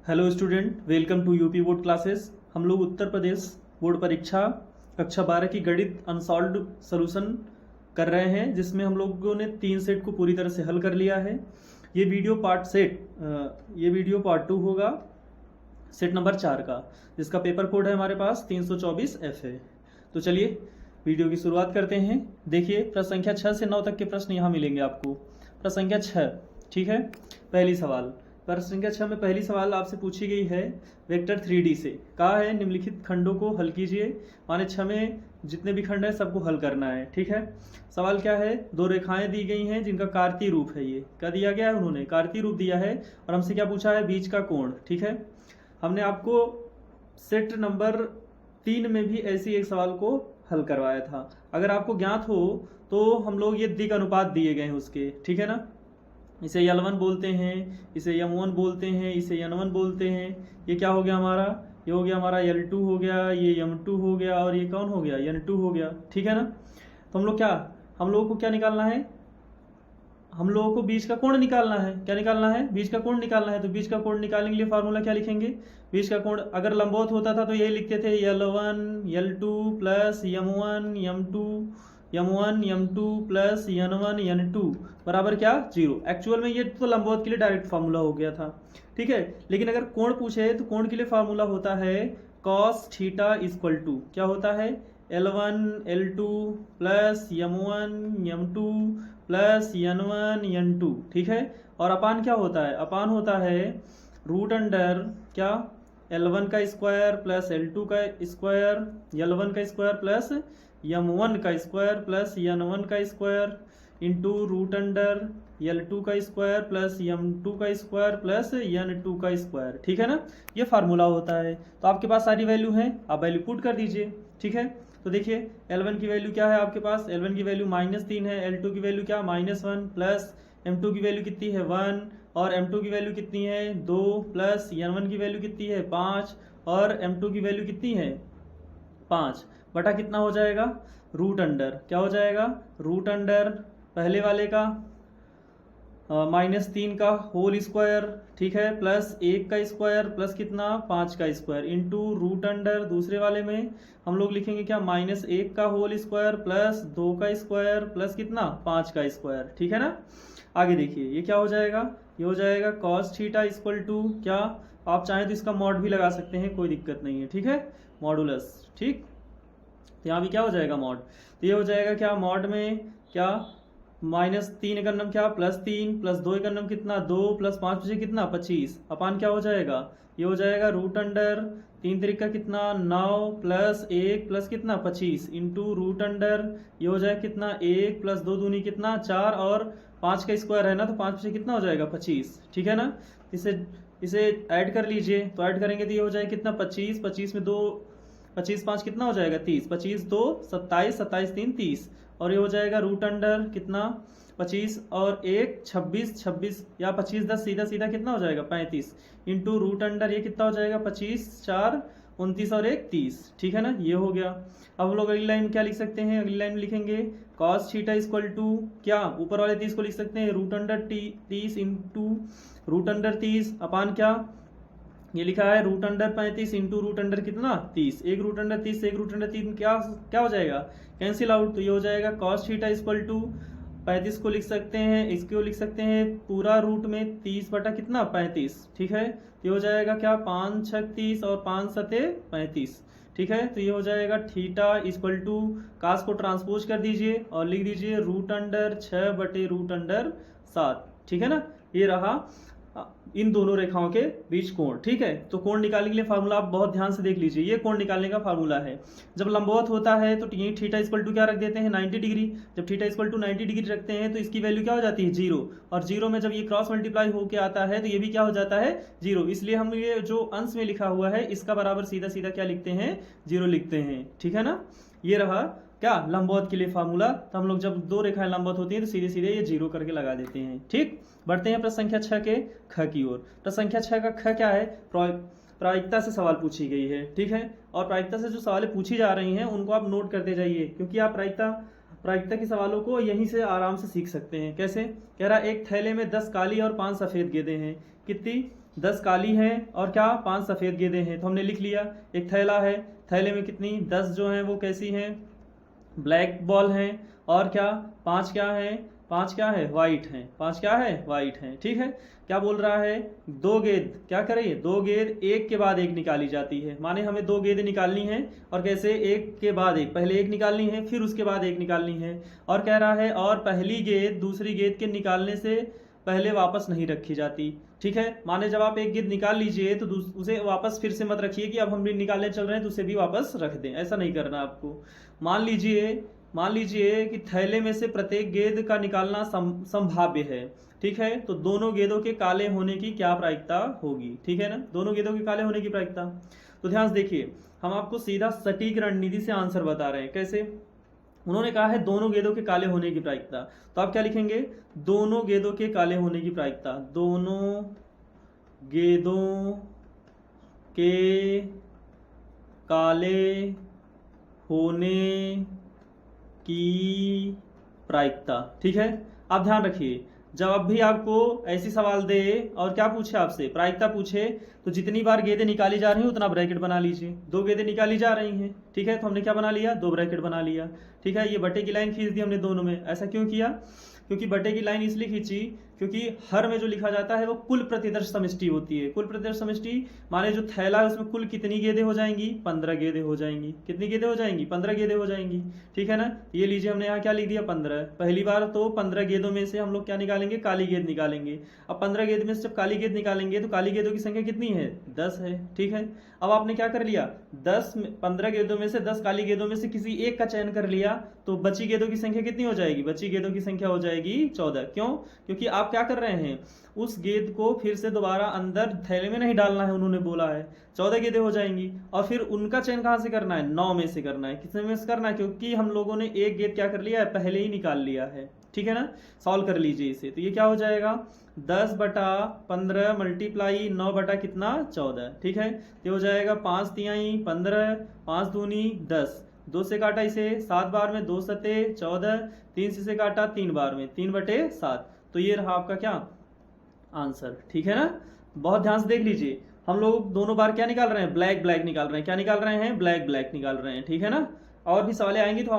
Hello student, welcome to UP board classes. हम लोग Uttar Pradesh board परीक्षा कक्षा 12 की गणित अनसॉल्व्ड सॉल्यूशन कर रहे हैं, जिसमें हम लोगों ने 3 सेट को पूरी तरह से हल कर लिया है। ये वीडियो पार्ट 2 होगा सेट नंबर 4 का, जिसका पेपर कोड है हमारे पास 324F है। तो चलिए वीडियो की शुरुआत करते हैं। देखिए, प्रश्न संख्या 6 से 9 तक के प्रश्न यहाँ मिलेंगे आपको। प्रश्न संख्या 6, ठीक है। पहली सवाल, प्रश्न संख्या 6 में पहली सवाल आपसे पूछी गई है वेक्टर 3D से। कहा है निम्नलिखित खंडों को हल कीजिए। माने 6 में जितने भी खंड है सबको हल करना है, ठीक है। सवाल क्या है, दो रेखाएं दी गई हैं जिनका कार्तीय रूप है। ये क्या दिया गया है, उन्होंने कार्तीय रूप दिया है और हमसे क्या पूछा है, बीच का कोण, ठीक है। हमने आपको सेट नंबर 3 में भी ऐसी एक सवाल को हल करवाया था। अगर आपको ज्ञात हो तो हम लोग ये दिग अनुपात दिए गए हैं उसके, ठीक है ना। इसे L1 बोलते हैं, इसे M1 बोलते हैं, इसे N1 बोलते हैं। ये क्या हो गया हमारा, ये हो गया हमारा L2 हो गया, ये M2 हो गया और ये कौन हो गया, N2 हो गया, ठीक है ना। तो हम लोगों को क्या निकालना है, हम लोगों को बीच का कोण निकालना है। क्या निकालना है, बीच का कोण निकालना है। तो बीच का कोण निकालने के लिए फार्मूला क्या लिखेंगे, बीच का कोण अगर लंबवत होता था तो यही लिखते थे L1 L2 plus M1 M2 plus N1 N2 बराबर क्या, 0। एक्चुअल में ये तो लंबवत के लिए डायरेक्ट फार्मूला हो गया था, ठीक है। लेकिन अगर कोण पूछे तो कोण के लिए फार्मूला होता है cos थीटा इक्वल टू क्या होता है, L1 L2 plus M1 M2 plus N1 N2, ठीक है। और अपान क्या होता है, अपान होता है रूट अंडर क्या, L1 का स्क्वायर प्लस L2 का स्क्वायर, L1 का स्क्वायर प्लस M1 का स्क्वायर प्लस N1 का square into root under L2 का स्क्वायर प्लस M2 का स्क्वायर प्लस N2 का स्क्वायर, ठीक है ना। ये फार्मूला होता है। तो आपके पास सारी वैल्यू है, आप वैल्यू पुट कर दीजिए, ठीक है। तो देखिए L1 की वैल्यू क्या है आपके पास, L1 की वैल्यू -3 है, L2 की वैल्यू क्या -1 प्लस M2 की वैल्यू कितनी है 1 और M2 की वैल्यू कितनी है 2 प्लस N1 की वैल्यू कितनी है 5 और M2 की वैल्यू कितनी है 5 बटा कितना हो जाएगा, रूट अंडर क्या हो जाएगा, रूट अंडर पहले वाले का -3 का होल स्क्वायर, ठीक है, प्लस 1 का स्क्वायर प्लस कितना 5 का स्क्वायर इंटू रूट अंडर दूसरे वाले में हम लोग लिखेंगे क्या, -1 का होल स्क्वायर प्लस 2 का स्क्वायर प्लस कितना 5 का स्क्वायर, ठीक है ना। आगे देखिए ये क्या हो जाएगा, ये हो जाएगा cos थीटा इक्वल टू क्या, आप चाहें तो इसका मॉड भी लगा सकते हैं, कोई दिक्कत नहीं है, ठीक है, मॉडुलस, ठीक। तो यहाँ भी क्या हो जाएगा मॉड, तो ये हो जाएगा क्या, मॉड में क्या -3 का नम क्या +3 प्लस 2 का नम कितना 2 प्लस 5 बचे कितना 25 अपान क्या हो जाएगा, ये हो जाएगा रूट अंडर 3 तरीका कितना 9 प्लस 1 प्लस कितना 25 इंटू रूट अंडर ये हो जाएगा कितना 1 प्लस 2 दूनी कितना 4 और 5 का स्क्वायर है ना, तो 5 बचे कितना हो जाएगा 25, ठीक है ना। इसे ऐड कर लीजिए, तो ऐड करेंगे तो ये हो जाएगा कितना 25, 25 में 2 25 5 कितना हो जाएगा 30, 25 2 27, 27 3 30 और ये हो जाएगा रूट अंडर कितना 25 और 1 26, 26 या 25 10 सीधा सीधा कितना हो जाएगा 35 इंटू रूट अंडर ये कितना हो जाएगा 25 4 29 और 1 30, ठीक है ना, ये हो गया। अब हम लोग अगली लाइन क्या लिख सकते हैं, अगली लाइन में लिखेंगे cos थीटा इक्वल टू क्या, ऊपर वाले 30 को लिख सकते हैं root under 30 into root under 30 upon क्या, ये लिखा है root under 35 into root under कितना 30, एक रूट अंडर 30 से एक रूट अंडर 3 क्या क्या हो जाएगा, कैंसिल आउट। तो ये हो जाएगा cos थीटा इक्वल टू 35 को लिख सकते हैं, इसको लिख सकते हैं पूरा रूट में 30 बटा कितना 35, ठीक है। ये हो जाएगा क्या 5 6 30 और 5 7 35, ठीक है। तो ये हो जाएगा थीटा इक्वल टू कास को ट्रांसपोज कर दीजिए और लिख दीजिए रूट अंडर 6 बटे रूट अंडर 7, ठीक है ना। ये रहा इन दोनों रेखाओं के बीच कोण, ठीक है। तो कोण निकालने के लिए फार्मूला आप बहुत ध्यान से देख लीजिए, ये कोण निकालने का फार्मूला है। जब लंबवत होता है तो यही थीटा इक्वल टू क्या रख देते हैं 90 डिग्री, जब थीटा इक्वल टू 90 डिग्री रखते हैं तो इसकी वैल्यू क्या हो जाती है 0 और 0 में जब ये क्रॉस मल्टीप्लाई होकर आता है तो ये भी क्या हो जाता है 0, इसलिए हम ये जो अंश में लिखा हुआ है इसका बराबर सीधा सीधा क्या लिखते हैं 0 लिखते हैं, ठीक है ना। ये रहा क्या लंबवत के लिए फार्मूला। तो हम लोग जब दो रेखाएं लंबवत होती हैं तो सीधे सीधे ये 0 करके लगा देते हैं, ठीक। बढ़ते हैं प्रश्न संख्या 6 के ख की ओर। प्रश्न संख्या 6 का ख क्या है, प्रायिकता से सवाल पूछी गई है, ठीक है। और प्रायिकता से जो सवाल पूछी जा रही हैं उनको आप नोट करते जाइए, क्योंकि आप प्रायिकता प्रायिकता के सवालों को यहीं से आराम से सीख सकते हैं। कैसे? कह रहा एक थैले में 10 काली और 5 सफ़ेद गेंदें हैं। कितनी? 10 काली हैं और क्या 5 सफ़ेद गेंदें हैं। तो हमने लिख लिया एक थैला है, थैले में कितनी 10 जो हैं वो कैसी हैं, ब्लैक बॉल हैं, और क्या 5 क्या है, 5 क्या है वाइट हैं, 5 क्या है वाइट हैं। ठीक है, क्या बोल रहा है, 2 गेंद क्या करें, 2 गेंद एक के बाद एक निकाली जाती है। माने हमें 2 गेंदें निकालनी है और कैसे, एक के बाद एक, पहले एक निकालनी है फिर उसके बाद एक निकालनी है। और कह रहा है और पहली गेंद दूसरी गेंद के निकालने से पहले वापस नहीं रखी जाती। ठीक है, माने जब आप एक गेंद निकाल लीजिए तो उसे वापस फिर से मत रखिए कि अब हम भी निकालने चल रहे हैं तो उसे भी वापस रख दें, ऐसा नहीं करना आपको। मान लीजिए कि थैले में से प्रत्येक गेंद का निकालना संभाव्य है। ठीक है, तो दोनों गेंदों के काले होने की क्या प्रायिकता होगी। ठीक है ना, दोनों गेंदों के काले होने की प्रायिकता। तो ध्यान से देखिए, हम आपको सीधा सटीक रणनीति से आंसर बता रहे हैं। कैसे? उन्होंने कहा है दोनों गेंदों के काले होने की प्रायिकता, तो आप क्या लिखेंगे, दोनों गेंदों के काले होने की प्रायिकता, दोनों गेंदों के काले होने की प्रायिकता। ठीक है, आप ध्यान रखिए, जब भी आपको ऐसी सवाल दे और क्या पूछे आपसे, प्रायिकता पूछे, तो जितनी बार गेंदें निकाली जा रही हैं उतना ब्रैकेट बना लीजिए। 2 गेंदें निकाली जा रही हैं, ठीक है, तो हमने क्या बना लिया, 2 ब्रैकेट बना लिया। ठीक है, ये बटे की लाइन खींच दी हमने दोनों में। ऐसा क्यों किया? क्योंकि बटे की लाइन इसलिए खींची क्योंकि हर में जो लिखा जाता है वो कुल प्रतिदर्श समष्टि होती है। कुल प्रतिदर्श समष्टि माने जो थैला है उसमें कुल कितनी गेंदें हो जाएंगी, 15 गेंदें हो जाएंगी। कितनी गेंदें हो जाएंगी, 15 गेंदें हो जाएंगी। ठीक है ना, ये लीजिए हमने यहाँ क्या लिख दिया, 15। पहली बार तो 15 गेंदों में से हम लोग क्या निकालेंगे, काली गेंद निकालेंगे। अब 15 गेंद में से जब काली गेंद निकालेंगे तो काली गेंदों की संख्या कितनी है, 10 है। ठीक है, अब आपने क्या कर लिया, 15 गेंदों में से 10 काली गेंदों में से किसी एक का चयन कर लिया, तो बची गेंदों की संख्या कितनी हो जाएगी, बची गेंदों की संख्या हो जाएगी 14। क्यों? क्योंकि आप क्या कर रहे हैं, उस गेंद को फिर से दोबारा अंदर थैले में नहीं डालना है, उन्होंने बोला है 14 गेंदें हो जाएंगी। और फिर उनका चयन कहां से करना है, 9 में से करना है। कितने में से करना है, क्योंकि हम लोगों ने एक गेंद क्या कर लिया है, पहले ही निकाल लिया है। ठीक है ना, सॉल्व कर लीजिए इसे, तो ये क्या हो जाएगा, 10/15 मल्टीप्लाई 9 बटा कितना, 14। ठीक है, ये हो जाएगा 5 तिहाई 15, 5 दूनी 10, 2 से काटा इसे 7 बार में, 2 सते 14, 3 से काटा 3 बार में, 3/7। तो ये रहा आपका क्या आंसर। ठीक है ना, बहुत ध्यान से देख लीजिए, हम लोग दोनों बार क्या निकाल रहे हैं, ब्लैक ब्लैक निकाल रहे हैं। क्या निकाल रहे हैं, ब्लैक ब्लैक निकाल रहे हैं। ठीक है ना, और भी सवाल आएंगे तो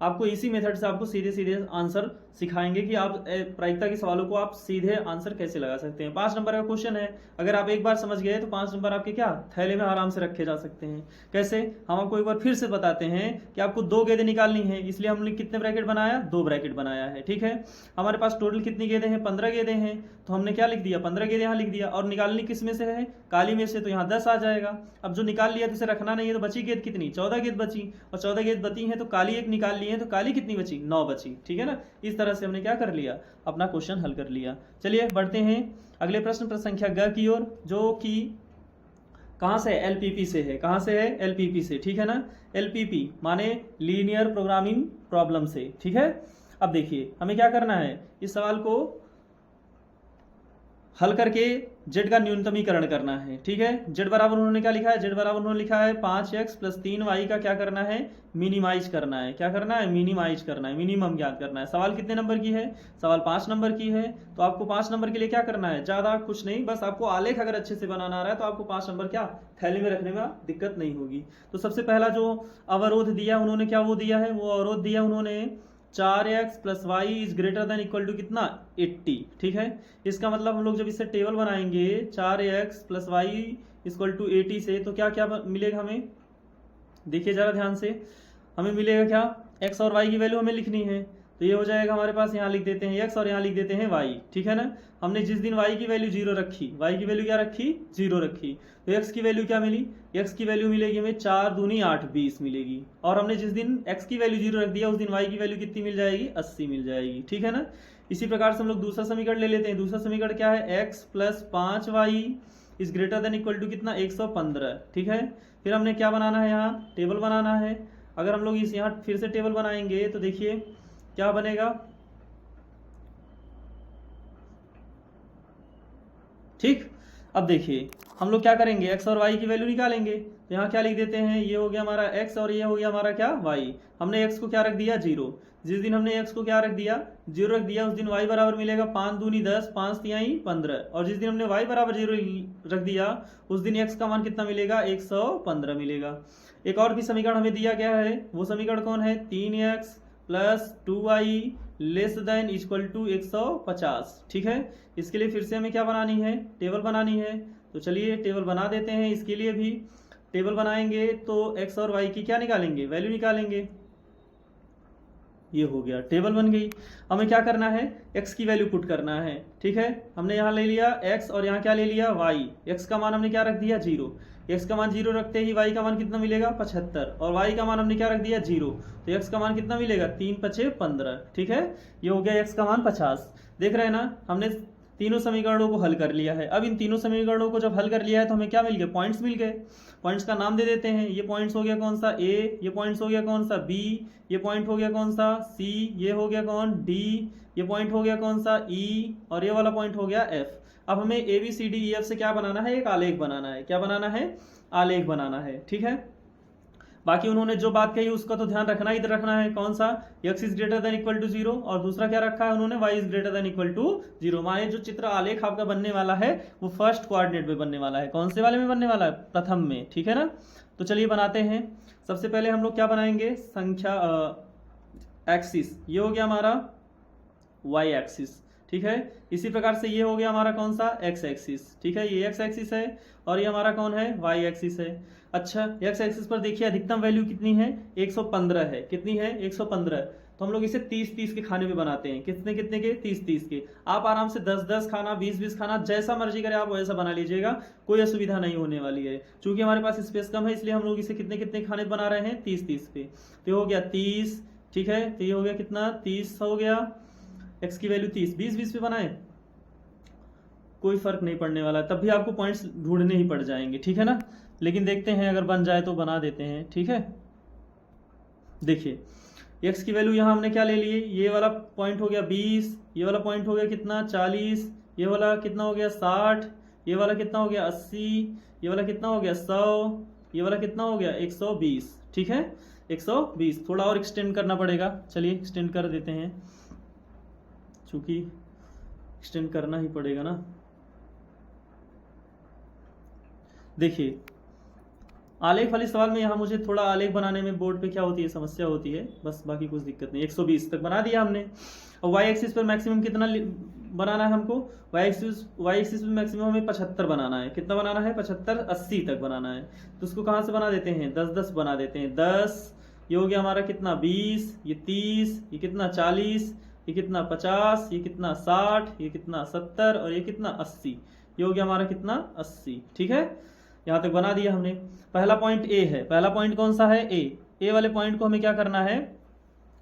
आपको इसी मेथड से आपको सीधे सीधे आंसर सिखाएंगे कि आप प्रायिकता के सवालों को आप सीधे आंसर कैसे लगा सकते हैं। 5 नंबर का क्वेश्चन है, अगर आप एक बार समझ गए तो 5 नंबर आपके क्या थैले में आराम से रखे जा सकते हैं। कैसे, हम आपको एक बार फिर से बताते हैं कि आपको 2 गेंदें निकालनी है, इसलिए हमने कितने ब्रैकेट बनाया, 2 ब्रैकेट बनाया है। ठीक है, हमारे पास टोटल कितनी गेंदें हैं, 15 गेंदें हैं, तो हमने क्या लिख दिया, 15 गेंदें यहाँ लिख दिया। और निकालनी किस में से है, काली में से, तो यहाँ 10 आ जाएगा। अब जो निकाल लिया तो उसे रखना नहीं है, तो बची गेंद कितनी, 14 गेंद बची, और 14 गेंद बची है तो काली एक निकाल ली है, तो काली कितनी बची, 9 बची। ठीक है ना, इस तरह से हमने क्या कर लिया, अपना क्वेश्चन हल कर लिया। चलिए बढ़ते हैं अगले प्रश्न संख्या ग की ओर, जो कि कहां से, एलपीपी से है। कहां से है, एलपीपी से। ठीक है ना, एलपीपी माने लीनियर प्रोग्रामिंग प्रॉब्लम से। ठीक है, अब देखिए हमें क्या करना है, इस सवाल को हल करके जेड का न्यूनतमीकरण करना है। ठीक है, जेड बराबर उन्होंने क्या लिखा है, जेड बराबर उन्होंने लिखा है 5x + 3y का क्या करना है, मिनिमाइज करना है। क्या करना है, मिनिमाइज करना है, मिनिमम ज्ञात करना है। सवाल कितने नंबर की है, सवाल 5 नंबर की है, तो आपको 5 नंबर के लिए क्या करना है, ज्यादा कुछ नहीं, बस आपको आलेख अगर अच्छे से बनाना आ रहा है तो आपको 5 नंबर क्या थैले में रखने में दिक्कत नहीं होगी। तो सबसे पहला जो अवरोध दिया उन्होंने, क्या वो दिया है, वो अवरोध दिया उन्होंने 4x + y = कितना, 80। ठीक है, इसका मतलब हम लोग जब इससे टेबल बनाएंगे 4x + y = 80 से, तो क्या क्या मिलेगा हमें, देखिए जरा ध्यान से, हमें मिलेगा क्या, x और y की वैल्यू हमें लिखनी है, तो ये हो जाएगा हमारे पास, यहाँ लिख देते हैं x और यहाँ लिख देते हैं y। ठीक है ना, हमने जिस दिन y की वैल्यू 0 रखी, y की वैल्यू क्या रखी, 0 रखी, तो x की वैल्यू क्या मिली, x की वैल्यू मिलेगी हमें 4 दूनी 8 20 मिलेगी। और हमने जिस दिन x की वैल्यू 0 रख दिया उस दिन y की वैल्यू कितनी मिल जाएगी, 80 मिल जाएगी। ठीक है ना, इसी प्रकार से हम लोग दूसरा समीकरण ले लेते हैं। दूसरा समीकरण क्या है, x + 5y > कितना, 115। ठीक है, फिर हमने क्या बनाना है, यहाँ टेबल बनाना है। अगर हम लोग इस यहाँ फिर से टेबल बनाएंगे तो देखिए क्या बनेगा, ठीक। अब देखिए हम लोग क्या करेंगे, एक्स और वाई की वैल्यू निकालेंगे। तो यहाँ क्या लिख देते हैं, ये हो गया हमारा एक्स और ये हो गया हमारा क्या, वाई। हमने एक्स को क्या रख दिया, 0। जिस दिन हमने एक्स को क्या रख दिया, 0 रख दिया, उस दिन वाई बराबर मिलेगा 5 दूनी 10, 5 तिहाई 15। और जिस दिन हमने वाई बराबर 0 रख दिया, उस दिन एक्स का मान कितना मिलेगा, 115 मिलेगा। एक और भी समीकरण हमें दिया गया है, वो समीकरण कौन है, 3x plus 2y less than equal to 150। ठीक है, इसके लिए फिर से हमें क्या बनानी है, टेबल बनानी है। तो चलिए टेबल बना देते हैं। इसके लिए भी टेबल बनाएंगे तो x और y की क्या निकालेंगे, वैल्यू निकालेंगे। ये हो गया, टेबल बन गई। हमें क्या करना है, x की वैल्यू पुट करना है। ठीक है, हमने यहाँ ले लिया x और यहाँ क्या ले लिया, y। x का मान हमने क्या रख दिया, 0। x का मान 0 रखते ही y का मान कितना मिलेगा, 75। और y का मान हमने क्या रख दिया, 0। तो x का मान कितना मिलेगा, 3 5 15। ठीक है, ये हो गया x का मान 50। देख रहे हैं ना, हमने तीनों समीकरणों को हल कर लिया है। अब इन तीनों समीकरणों को जब हल कर लिया है तो हमें क्या मिल गए, पॉइंट्स मिल गए। पॉइंट्स का नाम दे देते हैं। ये पॉइंट्स हो गया कौन सा, ए। ये पॉइंट्स हो गया कौन सा, बी। ये पॉइंट हो गया कौन सा, सी। ये हो गया कौन, डी। ये पॉइंट हो गया कौन सा, ई। और ये वाला पॉइंट हो गया, एफ। अब हमें A B C D E F से क्या बनाना है, एक आलेख बनाना है। क्या बनाना है, आलेख बनाना है। ठीक है, बाकी उन्होंने जो बात कही उसका तो ध्यान रखना ही रखना है। कौन सा, x is greater than equal to 0, और दूसरा क्या रखा है उन्होंने, y is greater than equal to 0। माने जो चित्र आलेख आपका बनने वाला है वो फर्स्ट कोऑर्डिनेट में बनने वाला है। कौन से वाले में बनने वाला है, प्रथम में। ठीक है ना, तो चलिए बनाते हैं। सबसे पहले हम लोग क्या बनाएंगे, संख्या एक्सिस। ये हो गया हमारा y एक्सिस। ठीक है, इसी प्रकार से ये हो गया हमारा कौन सा, x एक्सिस। ठीक है, ये x एक्सिस है और ये हमारा कौन है, y एक्सिस है। अच्छा, x एक्सिस पर देखिए अधिकतम वैल्यू कितनी है, 115 है। कितनी है, 115। तो हम लोग इसे 30-30 के खाने में बनाते हैं। कितने कितने के, 30-30 के। आप आराम से 10-10 खाना, 20-20 खाना, जैसा मर्जी करे आप वैसा बना लीजिएगा, कोई असुविधा नहीं होने वाली है। चूंकि हमारे पास स्पेस कम है इसलिए हम लोग इसे कितने कितने खाने बना रहे हैं, 30-30 पे। तो ये हो गया 30। ठीक है, तो ये हो गया कितना, 30 हो गया। x की वैल्यू 30, 20-20 पे बनाए कोई फर्क नहीं पड़ने वाला, तब भी आपको पॉइंट्स ढूंढने ही पड़ जाएंगे। ठीक है ना, लेकिन देखते हैं अगर बन जाए तो बना देते हैं। ठीक है, देखिए x की वैल्यू यहाँ हमने क्या ले लिए, ये वाला पॉइंट हो गया 20, ये वाला पॉइंट हो गया कितना, 40, ये वाला कितना हो गया 60, ये वाला कितना हो गया 80, ये वाला कितना हो गया 100, ये वाला कितना हो गया 120। ठीक है, 120। थोड़ा और एक्सटेंड करना पड़ेगा, चलिए एक्सटेंड कर देते हैं, चूंकि एक्सटेंड करना ही पड़ेगा ना। देखिए आलेख वाले सवाल में यहाँ मुझे थोड़ा आलेख बनाने में बोर्ड पे क्या होती है, समस्या होती है, बस बाकी कुछ दिक्कत नहीं। 120 तक बना दिया हमने। और y एक्सिस पर मैक्सिमम कितना बनाना है हमको, y एक्सिस पर मैक्सिमम हमें 75 बनाना है। कितना बनाना है, 75, 80 तक बनाना है। तो उसको कहाँ से बना देते हैं, 10-10 बना देते हैं। 10, ये हो गया हमारा कितना 20, ये 30, ये कितना 40, ये कितना 50, ये कितना 60, ये कितना 70 और ये कितना 80। ये हो गया हमारा कितना 80। ठीक है, यहाँ तक बना दिया हमने। पहला पॉइंट ए है। पहला पॉइंट कौन सा है, ए वाले पॉइंट को हमें क्या करना है,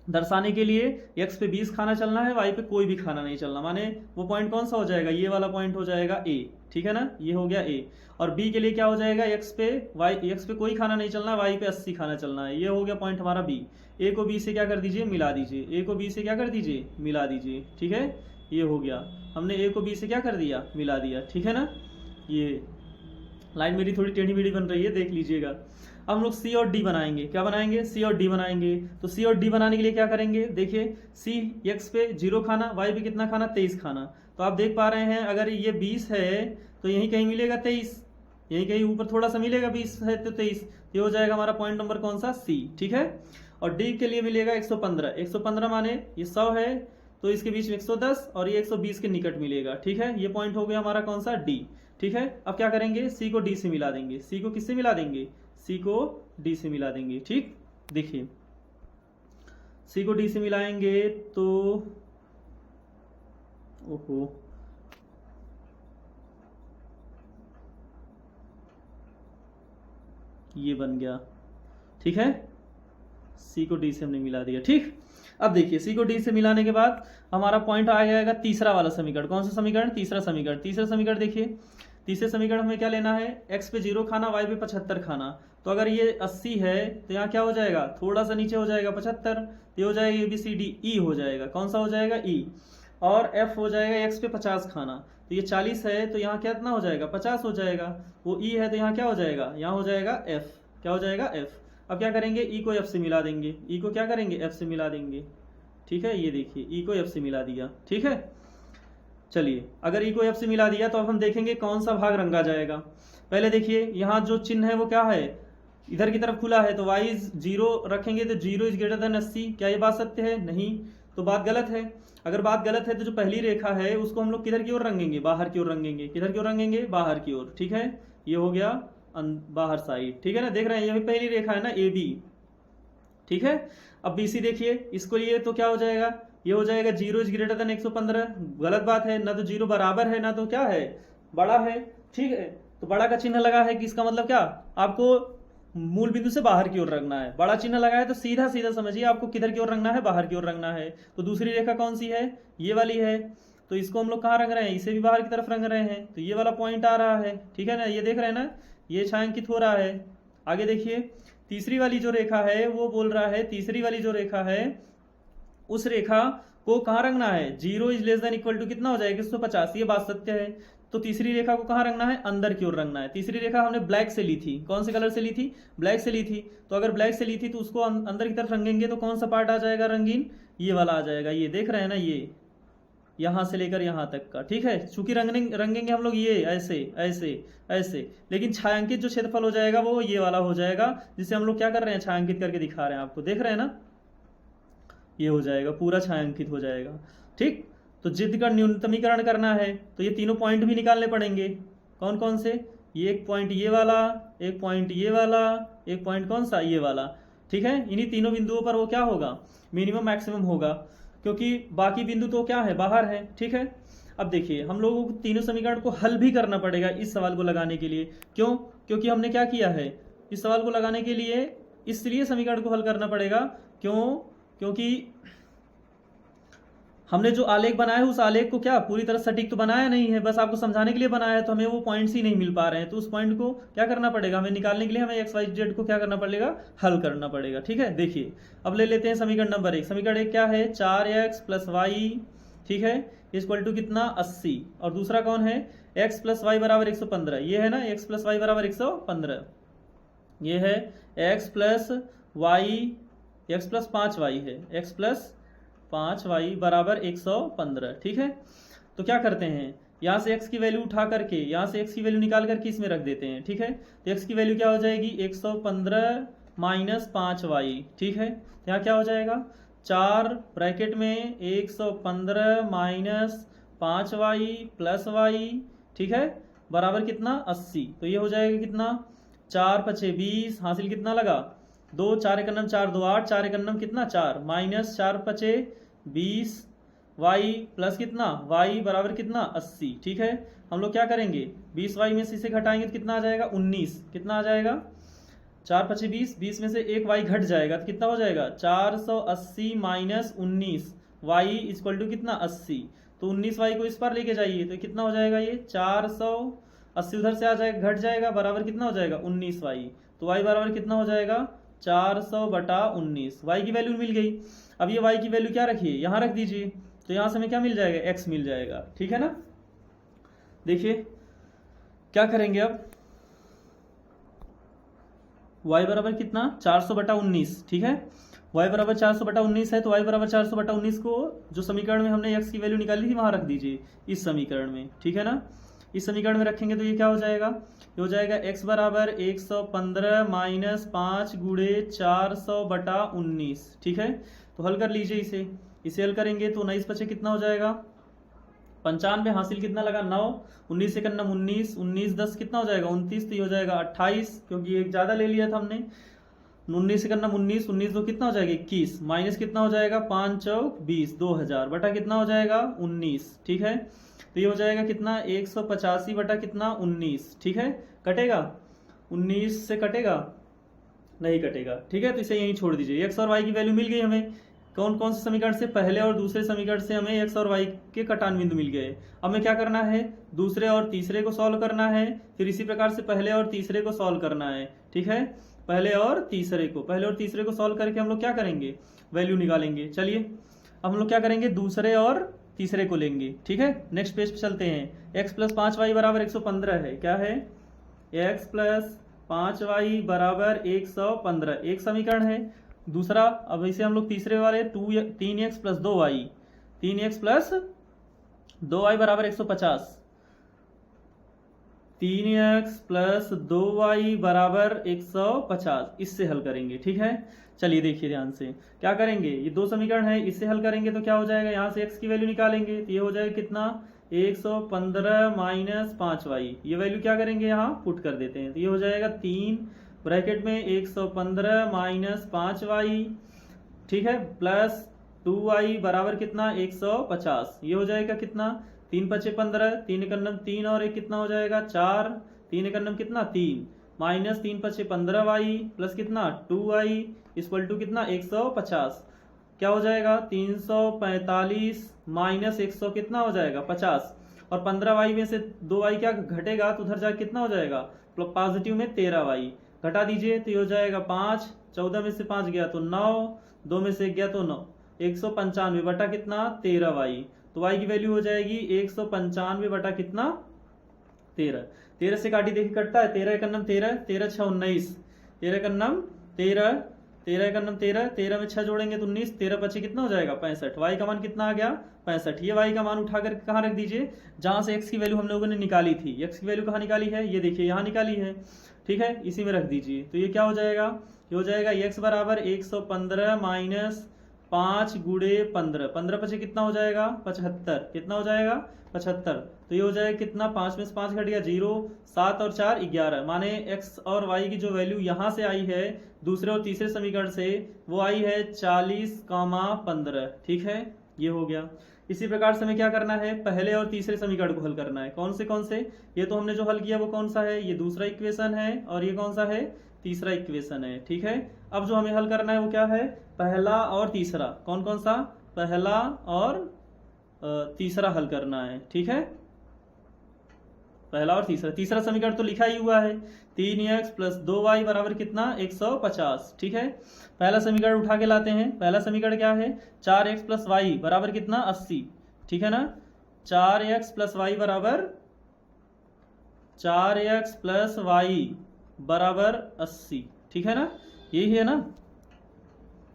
दर्शाने के लिए x पे 20 खाना चलना है, y पे कोई भी खाना नहीं चलना। माने वो पॉइंट कौन सा हो जाएगा, ये वाला पॉइंट हो जाएगा a। ठीक है ना, ये हो गया a। और b के लिए क्या हो जाएगा, x पे कोई खाना नहीं चलना, y पे 80 खाना चलना है। ये हो गया पॉइंट हमारा b। a को b से क्या कर दीजिए, मिला दीजिए। a को b से क्या कर दीजिए, मिला दीजिए। ठीक है, ये हो गया, हमने a को b से क्या कर दिया, मिला दिया। ठीक है ना, ये लाइन मेरी थोड़ी टेढ़ी मेढ़ी बन रही है, देख लीजिएगा। अब हम लोग सी और डी बनाएंगे। क्या बनाएंगे, सी और डी बनाएंगे। तो सी और डी बनाने के लिए क्या करेंगे, देखिए सी एक्स पे 0 खाना, वाई पे कितना खाना, 23 खाना। तो आप देख पा रहे हैं अगर ये 20 है तो यहीं कहीं मिलेगा 23, यहीं कहीं ऊपर थोड़ा सा मिलेगा, 20 है तो 23। ये हो जाएगा हमारा पॉइंट नंबर कौन सा, सी। ठीक है, और डी के लिए मिलेगा 115। 115 माने ये 100 है तो इसके बीच में 110 और ये 120 के निकट मिलेगा। ठीक है, ये पॉइंट हो गया हमारा कौन सा, डी। ठीक है, अब क्या करेंगे, सी को डी से मिला देंगे। सी को किससे मिला देंगे, सी को डी से मिला देंगे। ठीक, देखिए सी को डी से मिलाएंगे तो ओहो, ये बन गया। ठीक है, सी को डी से हमने मिला दिया। ठीक, अब देखिए सी को डी से मिलाने के बाद हमारा पॉइंट आ जाएगा तीसरा वाला समीकरण। कौन सा समीकरण, तीसरा समीकरण। तीसरा समीकरण देखिए, तीसरे समीकरण में क्या लेना है, x पे 0 खाना, y पे 75 खाना। तो अगर ये 80 है तो यहाँ क्या हो जाएगा, थोड़ा सा नीचे हो जाएगा 75, ये हो जाएगा ABCD, E हो जाएगा। कौन सा हो जाएगा, E। और f हो जाएगा x पे 50 खाना, तो ये 40 है तो यहाँ क्या इतना हो जाएगा 50 हो जाएगा। वो e है तो यहाँ क्या हो जाएगा, यहाँ हो जाएगा f, क्या हो जाएगा f। अब क्या करेंगे, e को f से मिला देंगे, e को क्या करेंगे f से मिला देंगे, ठीक है। ये देखिए e को f से मिला दिया, ठीक है। चलिए अगर e को f से मिला दिया तो अब हम देखेंगे कौन सा भाग रंगा जाएगा। पहले देखिए यहाँ जो चिन्ह है वो क्या है, इधर की तरफ खुला है, तो y 0 रखेंगे तो 0 इज ग्रेटर देन 80। क्या ये बात सत्य है, नहीं, तो बात गलत है। अगर बात गलत है तो जो पहली रेखा है उसको हम लोग किधर की ओर रंगेंगे, बाहर की ओर रंगेंगे। किधर की ओर रंगेंगे, बाहर की ओर, ठीक है। ये हो गया बाहर साइड, ठीक है ना। देख रहे हैं ये पहली रेखा है ना ए बी, ठीक है। अब BC देखिए, इसको लिए तो क्या हो जाएगा, ये हो जाएगा 0 इज ग्रेटर देन 115। गलत बात है, ना तो 0 बराबर है ना तो क्या है बड़ा है, ठीक है। तो बड़ा का चिन्ह लगा है कि इसका मतलब क्या, आपको मूल बिंदु से बाहर की ओर रंगना है। बड़ा चिन्ह लगा है तो सीधा सीधा समझिए आपको किधर की ओर रंगना है, बाहर की ओर रंगना है। तो दूसरी रेखा कौन सी है, ये वाली है, तो इसको हम लोग कहाँ रंग रहे हैं, इसे भी बाहर की तरफ रंग रहे हैं, तो ये वाला पॉइंट आ रहा है, ठीक है ना। ये देख रहे हैं ना, ये छायांकित हो रहा है। आगे देखिए तीसरी वाली जो रेखा है वो बोल रहा है, तीसरी वाली जो रेखा है उस रेखा को कहाँ रंगना है, 0 is less than equal to कितना हो जाएगा 150। ये बात सत्य है। तो तीसरी रेखा को कहाँ रंगना है, अंदर की ओर रंगना है। तीसरी रेखा हमने ब्लैक से ली थी, कौन से कलर से ली थी, ब्लैक से ली थी। तो अगर ब्लैक से ली थी तो उसको अंदर की तरफ रंगेंगे तो कौन सा पार्ट आ जाएगा रंगीन, ये वाला आ जाएगा। ये देख रहे हैं ना, ये यहाँ से लेकर यहाँ तक का, ठीक है। चूंकि रंगेंगे हम लोग ये ऐसे ऐसे ऐसे, लेकिन छायांकित जो क्षेत्रफल हो जाएगा वो ये वाला हो जाएगा, जिसे हम लोग क्या कर रहे हैं, छायांकित करके दिखा रहे हैं आपको, देख रहे हैं ना। ये हो जाएगा, पूरा छायांकित हो जाएगा, ठीक। तो जिद का न्यूनतमीकरण करना है तो ये तीनों पॉइंट भी निकालने पड़ेंगे। कौन कौन से, ये एक पॉइंट ये वाला, एक पॉइंट ये वाला, एक पॉइंट कौन सा, ये वाला, ठीक है। इन्हीं तीनों बिंदुओं पर वो क्या होगा, मिनिमम मैक्सिमम होगा, क्योंकि बाकी बिंदु तो क्या है, बाहर है, ठीक है। अब देखिए हम लोगों को तीनों समीकरण को हल भी करना पड़ेगा इस सवाल को लगाने के लिए। क्यों, क्योंकि हमने क्या किया है, इस सवाल को लगाने के लिए इसलिए समीकरण को हल करना पड़ेगा, क्यों, क्योंकि हमने जो आलेख बनाया है उस आलेख को क्या पूरी तरह सटीक तो बनाया नहीं है, बस आपको समझाने के लिए बनाया है। तो हमें वो पॉइंट्स ही नहीं मिल पा रहे हैं, तो उस पॉइंट को क्या करना पड़ेगा, हमें निकालने के लिए हमें एक्स वाई जेड को क्या करना पड़ेगा, हल करना पड़ेगा, ठीक है। देखिए अब ले लेते हैं समीकरण नंबर 1। समीकरण 1 क्या है, 4x + y, ठीक है, इक्वल टू कितना 80। और दूसरा कौन है, x + y = 115। ये है ना, x + y = 115। ये है x + y, x + 5y है, x + 5y = 115, ठीक है। तो क्या करते हैं, यहाँ से x की वैल्यू उठा करके, यहाँ से x की वैल्यू निकाल करके इसमें रख देते हैं, ठीक है। तो x की वैल्यू क्या हो जाएगी, 115 - 5y, ठीक है। तो यहाँ क्या हो जाएगा, 4 ब्रैकेट में 115 - 5y + y, ठीक है, बराबर कितना 80। तो ये हो जाएगा कितना, 4 × 5 = 20, हासिल कितना लगा 2, 4 × 9 = 4, 2 8, 4 × 9 कितना 4, माइनस 4 × 5 = 20, y प्लस कितना y बराबर कितना 80, ठीक है। हम लोग क्या करेंगे, 20y में से इसे घटाएंगे तो कितना आ जाएगा 19, कितना आ जाएगा 4 × 5 = 20, 20 में से एक y घट जाएगा तो कितना हो जाएगा 480 - 19, y = कितना 80। तो 19y को इस पर लेके जाइए तो कितना हो जाएगा, ये 480 उधर से आ जाएगा, घट जाएगा, बराबर कितना हो जाएगा 19y। तो y बराबर कितना हो जाएगा 400/19। y की वैल्यू मिल गई। अब ये y की वैल्यू क्या रखिए, यहाँ रख दीजिए, तो यहाँ से हमें क्या मिल जाएगा, x मिल जाएगा, ठीक है ना। देखिए क्या करेंगे अब, y बराबर कितना 400/19, ठीक है। y बराबर 400/19 है, तो y बराबर 400/19 को जो समीकरण में हमने x की वैल्यू निकाली थी वहां रख दीजिए, इस समीकरण में, ठीक है ना। इस समीकरण में रखेंगे तो ये क्या हो जाएगा, ये हो जाएगा x बराबर 115 - 5 × 400/19, ठीक है। तो हल कर लीजिए इसे हल करेंगे तो 19 × 5 कितना हो जाएगा 95, हासिल कितना लगा 9, 19 से 19, 19 10 कितना हो जाएगा 29, तो ये हो जाएगा 28, क्योंकि एक ज़्यादा ले लिया था हमने। 19 से 19, 19 2 कितना हो जाएगा 21, माइनस कितना हो जाएगा 5 × 20, 2000 बटा कितना हो जाएगा 19, ठीक है। तो ये हो जाएगा कितना 185 बटा कितना 19, ठीक है। कटेगा 19 से कटेगा नहीं कटेगा, ठीक है। तो इसे यहीं छोड़ दीजिए। एक्स और वाई की वैल्यू मिल गई हमें, कौन कौन से समीकरण से, पहले और दूसरे समीकरण से हमें एक्स और वाई के कटान बिंदु मिल गए। अब हमें क्या करना है, दूसरे और तीसरे को सॉल्व करना है, फिर इसी प्रकार से पहले और तीसरे को सॉल्व करना है, ठीक है। पहले और तीसरे को सॉल्व करके हम लोग क्या करेंगे, वैल्यू निकालेंगे। चलिए अब हम लोग क्या करेंगे, दूसरे और तीसरे को लेंगे। ठीक है, नेक्स्ट पेज पे चलते हैं। x प्लस 5y बराबर 115 है। क्या है? x प्लस 5y बराबर 115 एक समीकरण है। दूसरा, अब इसे हम लोग तीसरे वाले 3x plus 2y, 3x plus 2y बराबर 150, 3x प्लस 2y बराबर 150, इससे हल करेंगे। ठीक है, चलिए देखिए ध्यान से क्या करेंगे। ये दो समीकरण है, इससे हल करेंगे तो क्या हो जाएगा, यहाँ से x की वैल्यू निकालेंगे तो ये हो जाएगा कितना, 115 माइनस 5y। ये वैल्यू क्या करेंगे, यहाँ पुट कर देते हैं तो ये हो जाएगा 3 ब्रैकेट में 115 माइनस 5y, ठीक है, प्लस 2y बराबर कितना, 150। ये हो जाएगा कितना, 3 पचे 15, 3 एकन्नम 3 और एक कितना हो जाएगा 4, 3 एकन्नम कितना 3, माइनस 3 पचे 15y प्लस कितना 2y इक्वल टू कितना 150। क्या हो जाएगा 345 माइनस 100 कितना हो जाएगा 50, और 15y में से 2y क्या घटेगा तो उधर जाके कितना हो जाएगा पॉजिटिव में 13y, घटा दीजिए तो ये हो जाएगा 5, 14 में से 5 गया तो 9, 2 में से 1 गया तो 9, 195 बटा कितना 13y, तो y की वैल्यू हो जाएगी 195 बटा कितना 13। 13 से काटी देखिए कटता है, 13 एकन्नम 13, 13 6 19, 13 एकन्नम 13, 13 एकन्नम 13, 13 में 6 जोड़ेंगे तो 19, 13 पचे कितना हो जाएगा 65। y का मान कितना आ गया 65। ये y का मान उठाकर कहाँ रख दीजिए, जहां से x की वैल्यू हम लोगों ने निकाली थी। x की वैल्यू कहाँ निकाली है, ये देखिए यहाँ निकाली है। ठीक है, इसी में रख दीजिए तो ये क्या हो जाएगा, ये हो जाएगा x बराबर 115 माइनस 5 गुड़े 15, 15 पचे कितना हो जाएगा 75, कितना हो जाएगा 75, तो ये हो जाएगा कितना, 5 में से 5 घट गया 0, 7 और 4 11, माने x और y की जो वैल्यू यहाँ से आई है दूसरे और तीसरे समीकरण से वो आई है 40,15। ठीक है, ये हो गया। इसी प्रकार से हमें क्या करना है, पहले और तीसरे समीकरण को हल करना है। कौन से, ये तो हमने जो हल किया वो कौन सा है, ये दूसरा इक्वेशन है, और ये कौन सा है, तीसरा इक्वेशन है। ठीक है, अब जो हमें हल करना है वो क्या है, पहला और तीसरा। कौन सा, पहला और तीसरा हल करना है। ठीक है, पहला और तीसरा समीकरण तो लिखा ही हुआ है, 3x प्लस 2y बराबर कितना 150। ठीक है, पहला समीकरण उठा के लाते हैं। पहला समीकरण क्या है, 4x प्लस वाई बराबर कितना 80। ठीक है ना, 4x प्लस वाई बराबर 4x प्लस वाई बराबर 80। ठीक है ना, यही है ना,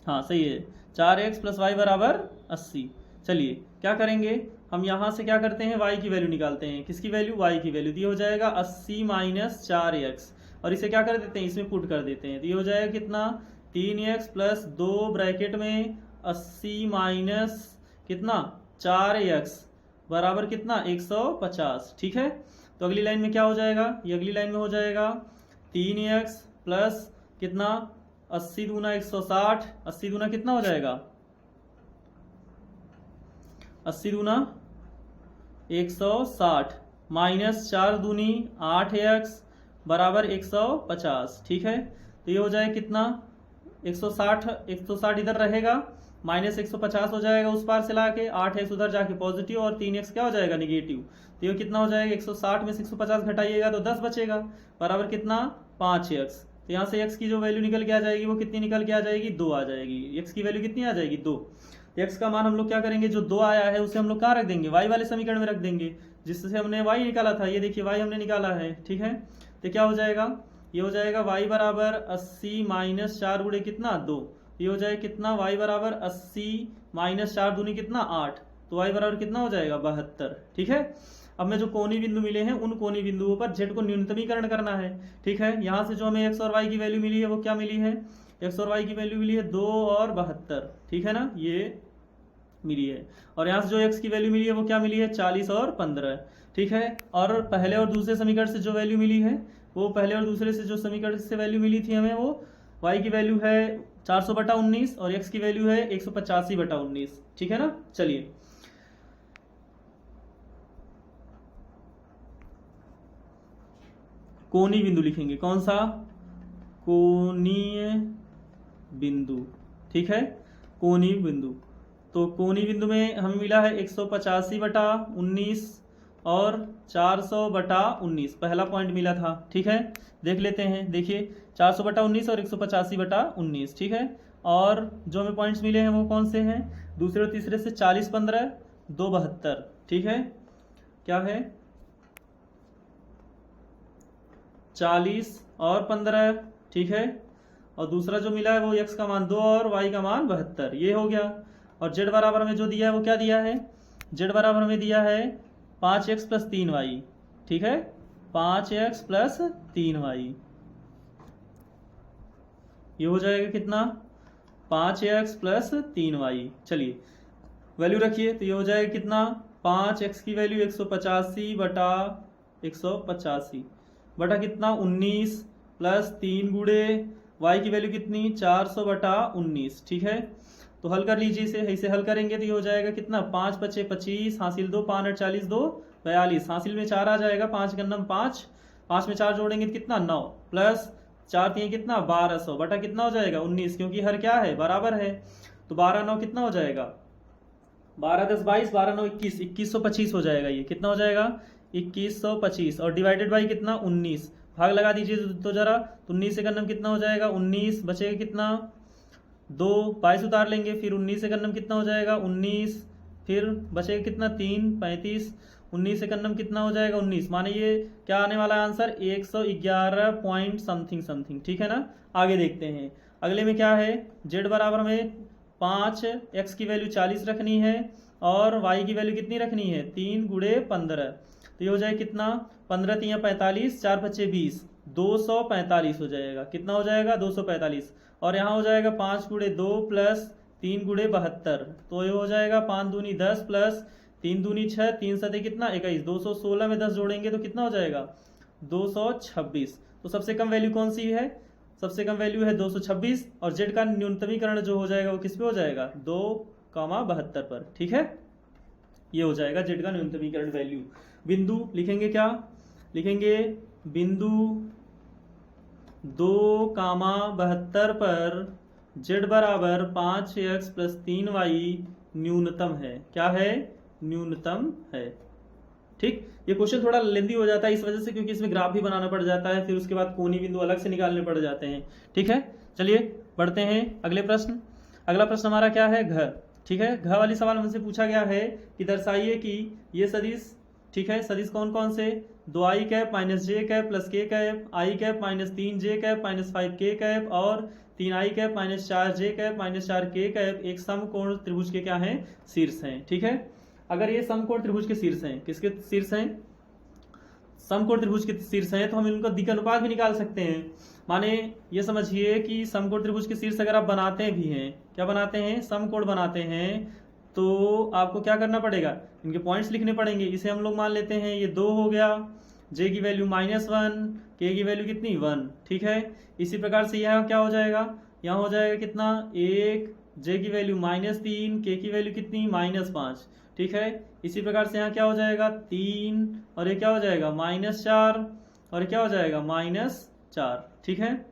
हाँ सही है, 4x प्लस वाई बराबर 80। चलिए क्या करेंगे, हम यहाँ से क्या करते हैं, y की वैल्यू निकालते हैं। किसकी वैल्यू, y की वैल्यू। ये हो जाएगा 80 माइनस 4x, और इसे क्या कर देते हैं, इसमें पुट कर देते हैं तो ये हो जाएगा कितना 3x प्लस 2 ब्रैकेट में 80 माइनस कितना 4x बराबर कितना 150। ठीक है, तो अगली लाइन में क्या हो जाएगा, ये अगली लाइन में हो जाएगा 3x प्लस कितना 80 दूना 160, 80 दूना कितना हो जाएगा 80 दूना 160 माइनस 4 दूनी 8x बराबर 150। ठीक है, तो ये हो जाएगा कितना 160 इधर रहेगा, माइनस 150 हो जाएगा उस पार से लाके, 8x उधर जाके पॉजिटिव, और 3x क्या हो जाएगा निगेटिव, तो ये कितना हो जाएगा 160 में से 150 घटाइएगा तो 10 बचेगा, बराबर कितना 5x। तो यहाँ से x की जो वैल्यू निकल के आ जाएगी वो कितनी निकल के आ जाएगी 2 आ जाएगी। x की वैल्यू कितनी आ जाएगी 2। x का मान हम लोग क्या करेंगे, जो 2 आया है उसे हम लोग कहाँ रख देंगे, y वाले समीकरण में रख देंगे जिससे हमने y निकाला था। ये देखिए y हमने निकाला है। ठीक है, तो क्या हो जाएगा, ये हो जाएगा y बराबर 80 माइनस 4 गुणे कितना 2, ये हो जाएगा कितना y बराबर 80 माइनस 4 दूनी कितना 8, तो y बराबर कितना हो जाएगा 72। ठीक है, अब में जो कोनी बिंदु मिले हैं उन कोनी बिंदुओं पर z को न्यूनतमीकरण करना है। ठीक है, यहाँ से जो हमें x और y की वैल्यू मिली है वो क्या मिली है, x और y की वैल्यू मिली है 2 और 72। ठीक है ना, ये मिली है, और यहाँ से जो x की वैल्यू मिली है वो क्या मिली है 40 और 15। ठीक है, और पहले और दूसरे समीकरण से जो वैल्यू मिली है वो पहले और दूसरे से जो समीकरण से वैल्यू मिली थी हमें, वो y की वैल्यू है 400 बटा 19 और x की वैल्यू है 185 बटा 19। ठीक है ना, चलिए कोणीय बिंदु लिखेंगे। कौन सा, कोणीय बिंदु। ठीक है, कोणीय बिंदु, तो कोणीय बिंदु में हमें मिला है 185 बटा 19 और 400 बटा 19, पहला पॉइंट मिला था। ठीक है, देख लेते हैं, देखिए 400 बटा 19 और 185 बटा 19। ठीक है, और जो हमें पॉइंट्स मिले हैं वो कौन से हैं, दूसरे और तीसरे से 40 15, 272, ठीक है, क्या है 40 और 15, ठीक है, और दूसरा जो मिला है वो x का मान 2 और y का मान 72, ये हो गया। और z बराबर में जो दिया है वो क्या दिया है, z बराबर में दिया है 5x प्लस 3y, ठीक है, 5x प्लस 3y, ये हो जाएगा कितना 5x प्लस 3y। चलिए वैल्यू रखिए, तो ये हो जाएगा कितना 5x की वैल्यू 185 बटा 185 बटा कितना 19 प्लस 3 गुणे y की वैल्यू कितनी 400 बटा 19, ठीक है। तो हल कर लीजिए इसे हल करेंगे तो ये हो जाएगा कितना 5 पचे 25, हासिल 2, 5 8 40, 2 42, हासिल में 4 आ जाएगा, 5 गन्नम 5, 5 में 4 जोड़ेंगे तो कितना 9 प्लस 4 तीन कितना 1200 बटा कितना हो जाएगा 19, क्योंकि हर क्या है बराबर है, तो 12 9 कितना हो जाएगा 12 10 22, 12 9 21, 2125 हो जाएगा, ये कितना हो जाएगा 2125, और डिवाइडेड बाई कितना 19, भाग लगा दीजिए तो जरा, 19 से गन्नम कितना हो जाएगा 19, बचेगा कितना 2, 22 उतार लेंगे, फिर 19 से गन्नम कितना हो जाएगा 19, फिर बचेगा कितना 3 35, 19 से गन्नम कितना हो जाएगा 19, माने ये क्या आने वाला है आंसर 111 पॉइंट समथिंग समथिंग, ठीक है ना। आगे देखते हैं, अगले में क्या है, z बराबर में 5, x की वैल्यू 40 रखनी है और y की वैल्यू कितनी रखनी है 3 गुणे 15, तो ये हो जाएगा कितना 15 3 45, 4 बच्चे 20, 245 हो जाएगा, कितना हो जाएगा 245, और यहाँ हो जाएगा 5 गुणे 2 प्लस 3 गुणे 72, तो ये हो जाएगा 5 दूनी 10 प्लस 3 दूनी 6, 3 सते कितना 21, 216 में 10 जोड़ेंगे तो कितना हो जाएगा 226, तो सबसे कम वैल्यू कौन सी है, सबसे कम वैल्यू है 226, और z का न्यूनतमीकरण जो हो जाएगा वो किस पे हो जाएगा 2,72 पर, ठीक है, ये हो जाएगा z का न्यूनतमीकरण वैल्यू। बिंदु लिखेंगे क्या, लिखेंगे बिंदु 2,72 पर z बराबर 5x प्लस 3y न्यूनतम है, क्या है न्यूनतम है, ठीक। ये क्वेश्चन थोड़ा लेंदी हो जाता है इस वजह से, क्योंकि इसमें ग्राफ भी बनाना पड़ जाता है, फिर उसके बाद कोनी बिंदु अलग से निकालने पड़ जाते हैं, ठीक है। चलिए बढ़ते हैं अगले प्रश्न। अगला प्रश्न हमारा क्या है घ, ठीक है। घ वाली सवाल हमसे पूछा गया है कि दर्शाइए कि ये सदिश, ठीक है, सदिश कौन कौन से 2i cap minus J cap plus K cap, I cap minus 3j cap minus 5k cap और 3i cap minus 4j cap minus 4k cap एक समकोण त्रिभुज के क्या हैं शीर्ष हैं, ठीक है। अगर ये समकोण त्रिभुज के शीर्ष हैं, किसके शीर्ष हैं समकोण त्रिभुज के शीर्ष हैं, तो हम इनका दिक् अनुपात भी निकाल सकते हैं। माने ये समझिए कि समकोण त्रिभुज के शीर्ष अगर आप बनाते भी हैं, क्या बनाते हैं समकोण बनाते हैं, तो आपको क्या करना पड़ेगा इनके पॉइंट्स लिखने पड़ेंगे। इसे हम लोग मान लेते हैं ये 2 हो गया, j की वैल्यू -1, k की वैल्यू कितनी 1, ठीक है। इसी प्रकार से यहाँ क्या हो जाएगा, यहाँ हो जाएगा कितना 1, j की वैल्यू -3, k की वैल्यू कितनी -5, ठीक है। इसी प्रकार से यहाँ क्या हो जाएगा 3, और ये क्या हो जाएगा -4, और ये क्या हो जाएगा -4, ठीक है।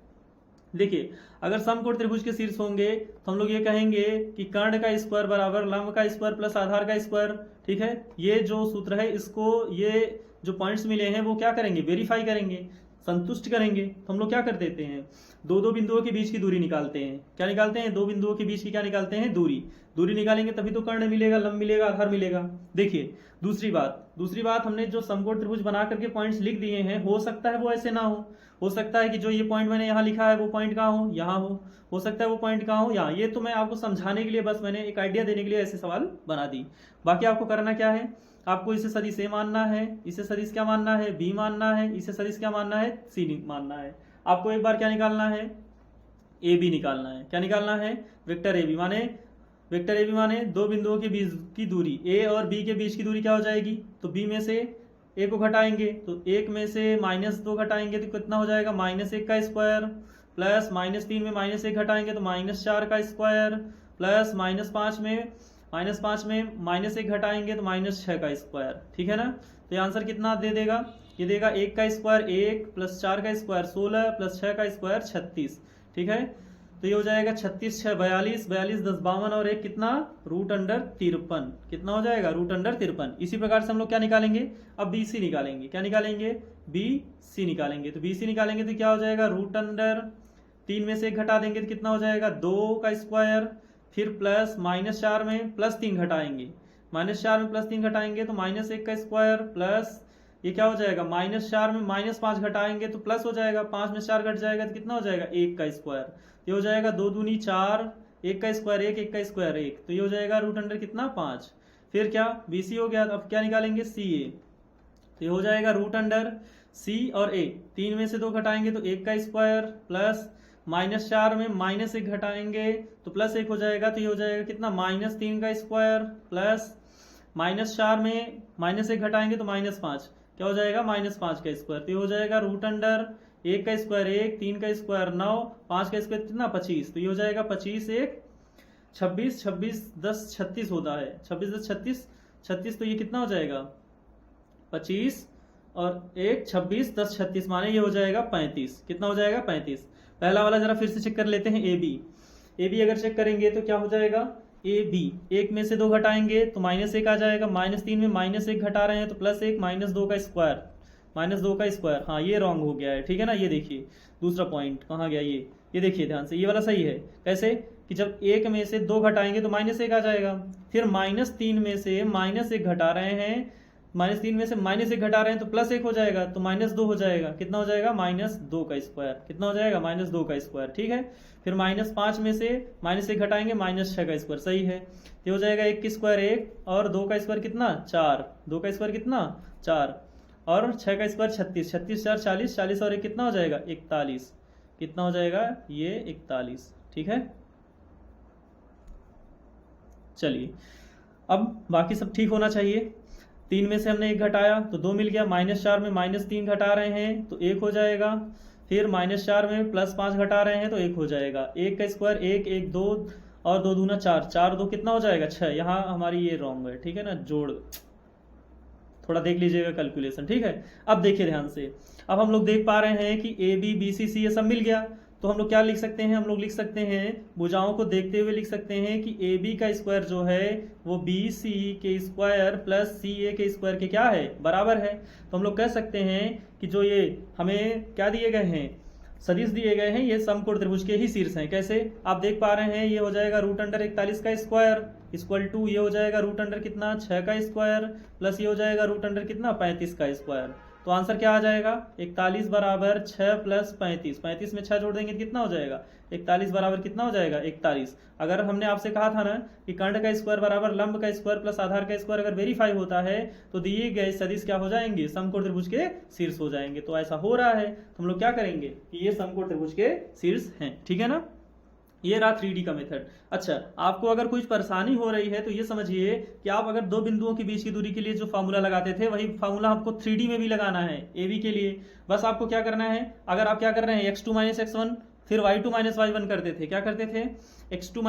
देखिए अगर समकोण त्रिभुज के शीर्ष होंगे तो हम लोग ये कहेंगे कि कर्ण का स्क्वायर बराबर लंब का स्क्वायर प्लस आधार का स्क्वायर, ठीक है। ये जो सूत्र है इसको, ये जो पॉइंट्स मिले हैं वो क्या करेंगे वेरीफाई करेंगे, संतुष्ट करेंगे। तो हम लोग क्या कर देते हैं दो बिंदुओं के बीच की दूरी निकालते हैं, क्या निकालते हैं 2 बिंदुओं के बीच की क्या निकालते हैं दूरी निकालेंगे तभी तो कर्ण मिलेगा, लंब मिलेगा, आधार मिलेगा। देखिए दूसरी बात हमने जो समकोण त्रिभुज बना करके पॉइंट्स लिख दिए हैं, हो सकता है वो ऐसे ना हो सकता है कि जो ये पॉइंट मैंने यहाँ लिखा है वो पॉइंट कहाँ हो, यहाँ हो सकता है वो पॉइंट कहाँ हो, यहाँ। ये तो मैं आपको समझाने के लिए बस मैंने एक आइडिया देने के लिए ऐसे सवाल बना दी। बाकी आपको करना क्या है, आपको इसे सदिश ए मानना है, इसे सदिश क्या मानना है बी मानना है, इसे सदिश क्या मानना है सी मानना है। आपको एक बार क्या निकालना है ए बी निकालना है, क्या निकालना है वेक्टर ए बी, माने 2 बिंदुओं के बीच की दूरी, ए और बी के बीच की दूरी क्या हो जाएगी, तो बी में से ए को घटाएंगे तो 1 में से -2 घटाएंगे तो कितना हो जाएगा -1 का स्क्वायर, प्लस -3 में -1 घटाएंगे तो -4 का स्क्वायर, प्लस -5 में -1 घटाएंगे तो -6 का स्क्वायर, ठीक है ना। तो ये आंसर कितना दे देगा, ये देगा 1 का स्क्वायर 1 प्लस 4 का स्क्वायर 16 प्लस 6 का स्क्वायर 36, ठीक है। तो ये हो जाएगा 36 6 42, 42 10 52 और 1 कितना √53, कितना हो जाएगा √53। इसी प्रकार से हम लोग क्या निकालेंगे अब BC निकालेंगे, क्या निकालेंगे BC निकालेंगे। तो BC निकालेंगे तो क्या हो जाएगा √3 में से 1 घटा देंगे तो कितना हो जाएगा 2 का स्क्वायर, फिर प्लस -4 में +3 घटाएंगे -4 में +3 घटाएंगे तो -1 का स्क्वायर प्लस ये क्या हो जाएगा, -4 में -5 घटाएंगे तो प्लस हो जाएगा, 5 में 4 घट जाएगा तो कितना हो जाएगा, 1 का स्क्वायर। ये हो जाएगा 2 दूनी 4, 1 का स्क्वायर 1, 1 का स्क्वायर 1, तो ये हो जाएगा रूट अंडर कितना 5। फिर क्या BC हो गया, अब क्या निकालेंगे CA, तो ये हो जाएगा रूट अंडर C और A, 3 में से 2 घटाएंगे तो 1 का स्क्वायर प्लस -4 में -1 घटाएंगे तो +1 हो जाएगा, तो ये हो जाएगा कितना, -3 का स्क्वायर प्लस -4 में -1 घटाएंगे तो -5, क्या हो जाएगा, -5 का स्क्वायर, तो ये हो जाएगा रूट अंडर 1 का स्क्वायर 1, 3 का स्क्वायर 9, 5 का स्क्वायर कितना 25, तो ये हो जाएगा 25 1 26, 26 10 36 होता है, 26 10 36 36, तो ये कितना हो जाएगा 25 और 1 26 10 36 माने ये हो जाएगा 35, कितना हो जाएगा 35। पहला वाला जरा फिर से चेक कर लेते हैं AB अगर चेक करेंगे तो क्या हो जाएगा, AB 1 में से 2 घटाएंगे तो -1 आ जाएगा, -3 में -1 घटा रहे हैं तो +1, -2 का स्क्वायर, -2 का स्क्वायर, हाँ ये रॉन्ग हो गया है, ठीक है ना। ये देखिए दूसरा पॉइंट कहाँ गया, ये देखिए ध्यान से, ये वाला सही है। कैसे कि जब 1 में से 2 घटाएंगे तो -1 आ जाएगा, फिर -3 में से -1 घटा रहे हैं, -3 में से -1 घटा रहे हैं तो +1 हो जाएगा, तो -2 हो जाएगा, कितना हो जाएगा, -2 का स्क्वायर, कितना हो जाएगा, -2 का स्क्वायर, ठीक है। फिर -5 में से -1 घटाएंगे, -6 का स्क्वायर, सही है। ये हो जाएगा 1 का स्क्वायर 1 और 2 का स्क्वायर कितना 4, 2 का स्क्वायर कितना 4 और 6 का स्क्वायर 36, 36 4 40, 40 और 1 कितना हो जाएगा 41, कितना हो जाएगा ये 41, ठीक है। चलिए अब बाकी सब ठीक होना चाहिए। 3 में से हमने 1 घटाया तो 2 मिल गया, -4 में -3 घटा रहे हैं तो 1 हो जाएगा, फिर -4 में +5 घटा रहे हैं तो 1 हो जाएगा, 1 का स्क्वायर 1 1 2 और 2 दूना 4, 4 2 कितना हो जाएगा 6, यहाँ हमारी ये रॉन्ग है, ठीक है ना, जोड़ थोड़ा देख लीजिएगा कैलकुलेशन, ठीक है। अब देखिए ध्यान से, अब हम लोग देख पा रहे हैं कि AB BC C ये सब मिल गया, तो हम लोग क्या लिख सकते हैं, हम लोग लिख सकते हैं भुजाओं को देखते हुए लिख सकते हैं कि AB का स्क्वायर जो है वो BC के स्क्वायर प्लस CA के स्क्वायर के क्या है, बराबर है। तो हम लोग कह सकते हैं कि जो ये हमें क्या दिए गए हैं, सदिश दिए गए हैं, ये समकोण त्रिभुज के ही शीर्ष हैं। कैसे आप देख पा रहे हैं, ये हो जाएगा रूट अंडर 41 का स्क्वायर इक्वल टू ये हो जाएगा रूट अंडर कितना 6 का स्क्वायर प्लस ये हो जाएगा रूट अंडर कितना 35 का स्क्वायर। तो आंसर क्या आ जाएगा, 41 बराबर 6 प्लस 35, 35 में 6 जोड़ देंगे तो कितना हो जाएगा 41 बराबर कितना हो जाएगा 41। अगर हमने आपसे कहा था ना कि कर्ण का स्क्वायर बराबर लंब का स्क्वायर प्लस आधार का स्क्वायर अगर वेरीफाई होता है तो दिए गए सदिश क्या हो जाएंगे, समकोण त्रिभुज के शीर्ष हो जाएंगे। तो ऐसा हो रहा है तो हम लोग क्या करेंगे कि ये समकोण त्रिभुज के शीर्ष हैं, ठीक है ना। ये रहा 3D का मेथड। अच्छा, आपको अगर कुछ परेशानी हो रही है तो ये समझिए कि आप अगर दो बिंदुओं के बीच की दूरी के लिए जो फार्मूला लगाते थे वही फार्मूला आपको 3D में भी लगाना है AB के लिए। बस आपको क्या करना है, अगर आप क्या कर रहे हैं x2 - x1 फिर y2 - y1 करते थे, क्या करते थे x2 -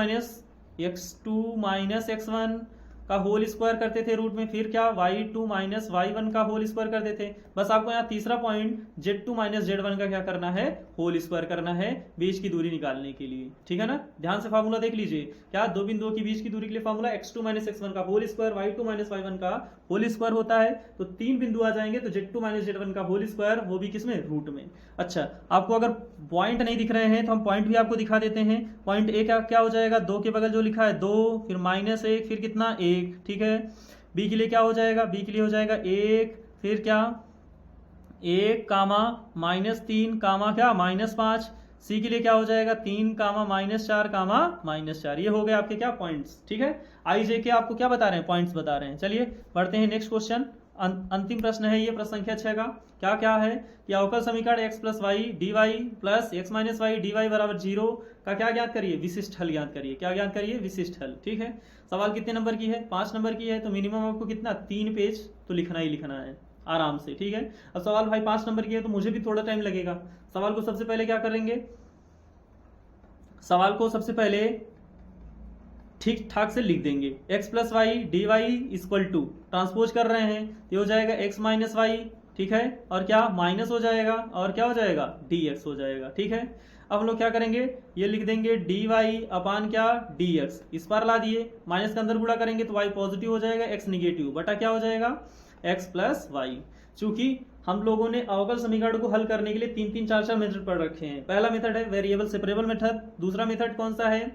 x1 का होल स्क्वायर करते थे रूट में, फिर क्या y2 - y1 का होल स्क्वायर करते थे। बस आपको यहाँ तीसरा पॉइंट z2 - z1 का क्या करना है, होल स्क्वायर करना है बीच की दूरी निकालने के लिए, ठीक है ना। ध्यान से फार्मूला देख लीजिए, क्या दो बिंदुओं के बीच की दूरी के लिए फार्मूला x2 - x1 का होल स्क्वायर y2 - y1 का होल स्क्वायर होता है। तो तीन बिंदु आ जाएंगे तो z2 - z1 का होल स्क्वायर, वो भी किसमें, रूट में। अच्छा, आपको अगर पॉइंट नहीं दिख रहे हैं तो हम पॉइंट भी आपको दिखा देते हैं। पॉइंट ए क्या हो जाएगा, 2 के बगल जो लिखा है 2 फिर -1 फिर कितना 1, ठीक है। बी के लिए क्या हो जाएगा, बी के लिए हो जाएगा 1 फिर क्या 1 कामा -3 कामा क्या -5। सी के लिए क्या हो जाएगा 3 कामा -4 कामा -4। ये हो गए आपके क्या पॉइंट्स, ठीक है। आई जे के आपको क्या बता रहे हैं, पॉइंट्स बता रहे हैं। चलिए बढ़ते हैं नेक्स्ट क्वेश्चन। अंतिम प्रश्न है ये प्रश्न संख्या 6 का। क्या है कि अवकल समीकरण x + y dy plus x - y dy बराबर 0 का क्या ज्ञात करिए, विशिष्ट हल ज्ञात करिए। क्या ज्ञात करिए, विशिष्ट हल, ठीक है। सवाल कितने नंबर की है, 5 नंबर की है, तो मिनिमम आपको कितना 3 पेज तो लिखना ही लिखना है आराम से, ठीक है। अब सवाल भाई 5 नंबर की है तो मुझे भी थोड़ा टाइम लगेगा। सवाल को सबसे पहले क्या करेंगे, सवाल को सबसे पहले ठीक ठाक से लिख देंगे। x + y dy equal to transpose कर रहे हैं तो हो जाएगा x - y, ठीक है, और क्या माइनस हो जाएगा और क्या हो जाएगा dx हो जाएगा, ठीक है। अब हम लोग क्या करेंगे, ये लिख देंगे dy अपान क्या dx, इस पर ला दिए, माइनस के अंदर गुणा करेंगे तो y पॉजिटिव हो जाएगा, x निगेटिव बटा क्या हो जाएगा x + y। चूंकि हम लोगों ने अवकल समीकरण को हल करने के लिए 3 3 4 4 मेथड पढ़ रखे हैं। पहला मेथड है वेरिएबल सेपरेबल मेथड, दूसरा मेथड कौन सा है,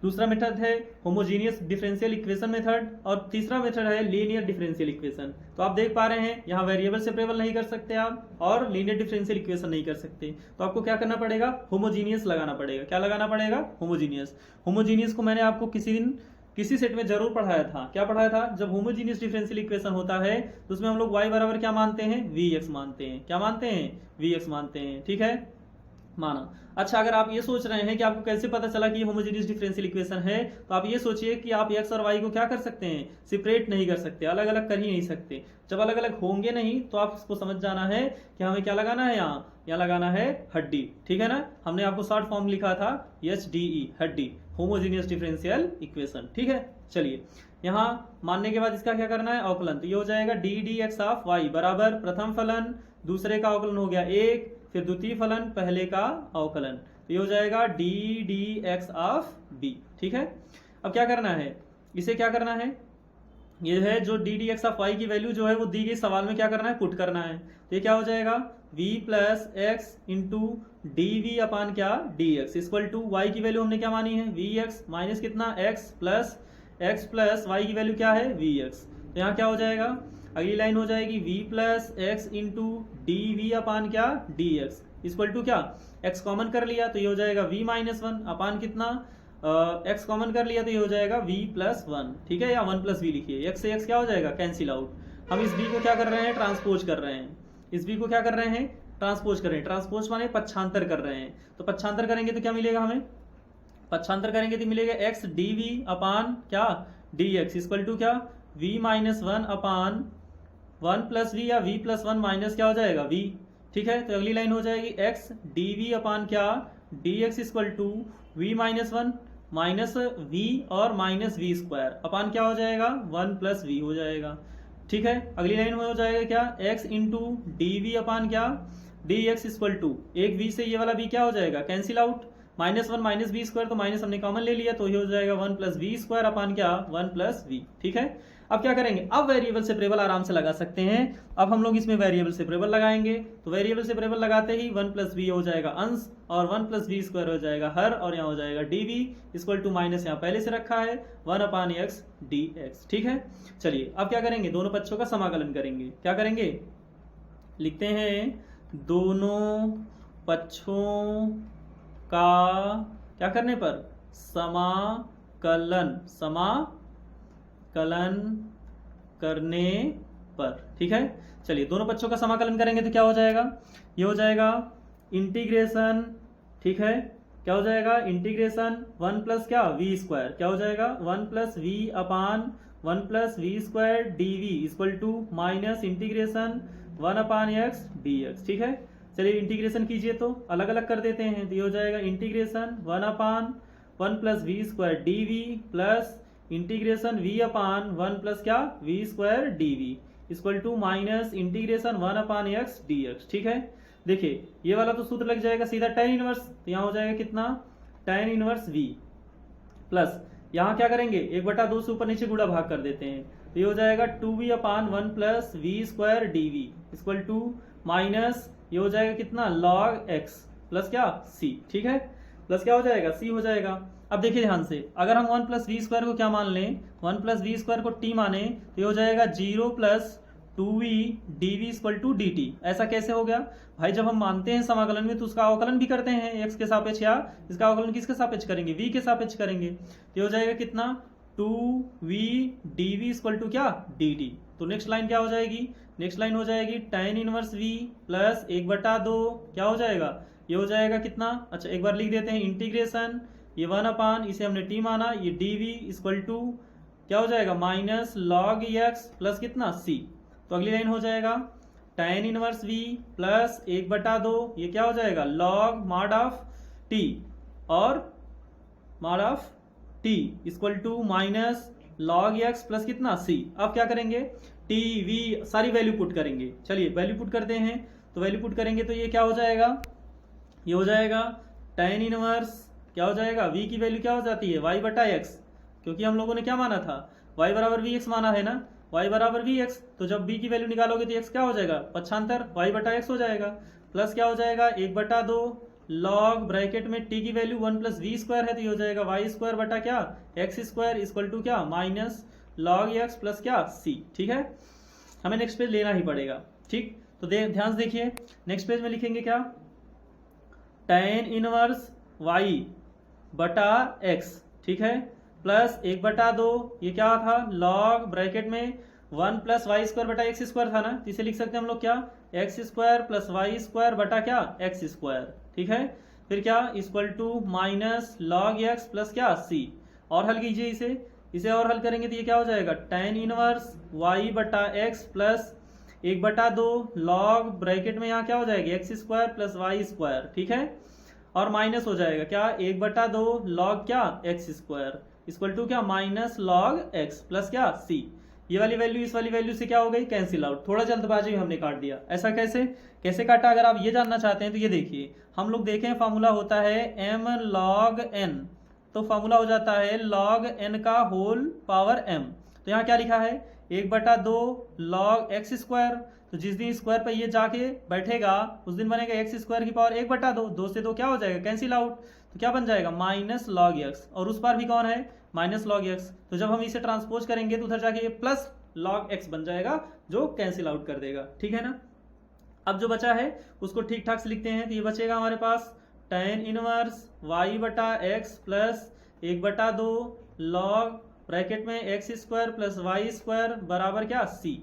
दूसरा मेथड है होमोजीनियस डिफरेंशियल इक्वेशन मेथड, और तीसरा मेथड है लीनियर डिफरेंशियल इक्वेशन। तो आप देख पा रहे हैं यहाँ वेरिएबल सेपरेबल नहीं कर सकते आप, और लीनियर डिफरेंशियल इक्वेशन नहीं कर सकते, तो आपको क्या करना पड़ेगा, होमोजीनियस लगाना पड़ेगा। क्या लगाना पड़ेगा, होमोजीनियस। होमोजीनियस को मैंने आपको किसी दिन किसी सेट में जरूर पढ़ाया था। क्या पढ़ाया था, जब होमोजीनियस डिफरेंशियल इक्वेशन होता है तो उसमें हम लोग y बराबर क्या मानते हैं, vx मानते हैं। क्या मानते हैं, vx मानते हैं, ठीक है, माना। अच्छा, अगर आप ये सोच रहे हैं कि आपको कैसे पता चला कि ये होमोजेनियस डिफरेंशियल इक्वेशन है, तो आप ये सोचिए कि आप x और y को क्या कर सकते हैं, सेपरेट नहीं कर सकते, अलग अलग कर ही नहीं सकते। जब अलग अलग होंगे नहीं तो आप इसको समझ जाना है कि हमें क्या लगाना है, यहाँ लगाना है हड्डी, ठीक है ना। हमने आपको शॉर्ट फॉर्म लिखा था HDE, हड्डी, होमोजेनियस डिफरेंशियल इक्वेशन, ठीक है। चलिए, यहाँ मानने के बाद इसका क्या करना है, अवकलन। तो ये हो जाएगा D D x of Y बराबर प्रथम फलन दूसरे का अवकलन हो गया 1, फिर द्वितीय फलन पहले का अवकलन, तो ये हो जाएगा D D x of B, ठीक है। अब क्या करना है, इसे क्या करना है, ये है जो D D x of Y की वैल्यू जो है वो दी गई सवाल में क्या करना है, पुट करना है। तो ये क्या हो जाएगा, v plus x into D we upon क्या, D x equal to y की वैल्यू हमने क्या मानी है, वी एक्स माइनस कितना, एक्स प्लस वाई की वैल्यू क्या है, वी एक्स। तो यहाँ क्या हो जाएगा, अगली लाइन हो जाएगी v plus x into D we upon क्या, डी एक्स इक्वल टू क्या, x कॉमन कर लिया तो ये हो जाएगा v माइनस वन अपान कितना, x कॉमन कर लिया तो ये हो जाएगा v प्लस वन, ठीक है, या 1 प्लस वी लिखिए, x से x क्या हो जाएगा, कैंसिल आउट। हम इस v को क्या कर रहे हैं, ट्रांसपोज कर रहे हैं, इस v को क्या कर रहे हैं, ट्रांसपोज कर रहे हैं। ट्रांसपोज माने पक्षांतर कर रहे हैं, तो पक्षांतर करेंगे तो क्या मिलेगा हमें, पक्षांतर करेंगे तो मिलेगा x डी वी अपान क्या, डी एक्स इक्वल टू क्या, v minus one upon 1 plus V, या v प्लस वन माइनस क्या हो जाएगा v, ठीक है। तो अगली लाइन हो जाएगी x डी वी अपान क्या, D x equal to V minus one minus V और माइनस वी स्क्वायर अपान क्या हो जाएगा, 1 प्लस वी हो जाएगा, ठीक है। अगली लाइन में हो जाएगा क्या, x into D we upon क्या, डी एक्स इक्वल टू एक v से ये वाला v क्या हो जाएगा, cancel out, minus one minus V square, तो माइनस हमने कॉमन ले लिया तो ये हो जाएगा 1 प्लस वी स्क्वायर अपान क्या, 1 प्लस वी, ठीक है। अब क्या करेंगे, अब वेरिएबल सेपरेबल आराम से लगा सकते हैं। अब हम लोग इसमें वेरिएबल सेपरेबल लगाएंगे, तो वेरिएबल सेपरेबल लगाते ही 1 प्लस वी हो जाएगा अंश, और 1 प्लस वी स्क्वायर हो जाएगा हर, और यहाँ हो जाएगा D we equal to minus यहाँ पहले से रखा है 1 अपान एक्स डी एक्स, ठीक है। चलिए, अब क्या करेंगे, दोनों पक्षों का समाकलन करेंगे। क्या करेंगे, लिखते हैं दोनों पक्षों का क्या करने पर, समाकलन, समाकलन करने पर, ठीक है। चलिए, दोनों पक्षों का समाकलन करेंगे तो क्या हो जाएगा, ये हो जाएगा इंटीग्रेशन, ठीक है, क्या हो जाएगा, इंटीग्रेशन 1 प्लस क्या, वी स्क्वायर, क्या हो जाएगा 1 plus V upon 1 plus V square D we equal to minus integration 1 upon X D x, ठीक है। चलिए, इंटीग्रेशन कीजिए तो अलग अलग कर देते हैं, तो ये हो जाएगा integration 1 upon 1 plus V square D V plus integration v upon 1 plus क्या, v square D we equal to minus integration 1 upon X D x, ठीक है। देखिए, ये वाला तो सूत्र लग जाएगा सीधा tan इनवर्स, तो यहाँ हो जाएगा कितना, tan इनवर्स v प्लस यहाँ क्या करेंगे, 1/2 से ऊपर नीचे गुणा भाग कर देते हैं, तो ये हो जाएगा 2v upon 1 plus V square D we equal to minus ये हो जाएगा कितना, log x प्लस क्या c, ठीक है, प्लस क्या हो जाएगा, c हो जाएगा। अब देखिए ध्यान से, अगर हम 1 प्लस वी स्क्वायर को क्या मान लें, 1 प्लस वी स्क्वायर को t माने, तो ये हो जाएगा 0 plus 2v dv equal to dt। ऐसा कैसे हो गया भाई, जब हम मानते हैं समाकलन में तो उसका अवकलन भी करते हैं x के सापेक्ष, या इसका अवकलन किसके सापेक्ष करेंगे, v के सापेक्ष करेंगे, तो ये हो जाएगा कितना, 2v dv इक्वल टू क्या, dt। तो नेक्स्ट लाइन क्या हो जाएगी, नेक्स्ट लाइन हो जाएगी tan इनवर्स v प्लस 1/2 क्या हो जाएगा, ये हो जाएगा कितना, अच्छा एक बार लिख देते हैं, इंटीग्रेशन ये 1 अपान इसे हमने t माना, ये dv इक्वल टू क्या हो जाएगा, माइनस log x प्लस कितना c। तो अगली लाइन हो जाएगा tan इनवर्स v प्लस 1/2 ये क्या हो जाएगा, log मॉड ऑफ t और mod of t equal to minus log x plus कितना c। अब क्या करेंगे, t v सारी वैल्यू पुट करेंगे। चलिए, वैल्यू पुट करते हैं, तो वैल्यू पुट करेंगे तो ये क्या हो जाएगा, ये हो जाएगा tan इनवर्स क्या हो जाएगा, v की वैल्यू क्या हो जाती है, y/x, क्योंकि हम लोगों ने क्या माना था, y बराबर vx माना है ना, y बराबर vx, तो जब v की वैल्यू निकालोगे तो x क्या हो जाएगा, पक्षांतर y/x हो जाएगा, प्लस क्या हो जाएगा 1/2 लॉग ब्रैकेट में टी की वैल्यू 1 प्लस वी स्क्वायर है, तो ये हो जाएगा वाई स्क्वायर बटा क्या एक्स स्क्वायर इक्वल टू क्या माइनस लॉग एक्स प्लस क्या सी। ठीक है, हमें नेक्स्ट पेज लेना ही पड़ेगा। ठीक, तो ध्यान से देखिए, नेक्स्ट पेज में लिखेंगे क्या, tan इनवर्स y बटा x, ठीक है, प्लस 1/2, ये क्या था लॉग ब्रैकेट में 1 प्लस वाई स्क्वायर बटा एक्स स्क्वायर था ना, तो इसे लिख सकते हैं हम लोग क्या x square plus Y square बटा क्या एक्स स्क्वायर। ठीक है, फिर क्या equal to minus log X plus क्या सी। और हल कीजिए इसे और हल करेंगे तो ये क्या हो जाएगा tan इनवर्स y बटा एक्स प्लस 1/2 लॉग ब्रैकेट में यहाँ क्या हो जाएगा x square plus Y square. ठीक है, और माइनस हो जाएगा क्या 1/2 लॉग क्या एक्स स्क्वायर इक्वल टू क्या माइनस लॉग एक्स प्लस क्या सी। ये वाली वैल्यू इस वाली वैल्यू से क्या हो गई कैंसिल आउट। थोड़ा जल्दबाजी में हमने काट दिया। ऐसा कैसे काटा, अगर आप ये जानना चाहते हैं तो ये देखिए, हम लोग देखें फार्मूला होता है m log n, तो फार्मूला हो जाता है log n का होल पावर m। तो यहाँ क्या लिखा है 1/2 log x स्क्वायर, तो जिस दिन स्क्वायर पर ये जाके बैठेगा उस दिन बनेगा एक्स स्क्वायर की पावर 1/2, 2 से 2 क्या हो जाएगा कैंसिल आउट, तो क्या बन जाएगा माइनस लॉग एक्स, और उस पर भी कौन है माइनस लॉग एक्स, तो जब हम इसे ट्रांसपोज करेंगे तो उधर जाके ये प्लस लॉग एक्स बन जाएगा जो कैंसिल आउट कर देगा। ठीक है ना, अब जो बचा है उसको ठीक ठाक से लिखते हैं, तो ये बचेगा हमारे पास tan इनवर्स y बटा एक्स प्लस 1/2 लॉग ब्रैकेट में X square plus Y square बराबर क्या सी।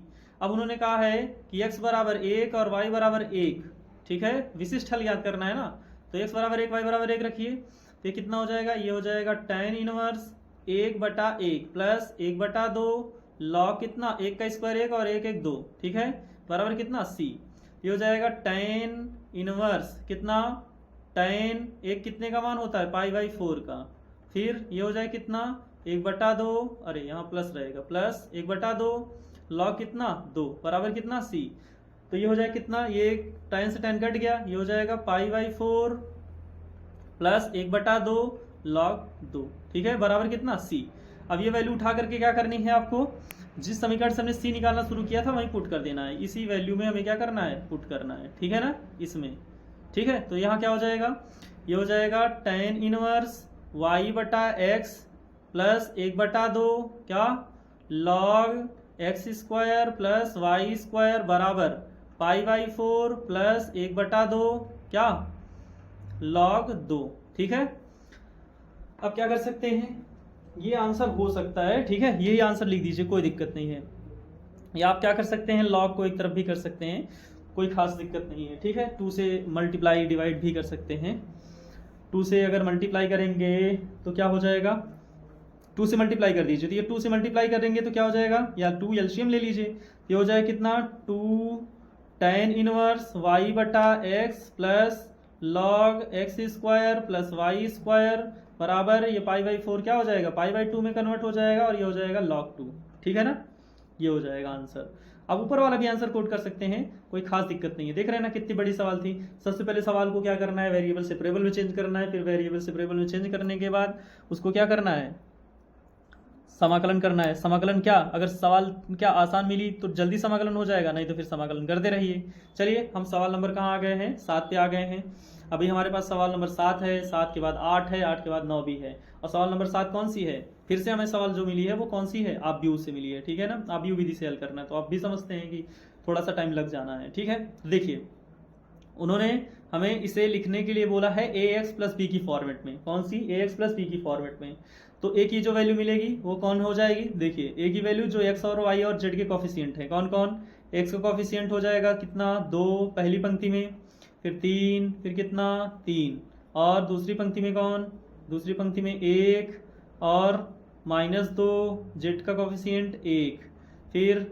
अब उन्होंने कहा है कि x बराबर 1 और y बराबर 1। ठीक है, विशिष्ट हल याद करना है ना, तो x बराबर 1 y बराबर 1 रखिए, तो ये कितना हो जाएगा, ये हो जाएगा tan इनवर्स 1/1 प्लस 1/2 लॉग कितना 1 का स्क्वायर 1 और 1 1 2। ठीक है, बराबर कितना सी। ये हो जाएगा tan इनवर्स कितना tan 1 कितने का मान होता है π/4 का, फिर ये हो जाए कितना 1/2, अरे यहाँ प्लस रहेगा प्लस 1/2 लॉग कितना 2 बराबर कितना सी। तो ये हो जाए कितना, ये tan से tan कट गया, ये हो जाएगा π/4 प्लस 1/2 लॉग 2। ठीक है, बराबर कितना सी। अब ये वैल्यू उठा करके क्या करनी है आपको, जिस समीकरण से हमने सी निकालना शुरू किया था वहीं पुट कर देना है, इसी वैल्यू में हमें क्या करना है पुट करना है। ठीक है ना, इसमें ठीक है, तो यहाँ क्या हो जाएगा, ये हो जाएगा tan इनवर्स y बटा एक्स प्लस 1/2 क्या log X square plus Y square बराबर π/4 प्लस 1/2 क्या लॉग 2। ठीक है, अब क्या कर सकते हैं, ये आंसर हो सकता है। ठीक है, यही आंसर लिख दीजिए, कोई दिक्कत नहीं है, या आप क्या कर सकते हैं लॉग को एक तरफ भी कर सकते हैं, कोई खास दिक्कत नहीं है। ठीक है, 2 से मल्टीप्लाई डिवाइड भी कर सकते हैं, 2 से अगर मल्टीप्लाई करेंगे तो क्या हो जाएगा 2 से मल्टीप्लाई कर दीजिए, तो ये 2 से मल्टीप्लाई करेंगे तो क्या हो जाएगा, या 2 एलसीएम ले लीजिए, ये हो जाएगा कितना 2 tan इनवर्स y बटा X plus log X square plus Y square बराबर ये π/4 क्या हो जाएगा π/2 में कन्वर्ट हो जाएगा, और ये हो जाएगा log 2। ठीक है ना, ये हो जाएगा आंसर। अब ऊपर वाला भी आंसर कोड कर सकते हैं, कोई खास दिक्कत नहीं है। देख रहे हैं ना कितनी बड़ी सवाल थी। सबसे पहले सवाल को क्या करना है, वेरिएबल सेपरेबल में चेंज करना है, फिर वेरिएबल सेपरेबल में चेंज करने के बाद उसको क्या करना है समाकलन करना है। समाकलन क्या, अगर सवाल क्या आसान मिली तो जल्दी समाकलन हो जाएगा, नहीं तो फिर समाकलन करते रहिए। चलिए हम सवाल नंबर कहाँ आ गए हैं 7 पे आ गए हैं। अभी हमारे पास सवाल नंबर 7 है, 7 के बाद 8 है, 8 के बाद 9 भी है, और सवाल नंबर 7 कौन सी है, फिर से हमें सवाल जो मिली है वो कौन सी है आप व्यू से मिली है। ठीक है ना, आप व्यू विधि से हल करना है, तो आप भी समझते हैं कि थोड़ा सा टाइम लग जाना है। ठीक है, देखिए उन्होंने हमें इसे लिखने के लिए बोला है ax प्लस बी की फॉर्मेट में। कौन सी ax प्लस बी की फॉर्मेट में, तो a की जो वैल्यू मिलेगी वो कौन हो जाएगी, देखिए a की वैल्यू जो x और y और z के कॉफिशिएंट है, कौन कौन, x का कॉफिशिएंट हो जाएगा कितना 2 पहली पंक्ति में, फिर 3, फिर कितना 3, और दूसरी पंक्ति में कौन, दूसरी पंक्ति में 1 और -2 z का कॉफिशिएंट 1, फिर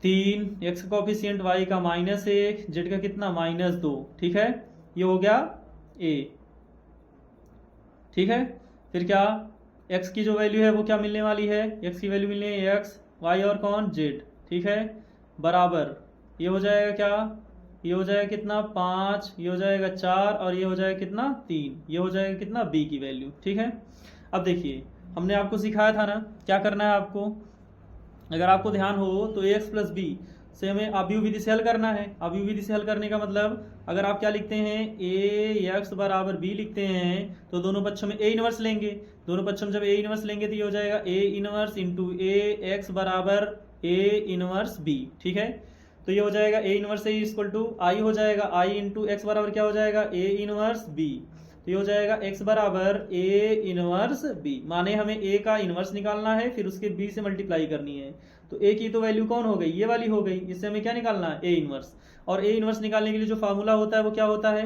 3 x का कॉफिशिएंट y का -1 z का कितना -2। ठीक है, ये हो गया a। ठीक है, फिर क्या x की जो वैल्यू है वो क्या मिलने वाली है, x की वैल्यू मिलनी है x, y और कौन z। ठीक है, बराबर ये हो जाएगा क्या, ये हो जाएगा कितना 5, ये हो जाएगा 4, और ये हो जाएगा कितना 3, ये हो जाएगा कितना b की वैल्यू। ठीक है, अब देखिए हमने आपको सिखाया था ना क्या करना है आपको, अगर आपको ध्यान हो तो ax प्लस बी से हमें अवयव विधि से हल करना है। अवयव विधि से हल करने का मतलब अगर आप क्या लिखते हैं ए एक्स बराबर बी लिखते हैं तो दोनों पक्षों में ए इनवर्स लेंगे। दोनों पक्षों में जब ए इनवर्स लेंगे तो ये हो जाएगा A inverse into A x बराबर ए इनवर्स बी। ठीक है, तो ये हो जाएगा A inverse A equal to I हो जाएगा आई इंटू एक्स बराबर क्या हो जाएगा ए इनवर्स बी। तो ये हो जाएगा x बराबर ए इनवर्स बी, माने हमें a का इनवर्स निकालना है फिर उसके b से मल्टीप्लाई करनी है। तो a की तो वैल्यू कौन हो गई, ये वाली हो गई, इससे हमें क्या निकालना है a इनवर्स। और a इनवर्स निकालने के लिए जो फार्मूला होता है वो क्या होता है,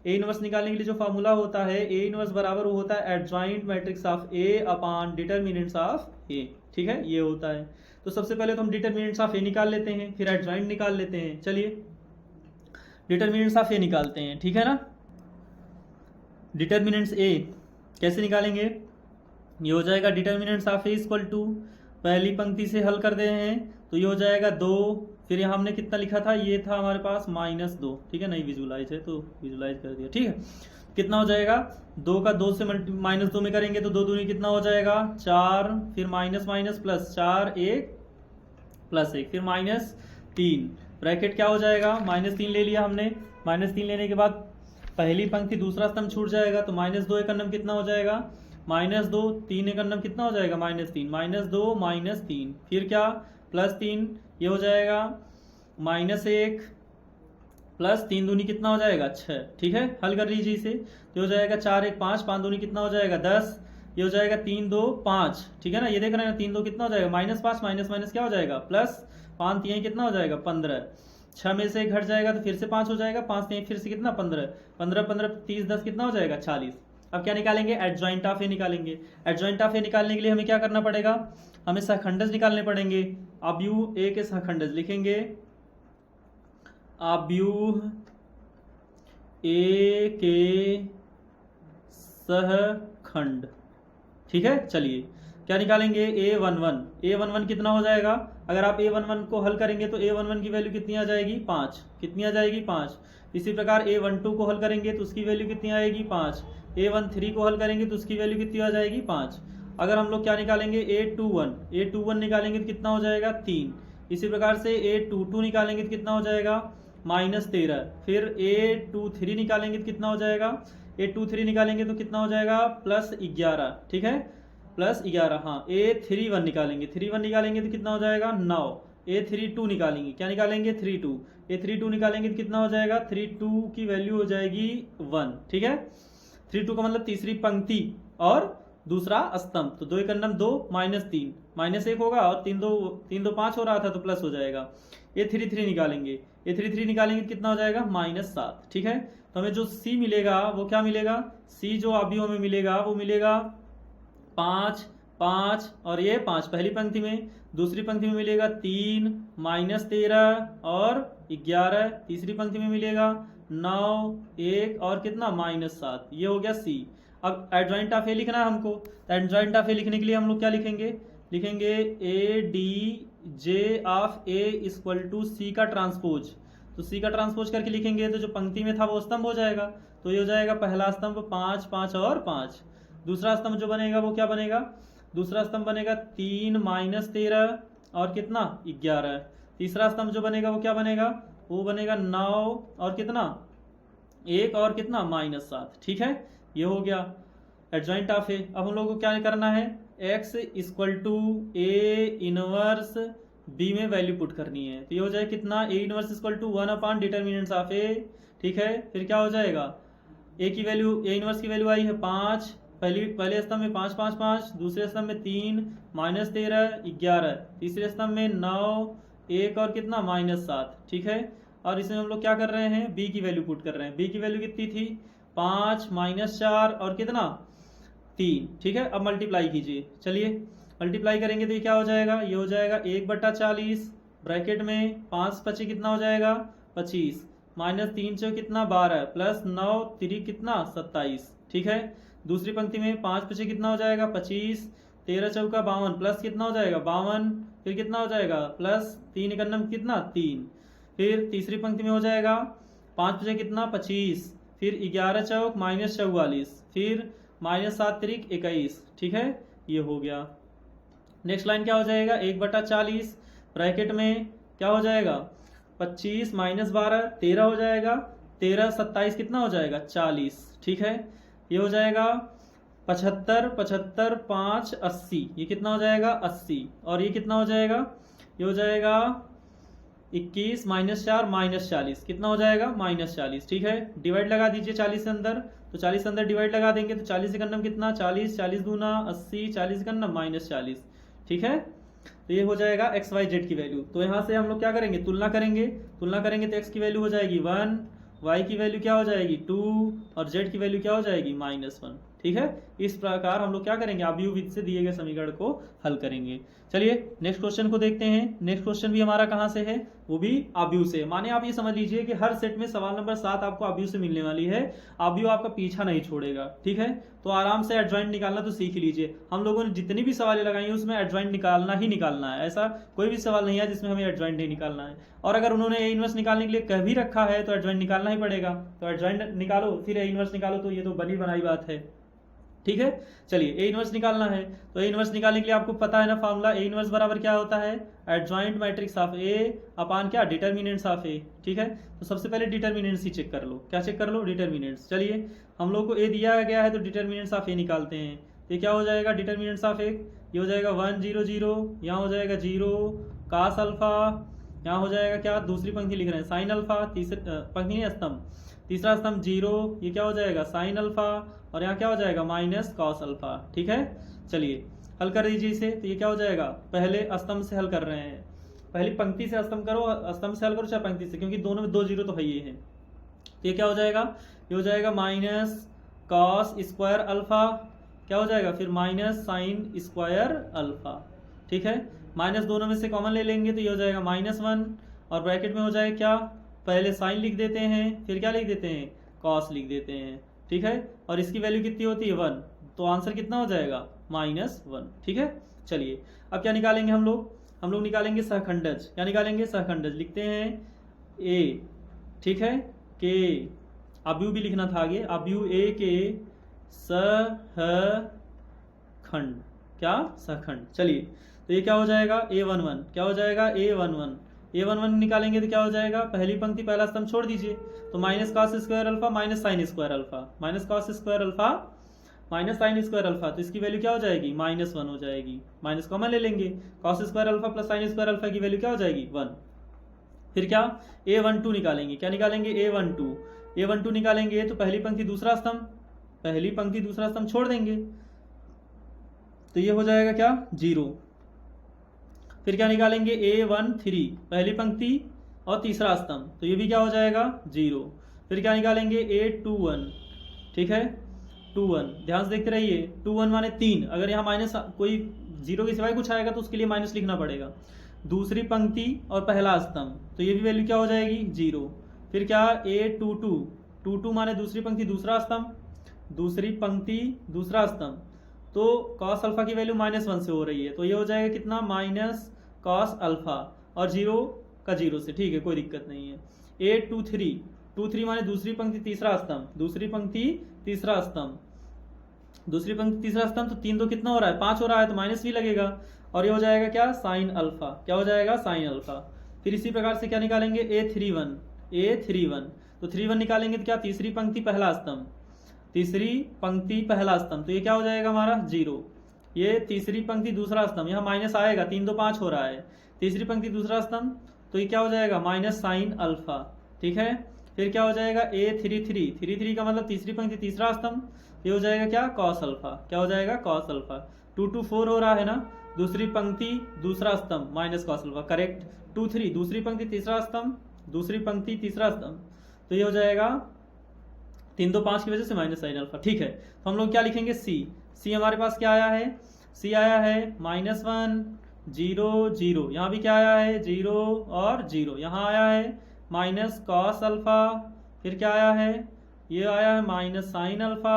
a इनवर्स निकालने के लिए जो फार्मूला होता है a इनवर्स बराबर वो होता है adjoint matrix of a upon determinants of a। ठीक है, ये होता है। तो सबसे पहले तो हम डिटरमिनेंट्स ऑफ a निकाल लेते हैं, फिर एडजॉइंट निकाल लेते हैं। चलिए डिटरमिनेंट्स ऑफ a निकालते हैं, ठीक है ना। डिटर्मिनेंट्स ए कैसे निकालेंगे, ये हो जाएगा determinants of A equal to पहली पंक्ति से हल कर दे हैं तो ये हो जाएगा 2, फिर यहाँ हमने कितना लिखा था, ये था हमारे पास -2। ठीक है, नहीं विजुलाइज है तो विजुलाइज कर दिया। ठीक है, कितना हो जाएगा 2 का 2 से -2 में करेंगे तो 2 दूनी कितना हो जाएगा 4, फिर माइनस माइनस प्लस 4 1 प्लस 1 फिर -3 ब्रैकेट क्या हो जाएगा -3 ले लिया हमने। -3 लेने के बाद पहली पंक्ति दूसरा स्तंभ छूट जाएगा तो -2 एक अन्नम कितना हो जाएगा -2, 3 एक अन्नम कितना हो जाएगा -3, -2 -3 फिर क्या +3 ये हो जाएगा -1 प्लस 3 दूनी कितना हो जाएगा 6। ठीक है, हल कर लीजिए इसे तो हो जाएगा 4 1 5 5 दूनी कितना हो जाएगा 10, ये हो जाएगा 3 2 5। ठीक है ना, ये देख रहे हैं 3 2 कितना हो जाएगा -5 माइनस क्या हो जाएगा +5 3 कितना हो जाएगा 15, 6 में से घट जाएगा तो फिर से 5 हो जाएगा, 5 3 फिर से कितना 15 15 15 30 10 कितना हो जाएगा 40। अब क्या निकालेंगे, एडजॉइंट ऑफ ए निकालेंगे। एडजॉइंट ऑफ ए निकालने के लिए हमें क्या करना पड़ेगा, हमें सहखंडज निकालने पड़ेंगे। अवयव ए के सहखंडज लिखेंगे, अवयव ए के सहखंड। ठीक है, चलिए क्या निकालेंगे a11 कितना हो जाएगा, अगर आप a11 को हल करेंगे तो a11 की वैल्यू कितनी आ जाएगी 5, कितनी आ जाएगी 5। इसी प्रकार a12 को हल करेंगे तो उसकी वैल्यू कितनी आएगी 5, a13 को हल करेंगे तो उसकी वैल्यू कितनी आ जाएगी 5। अगर हम लोग क्या निकालेंगे a21 निकालेंगे तो कितना हो जाएगा 3। इसी प्रकार से a22 निकालेंगे तो कितना हो जाएगा -13, फिर a23 निकालेंगे तो कितना हो जाएगा a23 निकालेंगे तो कितना हो जाएगा +11। ठीक है, +11। हाँ, a31 निकालेंगे, 31 निकालेंगे तो कितना हो जाएगा 9, a32 निकालेंगे, क्या निकालेंगे 32, a32 निकालेंगे तो कितना हो जाएगा 32 की वैल्यू हो जाएगी 1। ठीक है, 32 का मतलब तीसरी पंक्ति और दूसरा स्तंभ, तो 2 एक अन्नम 2 -3 -1 होगा और 3 2 5 हो रहा था तो प्लस हो जाएगा। a33 निकालेंगे, a33 निकालेंगे तो कितना हो जाएगा -7। ठीक है, तो हमें जो c मिलेगा वो क्या मिलेगा, c जो अवयव हमें मिलेगा वो मिलेगा 5 5 और ये 5 पहली पंक्ति में, दूसरी पंक्ति में मिलेगा 3 -13 और 11, तीसरी पंक्ति में मिलेगा 9 1 और कितना -7। ये हो गया सी। अब एडजॉइंट ऑफ ए लिखना है हमको, तो एडजॉइंट ऑफ ए लिखने के लिए हम लोग क्या लिखेंगे, लिखेंगे ADJ of A equal to C का ट्रांसपोज। तो सी का ट्रांसपोज करके लिखेंगे तो जो पंक्ति में था वो स्तंभ हो जाएगा, तो ये हो जाएगा पहला स्तंभ 5 5 और 5। दूसरा स्तंभ जो बनेगा वो क्या बनेगा, दूसरा स्तंभ बनेगा 3 -13 और कितना 11। तीसरा स्तंभ जो बनेगा वो क्या बनेगा, वो बनेगा 9 और कितना 1 और कितना -7। ठीक है, ये हो गया एडजॉइंट ऑफ ए। अब हम लोग को क्या करना है, x equal to A inverse B में वैल्यू पुट करनी है, तो ये हो जाए कितना A inverse equal to 1 upon determinants of A. ठीक है, फिर क्या हो जाएगा, ए की वैल्यू ए इनवर्स की वैल्यू आई है 5, पहले स्तंभ में 5 5 5, दूसरे स्तंभ में 3 -13 11, तीसरे स्तंभ में 9 1 और कितना -7। ठीक है, और इसमें हम लोग क्या कर रहे हैं, b की वैल्यू पुट कर रहे हैं। b की वैल्यू कितनी थी 5 -4 और कितना 3। ठीक है, अब मल्टीप्लाई कीजिए, चलिए मल्टीप्लाई करेंगे तो ये क्या हो जाएगा, ये हो जाएगा 1/40 ब्रैकेट में 5 25 कितना हो जाएगा 25, -3 चौ कितना 12 प्लस 9 3 कितना 27। ठीक है, दूसरी पंक्ति में 5 25 कितना हो जाएगा 25, 13 चौका 52 प्लस कितना हो जाएगा 52, फिर कितना हो जाएगा प्लस 3 एकन्नम कितना 3, फिर तीसरी पंक्ति में हो जाएगा 5 25 कितना 25, फिर 11 चौक -44, फिर -7 3 21। ठीक है, ये हो गया। नेक्स्ट लाइन क्या हो जाएगा 1/40 ब्रैकेट में क्या हो जाएगा 25 माइनस 12 13 हो जाएगा, 13 27 कितना हो जाएगा 40, ठीक है। ये हो जाएगा 75 75 5 80, ये कितना हो जाएगा 80, और ये कितना हो जाएगा, ये हो जाएगा 21 माइनस 4 माइनस 40, कितना हो जाएगा माइनस 40, ठीक है। डिवाइड लगा दीजिए 40 से अंदर, तो 40 से अंदर डिवाइड लगा देंगे तो 40 से करना कितना 40, 40 दूना 80, 40 करना माइनस 40, ठीक है। तो ये हो जाएगा एक्स वाई जेड की वैल्यू। तो यहाँ से हम लोग क्या करेंगे, तुलना करेंगे तो एक्स की वैल्यू हो जाएगी 1, वाई की वैल्यू क्या हो जाएगी 2, और जेड की वैल्यू क्या हो जाएगी -1, ठीक है। इस प्रकार हम लोग क्या करेंगे, अवयव विधि से दिए गए समीकरण को हल करेंगे। चलिए नेक्स्ट क्वेश्चन को देखते हैं। नेक्स्ट क्वेश्चन भी हमारा कहाँ से है, वो भी अवयव से। माने आप ये समझ लीजिए कि हर सेट में सवाल नंबर 7 आपको अवयव से मिलने वाली है, अवयव आपका पीछा नहीं छोड़ेगा, ठीक है। तो आराम से एडजॉइंट निकालना तो सीख लीजिए। हम लोगों ने जितनी भी सवाल लगाई है उसमें एडजॉइंट निकालना ही निकालना है, ऐसा कोई भी सवाल नहीं है जिसमें हमें एडजॉइंट नहीं निकालना है। और अगर उन्होंने ए इनवर्स निकालने के लिए कह भी रखा है तो एडजॉइंट निकालना ही पड़ेगा। तो एडजॉइंट निकालो फिर ए इनवर्स निकालो, तो ये तो बनी बनाई बात है, ठीक है। चलिए ए इनवर्स निकालना है, तो ए इनवर्स निकालने के लिए आपको पता है ना फॉर्मूला, ए इनवर्स बराबर क्या होता है, एडजॉइंट मैट्रिक्स ऑफ ए अपान क्या डिटर्मिनेंट्स ऑफ ए, ठीक है। तो सबसे पहले डिटर्मिनेंट्स ही चेक कर लो, क्या चेक कर लो, डिटर्मिनेंट्स। चलिए हम लोग को ए दिया गया है तो डिटर्मिनेंट्स ऑफ ए निकालते हैं। तो ये क्या हो जाएगा डिटर्मिनेंट्स ऑफ ए, ये हो जाएगा 1 0 0, यहाँ हो जाएगा 0 cos अल्फा, यहाँ हो जाएगा क्या, दूसरी पंक्ति लिख रहे हैं साइन अल्फा, तीसरी पंक्ति नहीं स्तंभ, तीसरा स्तंभ 0, ये क्या हो जाएगा साइन अल्फा, और यहाँ क्या हो जाएगा माइनस कॉस अल्फा, ठीक है। चलिए हल कर दीजिए इसे। तो ये क्या हो जाएगा, पहले स्तंभ से हल कर रहे हैं, पहली पंक्ति से स्तंभ करो, स्तंभ से हल करो चाहे पंक्ति से, क्योंकि दोनों में 2 0 तो है ही है। तो ये क्या हो जाएगा, ये हो जाएगा माइनस कॉस स्क्वायर अल्फा, क्या हो जाएगा फिर माइनस साइन स्क्वायर अल्फा, ठीक है। माइनस दोनों में से कॉमन ले लेंगे तो ये हो जाएगा -1, और ब्रैकेट में हो जाएगा क्या, पहले साइन लिख देते हैं फिर क्या लिख देते हैं कॉस लिख देते हैं, ठीक है। और इसकी वैल्यू कितनी होती है 1, तो आंसर कितना हो जाएगा -1, ठीक है। चलिए अब क्या निकालेंगे हम लोग निकालेंगे सहखंडज। क्या निकालेंगे, सहखंडज। लिखते हैं ए, ठीक है, के अवयव भी लिखना था आगे, अवयव ए के सहखंड, क्या सहखंड। चलिए तो ये क्या हो जाएगा A11, क्या हो जाएगा A11 निकालेंगे तो क्या हो जाएगा, पहली पंक्ति पहला स्तंभ छोड़ दीजिए, तो minus cos square alpha minus sine square alpha, minus cos square alpha minus sine square alpha, तो इसकी वैल्यू क्या हो जाएगी -1 हो जाएगी, माइनस कॉमन ले लेंगे, cos square alpha plus sine square alpha की वैल्यू क्या हो जाएगी 1। फिर क्या A12 निकालेंगे, क्या निकालेंगे A12 निकालेंगे तो पहली पंक्ति दूसरा स्तंभ छोड़ देंगे, तो ये हो जाएगा क्या 0। फिर क्या निकालेंगे A13, पहली पंक्ति और तीसरा स्तंभ, तो ये भी क्या हो जाएगा 0। फिर क्या निकालेंगे A21, ठीक है 21, ध्यान से देखते रहिए, 21 माने 3, अगर यहाँ माइनस कोई 0 के सिवाय कुछ आएगा तो उसके लिए माइनस लिखना पड़ेगा। दूसरी पंक्ति और पहला स्तंभ, तो ये भी वैल्यू क्या हो जाएगी 0। फिर क्या A22 माने दूसरी पंक्ति दूसरा स्तंभ, दूसरी पंक्ति दूसरा स्तंभ, तो कॉस अल्फा की वैल्यू -1 से हो रही है, तो ये हो जाएगा कितना माइनस कॉस अल्फा, और 0 का 0 से, ठीक है कोई दिक्कत नहीं है। A23 माने दूसरी पंक्ति तीसरा स्तंभ, दूसरी पंक्ति तीसरा स्तंभ, तो 3 तो कितना हो रहा है 5 हो रहा है, तो माइनस भी लगेगा, और ये हो जाएगा क्या साइन अल्फा, क्या हो जाएगा साइन अल्फा। फिर इसी प्रकार से क्या निकालेंगे A31, तो 31 निकालेंगे तो क्या तीसरी पंक्ति पहला स्तंभ, तो ये क्या हो जाएगा हमारा 0। ये तीसरी पंक्ति दूसरा स्तंभ, यहाँ माइनस आएगा, 3 2 5 हो रहा है, तीसरी पंक्ति दूसरा स्तंभ, तो ये क्या हो जाएगा माइनस साइन अल्फा, ठीक है। फिर क्या हो जाएगा A33 का मतलब तीसरी पंक्ति तीसरा स्तंभ, ये हो जाएगा क्या कॉस अल्फा, क्या हो जाएगा कॉस अल्फा। 2 2 4 हो रहा है ना, दूसरी पंक्ति दूसरा स्तंभ माइनस कॉस अल्फा, करेक्ट। 2 3 दूसरी पंक्ति तीसरा स्तंभ, दूसरी पंक्ति तीसरा स्तंभ, तो ये हो जाएगा 3 2 5 की वजह से माइनस साइन अल्फा, ठीक है। तो हम लोग क्या लिखेंगे सी हमारे पास क्या आया है, सी आया है -1 0 0, यहाँ भी क्या आया है 0 और 0, यहाँ आया है माइनस कॉस अल्फा, फिर क्या आया है, ये आया है माइनस साइन अल्फा,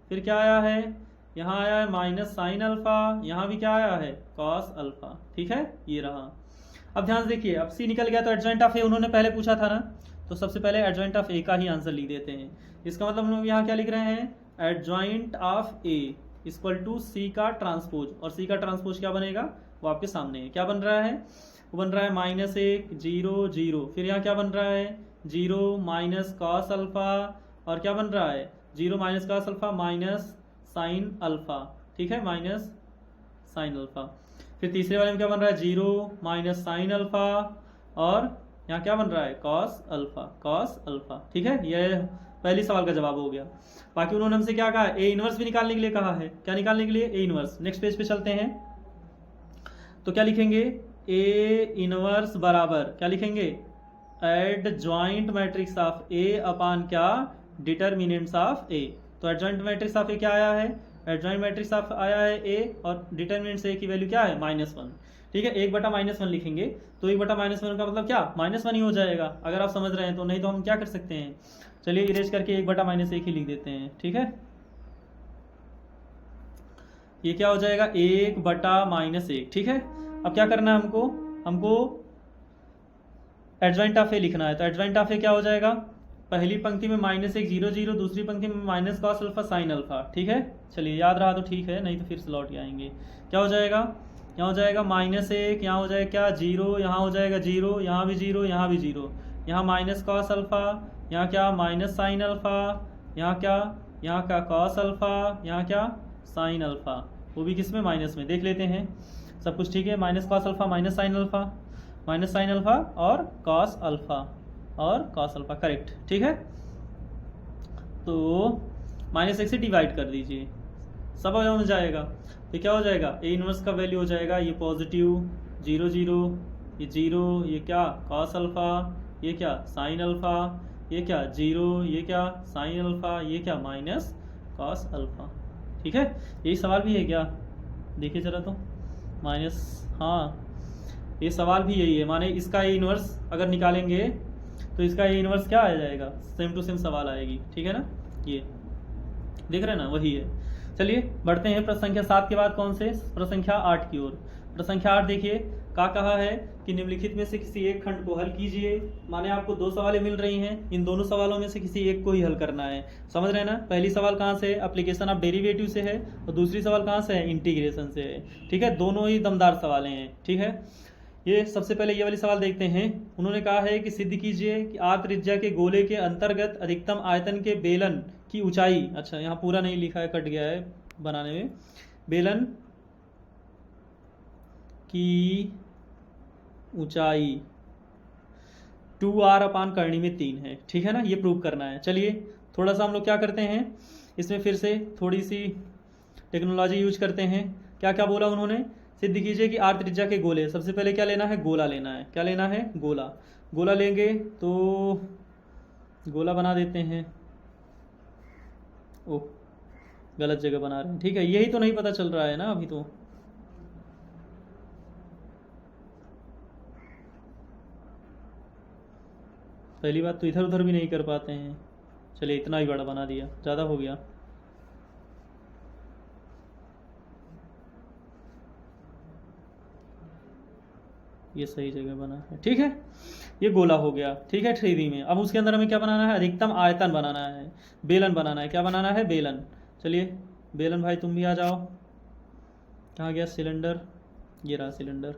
फिर क्या आया है, यहाँ आया है माइनस साइन अल्फा, यहाँ भी क्या आया है कॉस अल्फा, ठीक है ये रहा। अब ध्यान से देखिए, अब सी निकल गया तो एडजॉइंट ऑफ ए उन्होंने पहले पूछा था ना, तो सबसे पहले एडजॉइंट ऑफ ए का ही आंसर लिख देते हैं। इसका मतलब हम लोग यहाँ क्या लिख रहे हैं, adjoint of A equal to C का ट्रांसपोज, और सी का ट्रांसपोज क्या बनेगा वो आपके सामने है, क्या बन रहा है वो बन रहा है -1 0 0। फिर यहाँ क्या बन रहा है 0 माइनस कॉस अल्फा, और क्या बन रहा है 0 minus cos alpha minus sine alpha, ठीक है, माइनस साइन अल्फा। फिर तीसरे वाले में क्या बन रहा है 0 माइनस साइन अल्फा, और यहाँ क्या बन रहा है कॉस अल्फा, ठीक है। ये पहली सवाल का जवाब हो गया। बाकी उन्होंने हमसे क्या कहा, ए इनवर्स भी निकालने के लिए कहा है। क्या निकालने के लिए, ए इनवर्स। नेक्स्ट पेज पे चलते हैं, तो क्या लिखेंगे, ए इनवर्स बराबर क्या लिखेंगे, एडजॉइंट मैट्रिक्स ऑफ ए अपान क्या, डिटर्मिनेंट्स ऑफ ए। तो एडजॉइंट मैट्रिक्स ऑफ ए क्या आया है, एडजॉइंट मैट्रिक्स ऑफ आया है ए, और डिटर्मिनेंट्स ए की वैल्यू क्या है -1, ठीक है। 1/-1 लिखेंगे तो 1/-1 का मतलब क्या -1 ही हो जाएगा, अगर आप समझ रहे हैं तो। नहीं तो हम क्या कर सकते हैं, चलिए इरेज करके 1/-1 ही लिख देते हैं, ठीक है। ये क्या हो जाएगा 1/-1, ठीक है। अब क्या करना है हमको एडजॉइंट ऑफ ए लिखना है। तो एडजॉइंट ऑफ ए क्या हो जाएगा, पहली पंक्ति में -1 0 0, दूसरी पंक्ति में minus cos alpha sine alpha, ठीक है। चलिए याद रहा तो ठीक है, नहीं तो फिर से लौट के आएंगे। क्या हो जाएगा, यहाँ हो जाएगा -1, यहाँ हो जाएगा क्या 0, यहाँ हो जाएगा 0, यहाँ भी 0, यहाँ भी 0, यहाँ माइनस कॉस अल्फा, यहाँ क्या माइनस साइन अल्फा, यहाँ क्या, यहाँ का कॉस अल्फा, यहाँ क्या साइन अल्फा, वो भी किस में माइनस में। देख लेते हैं सब कुछ ठीक है, minus cos alpha minus sine alpha और कॉस अल्फा करेक्ट, ठीक है। तो -1 से डिवाइड कर दीजिए, सब हो जाएगा। तो क्या हो जाएगा, ए इनवर्स का वैल्यू हो जाएगा ये पॉजिटिव 0 0, ये 0, ये क्या कॉस अल्फा, ये क्या साइन अल्फा, ये क्या 0, ये क्या साइन अल्फा, ये क्या माइनस कॉस अल्फा, ठीक है। यही सवाल भी है क्या, देखिए जरा तो माइनस, हाँ ये सवाल भी यही है, माने इसका ए इनवर्स अगर निकालेंगे तो इसका ए इनवर्स क्या आ जाएगा, सेम टू सेम सवाल आएगी, ठीक है ना। ये देख रहे हैं ना, वही है। चलिए बढ़ते हैं प्रश्न संख्या 7 के बाद कौन से, प्रश्न संख्या 8 की ओर। प्रश्न संख्या 8 देखिए, क्या कहा है कि निम्नलिखित में से किसी एक खंड को हल कीजिए। माने आपको 2 सवालें मिल रही हैं, इन दोनों सवालों में से किसी एक को ही हल करना है, समझ रहे हैं ना। पहली सवाल कहाँ से, एप्लीकेशन ऑफ डेरिवेटिव से है, और दूसरी सवाल कहाँ से है, इंटीग्रेशन से है, ठीक है। दोनों ही दमदार सवालें हैं, ठीक है। ये सबसे पहले ये वाली सवाल देखते हैं। उन्होंने कहा है कि सिद्ध कीजिए कि आर त्रिज्या के गोले के अंतर्गत अधिकतम आयतन के बेलन की ऊंचाई, अच्छा यहाँ पूरा नहीं लिखा है, कट गया है बनाने में, बेलन की ऊंचाई 2r/कर्णी में 3 है, ठीक है ना। ये प्रूव करना है। चलिए थोड़ा सा हम लोग क्या करते हैं, इसमें फिर से थोड़ी सी टेक्नोलॉजी यूज करते हैं। क्या क्या बोला उन्होंने, सिद्ध कीजिए कि आर त्रिज्या के गोले, सबसे पहले क्या लेना है, गोला लेना है। क्या लेना है, गोला लेंगे तो गोला बना देते हैं, ओह गलत जगह बना रहे हैं, ठीक है। यही तो नहीं पता चल रहा है ना अभी तो, पहली बात तो इधर उधर भी नहीं कर पाते हैं। चलिए इतना ही बड़ा बना दिया, ज़्यादा हो गया। ये सही जगह बना है, ठीक है। ये गोला हो गया, ठीक है, 3D में। अब उसके अंदर हमें क्या बनाना है, अधिकतम आयतन बनाना है, बेलन बनाना है। क्या बनाना है, बेलन। चलिए बेलन भाई तुम भी आ जाओ। कहाँ गया सिलेंडर, ये रहा सिलेंडर।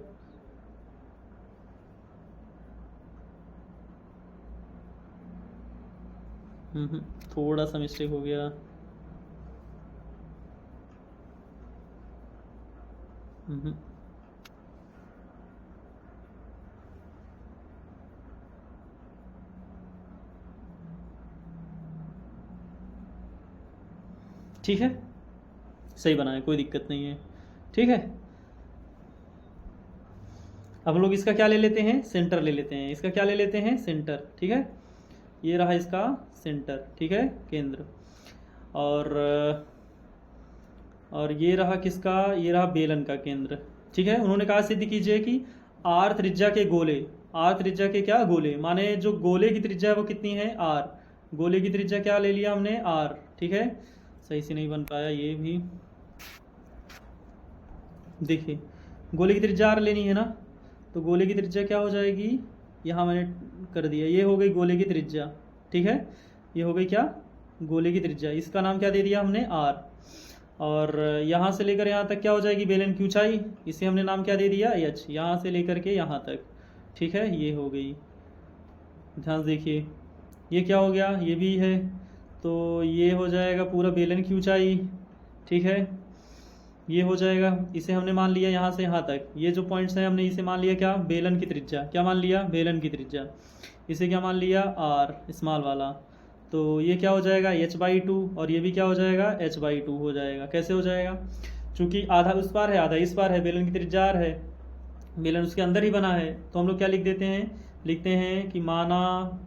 थोड़ा सा मिस्टेक हो गया। ठीक है, सही बना है, कोई दिक्कत नहीं है, ठीक है। अब हम लोग इसका क्या ले लेते हैं, सेंटर ले लेते हैं। इसका क्या ले लेते हैं, सेंटर, ठीक है। ये रहा इसका सेंटर, ठीक है, केंद्र। और ये रहा किसका, ये रहा बेलन का केंद्र, ठीक है। उन्होंने कहा सिद्ध कीजिए कि आर त्रिज्या के गोले, आर त्रिज्या के क्या गोले, माने जो गोले की त्रिज्या है वो कितनी है, आर। गोले की त्रिज्या क्या ले लिया हमने, आर, ठीक है। सही से नहीं बन पाया ये भी, देखिए गोले की त्रिज्या आर लेनी है ना, तो गोले की त्रिज्या क्या हो जाएगी, यहाँ मैंने कर दिया, ये हो गई गोले की त्रिज्या, ठीक है। ये हो गई क्या, गोले की त्रिज्या, इसका नाम क्या दे दिया हमने, आर। और यहाँ से लेकर यहाँ तक क्या हो जाएगी बेलन की ऊंचाई, इसे हमने नाम क्या दे दिया एच, यहाँ से लेकर के यहाँ तक, ठीक है, ये हो गई। ध्यान से देखिए ये क्या हो गया, ये भी है, तो ये हो जाएगा पूरा बेलन की ऊंचाई, ठीक है, ये हो जाएगा। इसे हमने मान लिया यहाँ से यहाँ तक, ये जो पॉइंट्स हैं हमने इसे मान लिया क्या, बेलन की त्रिज्या, क्या मान लिया, बेलन की त्रिज्या। इसे क्या मान लिया, आर स्मॉल वाला, तो ये क्या हो जाएगा h/2, और ये भी क्या हो जाएगा h/2 हो जाएगा। कैसे हो जाएगा, चूंकि आधा उस पार है आधा इस पार है, बेलन की त्रिज्या आर है, बेलन उसके अंदर ही बना है, तो हम लोग क्या लिख देते हैं, लिखते हैं कि माना,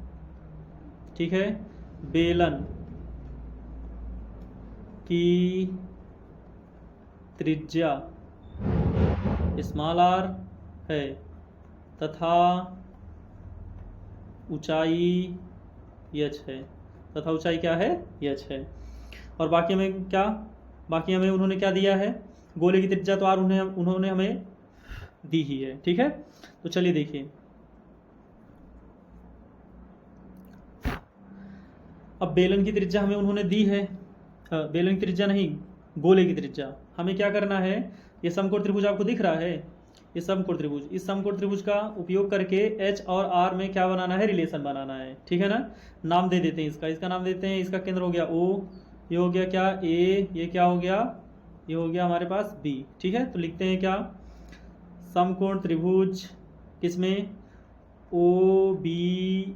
ठीक है, बेलन की त्रिज्या स्मॉल आर है तथा ऊंचाई h है, तथा ऊंचाई क्या है h है। और बाकी हमें क्या, बाकी हमें उन्होंने क्या दिया है, गोले की त्रिज्या तो आर उन्होंने हमें दी ही है, ठीक है। तो चलिए देखिए, अब बेलन की त्रिज्या हमें उन्होंने दी है, बेलन की त्रिज्या नहीं, गोले की त्रिज्या। हमें क्या करना है, ये समकोण त्रिभुज आपको दिख रहा है, ये समकोण त्रिभुज, इस समकोण त्रिभुज का उपयोग करके h और r में क्या बनाना है, रिलेशन बनाना है, ठीक है ना। नाम दे देते हैं इसका, इसका नाम देते हैं, इसका केंद्र हो गया O, ये हो गया क्या A, ये क्या हो गया, ये हो गया हमारे पास B, ठीक है। तो लिखते हैं क्या, समकोण त्रिभुज किसमें, OBA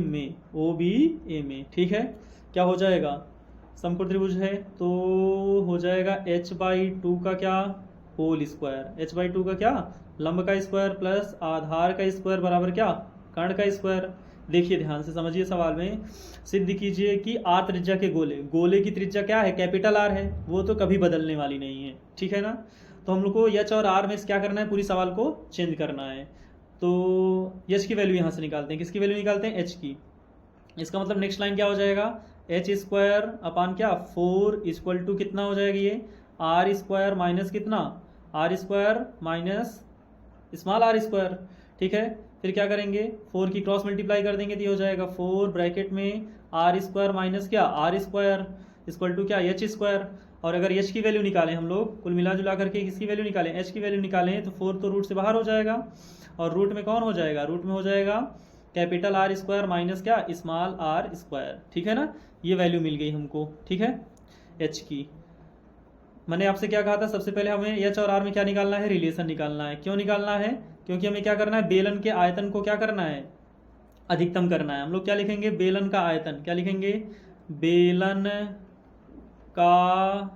में, OBA में, ठीक है। क्या हो जाएगा, समकोण त्रिभुज है तो हो जाएगा h/2 का क्या, होल स्क्वायर, h/2 का क्या, लंब का स्क्वायर प्लस आधार का स्क्वायर बराबर क्या, कर्ण का स्क्वायर। देखिए ध्यान से समझिए, सवाल में सिद्ध कीजिए कि आर त्रिज्या के गोले की त्रिज्या क्या है, कैपिटल आर है, वो तो कभी बदलने वाली नहीं है, ठीक है ना। तो हम लोग को एच और आर में क्या करना है, पूरी सवाल को चेंज करना है। तो एच की वैल्यू यहाँ से निकालते हैं, किसकी वैल्यू निकालते हैं, एच की। इसका मतलब नेक्स्ट लाइन क्या हो जाएगा, h² अपान क्या 4 इक्वल टू कितना हो जाएगा ये, r² माइनस कितना, r² माइनस स्मॉल r², ठीक है। फिर क्या करेंगे, 4 की क्रॉस मल्टीप्लाई कर देंगे तो ये हो जाएगा 4 ब्रैकेट में r² माइनस क्या r² इक्वल टू क्या h²। और अगर h की वैल्यू निकालें हम लोग, कुल मिला जुला करके किसकी वैल्यू निकालें, h की वैल्यू निकालें, तो 4 तो रूट से बाहर हो जाएगा, और रूट में कौन हो जाएगा, रूट में हो जाएगा कैपिटल R² माइनस क्या स्मॉल r², ठीक है ना। ये वैल्यू मिल गई हमको, ठीक है, h की। मैंने आपसे क्या कहा था, सबसे पहले हमें h और r में क्या निकालना है, रिलेशन निकालना है। क्यों निकालना है, क्योंकि हमें क्या करना है, बेलन के आयतन को क्या करना है, अधिकतम करना है। हम लोग क्या लिखेंगे, बेलन का आयतन, क्या लिखेंगे, बेलन का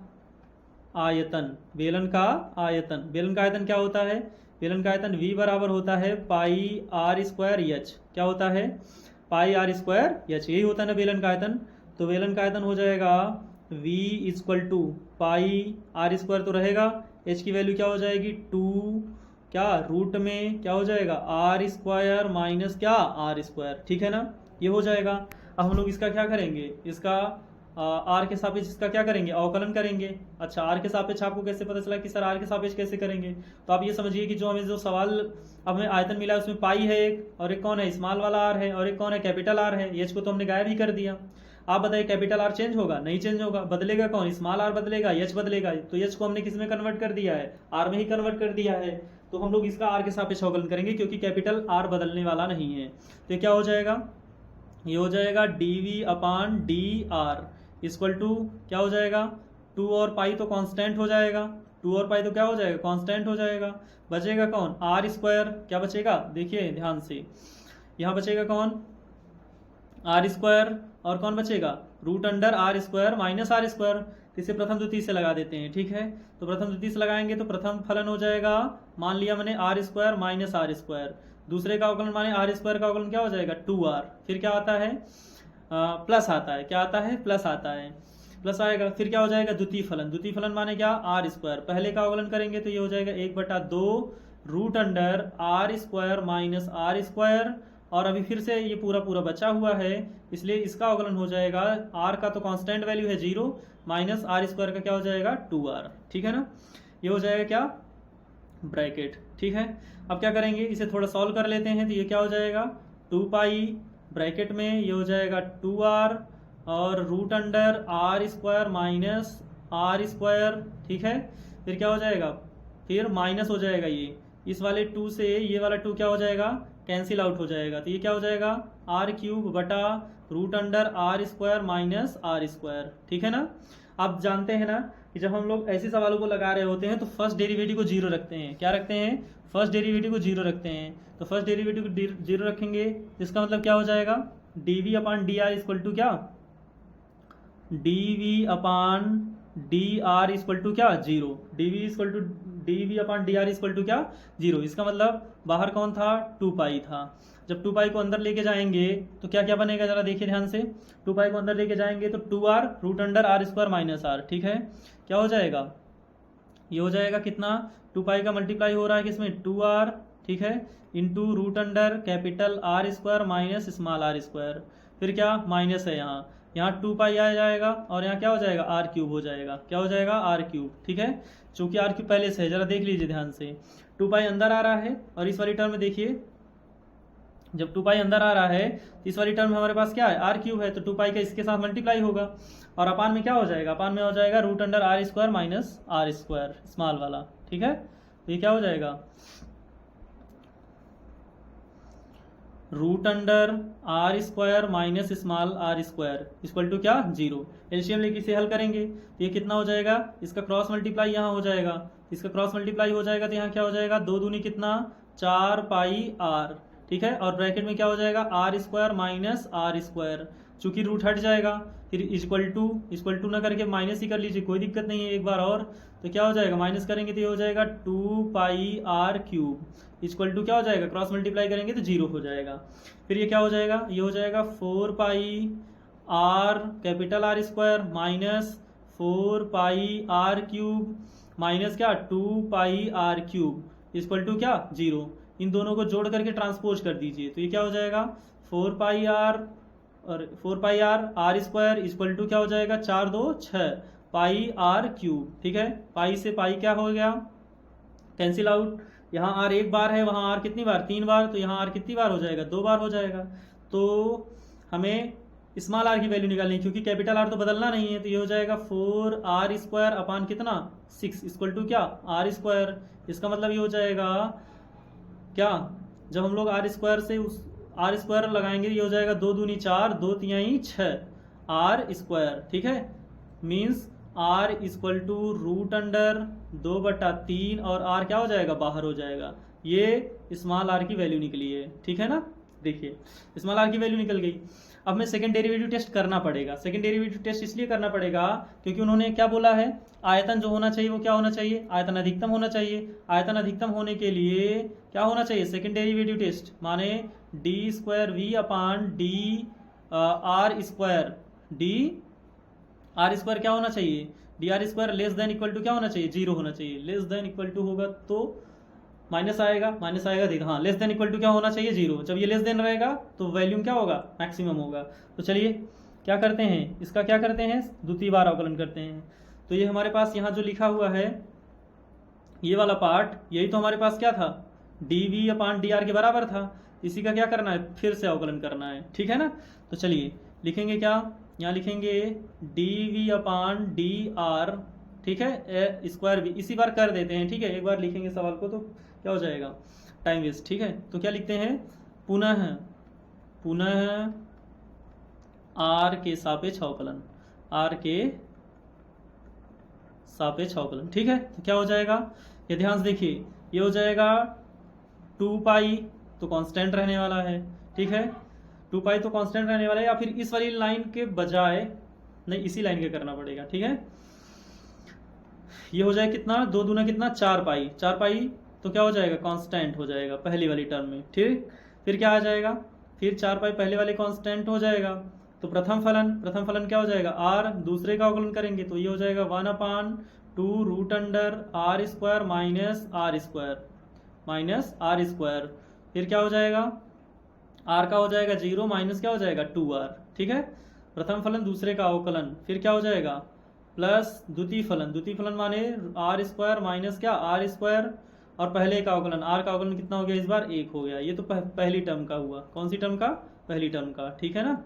आयतन, बेलन का आयतन, बेलन का आयतन क्या होता है, बेलन का आयतन V बराबर होता है पाई r² h, क्या होता है, पाई r² h, यही होता है ना बेलन का आयतन। तो बेलन का आयतन हो जाएगा V equal to pi r² तो रहेगा, h की वैल्यू क्या हो जाएगी 2, क्या रूट में क्या हो जाएगा r² माइनस क्या r², ठीक है ना, ये हो जाएगा। अब हम लोग इसका क्या करेंगे, इसका आर के सापेक्ष इसका क्या करेंगे, अवकलन करेंगे। अच्छा, आर के सापेक्ष आपको कैसे पता चला कि सर आर के सापेक्ष कैसे करेंगे, तो आप ये समझिए कि जो हमें जो सवाल अब हमें आयतन मिला है उसमें पाई है एक, और एक कौन है स्मॉल वाला आर है, और एक कौन है कैपिटल आर है। एच को तो हमने गायब ही कर दिया। आप बताइए कैपिटल आर चेंज होगा, नहीं चेंज होगा, बदलेगा कौन, स्मॉल आर बदलेगा, एच बदलेगा। तो एच को हमने किस में कन्वर्ट कर दिया है, आर में ही कन्वर्ट कर दिया है। तो हम लोग इसका आर के सापेक्ष अवकलन करेंगे, क्योंकि कैपिटल आर बदलने वाला नहीं है। तो ये क्या हो जाएगा, ये हो जाएगा dv अपान dr इक्वल टू क्या हो जाएगा, 2 और पाई तो कांस्टेंट हो जाएगा, 2 और पाई तो क्या हो जाएगा, कांस्टेंट हो जाएगा। बचेगा कौन, r², क्या बचेगा, देखिए ध्यान से, यहाँ बचेगा कौन r², और कौन बचेगा root under r² minus r²। इसे प्रथम द्वितीय से लगा देते हैं, ठीक है। तो प्रथम द्वितीय से लगाएंगे तो प्रथम फलन हो जाएगा, मान लिया मैंने r² माइनस r², दूसरे का अवकलन माने r² का अवकलन क्या हो जाएगा 2r, फिर क्या आता है प्लस आता है, क्या आता है प्लस आता है, प्लस आएगा। फिर क्या हो जाएगा द्वितीय फलन, द्वितीय फलन माने क्या r², पहले का अवकलन करेंगे तो ये हो जाएगा 1/2 root under r² minus r², और अभी फिर से ये पूरा पूरा बचा हुआ है, इसलिए इसका अवकलन हो जाएगा, r का तो कांस्टेंट वैल्यू है 0 माइनस r² का क्या हो जाएगा 2r, ठीक है ना। ये हो जाएगा क्या ब्रैकेट, ठीक है। अब क्या करेंगे, इसे थोड़ा सॉल्व कर लेते हैं। तो ये क्या हो जाएगा 2 पाई ब्रैकेट में ये हो जाएगा 2r और root under r² minus are square, ठीक है। फिर क्या हो जाएगा, फिर माइनस हो जाएगा ये, इस वाले 2 से ये वाला 2 क्या हो जाएगा, कैंसिल आउट हो जाएगा। तो ये क्या हो जाएगा, आर क्यूब बटा root under are square minus are square, ठीक है ना। आप जानते हैं ना कि जब हम लोग ऐसे सवालों को लगा रहे होते हैं तो फर्स्ट डेरिवेटिव को जीरो रखते हैं। क्या रखते हैं, फर्स्ट डेरिवेटिव को जीरो रखते हैं। तो फर्स्ट डेरिवेटिव को जीरो रखेंगे, इसका मतलब क्या हो जाएगा, D we upon D r equal to क्या, D we upon D r equal to क्या, zero. D we equal to D we upon D r equal to क्या, जीरो। इसका मतलब बाहर कौन था, 2 पाई था। जब 2 पाई को अंदर लेके जाएंगे तो क्या क्या बनेगा, जरा देखिए ध्यान से। 2 पाई को अंदर लेके जाएंगे तो 2r root under are square minus R, ठीक है। क्या हो जाएगा, ये हो जाएगा कितना, 2 पाई का मल्टीप्लाई हो रहा है किसमें, 2r, ठीक है, into root under capital R square minus small R square. फिर क्या माइनस है, यहाँ 2 पाई आ जाएगा और यहाँ क्या हो जाएगा, आर क्यूब हो जाएगा। क्या हो जाएगा, आर क्यूब, ठीक है। चूंकि आर क्यूब पहले से है, जरा देख लीजिए ध्यान से। 2 पाई अंदर आ रहा है और इस वाली टर्म में देखिए, जब 2 पाई अंदर आ रहा है तो इस वाली टर्म में हमारे पास क्या है, आर क्यूब है। तो 2 पाई का इसके साथ मल्टीप्लाई होगा और अपान में क्या हो जाएगा, अपान में हो जाएगा root under are square minus are square, small वाला, ठीक है। तो ये क्या हो जाएगा, root under are square minus small R square equal to क्या, जीरो। एलसीएम लेके इसे हल करेंगे तो ये कितना हो जाएगा, इसका क्रॉस मल्टीप्लाई यहाँ हो जाएगा, इसका क्रॉस मल्टीप्लाई हो जाएगा तो यहाँ क्या हो जाएगा, 2 दूनी कितना, 4 पाई आर, ठीक है। और ब्रैकेट में क्या हो जाएगा, R square minus are square, चूंकि रूट हट जाएगा फिर इक्वल टू ना करके माइनस ही कर लीजिए, कोई दिक्कत नहीं है एक बार और। तो क्या हो जाएगा, माइनस करेंगे तो ये हो जाएगा 2 pi r cube equal to क्या हो जाएगा, क्रॉस मल्टीप्लाई करेंगे तो जीरो हो जाएगा। फिर ये क्या हो जाएगा, ये हो जाएगा 4 pi r capital R square minus 4 pi r cube minus क्या, 2 pi r cube equal to क्या, जीरो। इन दोनों को जोड़ करके ट्रांसपोज कर दीजिए तो ये क्या हो जाएगा, 4 पाई आर और 4 pi r r square equal to क्या हो जाएगा, 4 2 6 पाई आर क्यूब, ठीक है। पाई से पाई क्या हो गया, कैंसिल आउट। यहाँ आर एक बार है, वहाँ आर कितनी बार, 3 बार, तो यहाँ आर कितनी बार हो जाएगा, 2 बार हो जाएगा। तो हमें स्मॉल आर की वैल्यू निकालनी, क्योंकि कैपिटल आर तो बदलना नहीं है। तो ये हो जाएगा 4 आर स्क्वायर अपान कितना, 6 इक्वल टू क्या, आर स्क्वायर। इसका मतलब ये हो जाएगा क्या, जब हम लोग आर स्क्वायर से उस आर स्क्वायर लगाएंगे ये हो जाएगा 2 दूनी 4 2 तिहाई 6 आर स्क्वायर, ठीक है। Means R equal to root under 2/3 और आर क्या हो जाएगा, बाहर हो जाएगा। ये स्मॉल आर की वैल्यू निकली है, ठीक है ना। देखिए स्मॉल आर की वैल्यू निकल गई। अब मैं सेकंड डेरिवेटिव टेस्ट करना पड़ेगा। सेकंड डेरिवेटिव टेस्ट इसलिए करना पड़ेगा क्योंकि उन्होंने क्या बोला है, आयतन जो होना चाहिए वो क्या होना चाहिए, आयतन अधिकतम होना चाहिए। आयतन अधिकतम होने के लिए क्या होना चाहिए, सेकंड डेरिवेटिव टेस्ट, माने D square V upon D R square, D R square क्या होना चाहिए, D R square less than equal to क्या होना चाहिए, जीरो होना चाहिए। लेस देन इक्वल टू होगा तो माइनस आएगा, देखो हाँ, लेस देन इक्वल टू क्या होना चाहिए, जीरो। जब ये लेस देन रहेगा तो वैल्यूम क्या होगा, मैक्सिमम होगा। तो चलिए क्या करते हैं, इसका क्या करते हैं, द्वितीय बार अवकलन करते हैं। तो ये हमारे पास यहाँ जो लिखा हुआ है ये वाला पार्ट, यही तो हमारे पास क्या था, D we upon D are के बराबर था। इसी का क्या करना है, फिर से अवकलन करना है, ठीक है ना। तो चलिए लिखेंगे क्या, यहाँ लिखेंगे D we upon D are, ठीक है, स्क्वायर भी इसी बार कर देते हैं, ठीक है। एक बार लिखेंगे सवाल को तो क्या हो जाएगा, टाइम वेस्ट, ठीक है। तो क्या लिखते हैं, पुनः आर के सापेक्ष अवकलन, आर के सापेक्ष अवकलन, ठीक है। तो क्या हो जाएगा, ये ध्यान से देखिए, ये हो जाएगा 2 पाई तो कांस्टेंट रहने वाला है, ठीक है। 2 पाई तो कांस्टेंट रहने वाला है, या फिर इस वाली लाइन के बजाय नहीं इसी लाइन के करना पड़ेगा, ठीक है। ये हो जाए कितना, 2 दूना कितना, 4 पाई, 4 पाई तो क्या हो जाएगा, कांस्टेंट हो जाएगा पहली वाली टर्म में, ठीक। फिर क्या आ जाएगा, फिर 4 पाई पहले वाले कांस्टेंट हो जाएगा। तो प्रथम फलन क्या हो जाएगा, आर, दूसरे का अवकलन करेंगे तो ये हो जाएगा 1/2 root under are square minus are square. फिर क्या हो जाएगा, आर का हो जाएगा 0 माइनस क्या हो जाएगा 2r, ठीक है। प्रथम फलन दूसरे का अवकलन, फिर क्या हो जाएगा प्लस द्वितीय फलन माने आर स्क्वायर माइनस क्या आर स्क्वायर, और पहले का अवकलन, आर का अवकलन कितना हो गया इस बार, 1 हो गया। ये तो पहली टर्म का हुआ, कौन सी टर्म का, पहली टर्म का, ठीक है ना।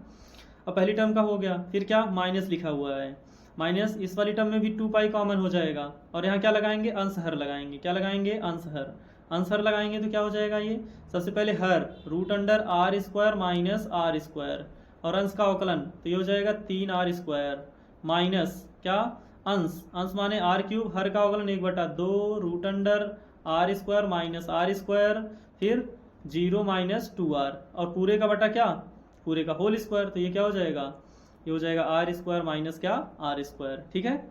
अब पहली टर्म का हो गया, फिर क्या माइनस लिखा हुआ है, माइनस इस वाली टर्म में भी 2 पाई कॉमन हो जाएगा, और यहाँ क्या लगाएंगे, अंश हर लगाएंगे। क्या लगाएंगे, अंश हर। अंश हर लगाएंगे तो क्या हो जाएगा, ये सबसे पहले हर root under are square minus are square, और अंश का अवकलन तो ये हो जाएगा 3r स्क्वायर माइनस क्या, अंश, अंश माने आर क्यूब, हर का अवकलन 1/2 root under are square minus are square, फिर 0 माइनस 2r, और पूरे का बटा क्या, पूरे का होल स्क्वायर। तो ये क्या हो जाएगा, ये हो जाएगा आर स्क्वायर माइनस क्या, आर स्क्वायर। ठीक है,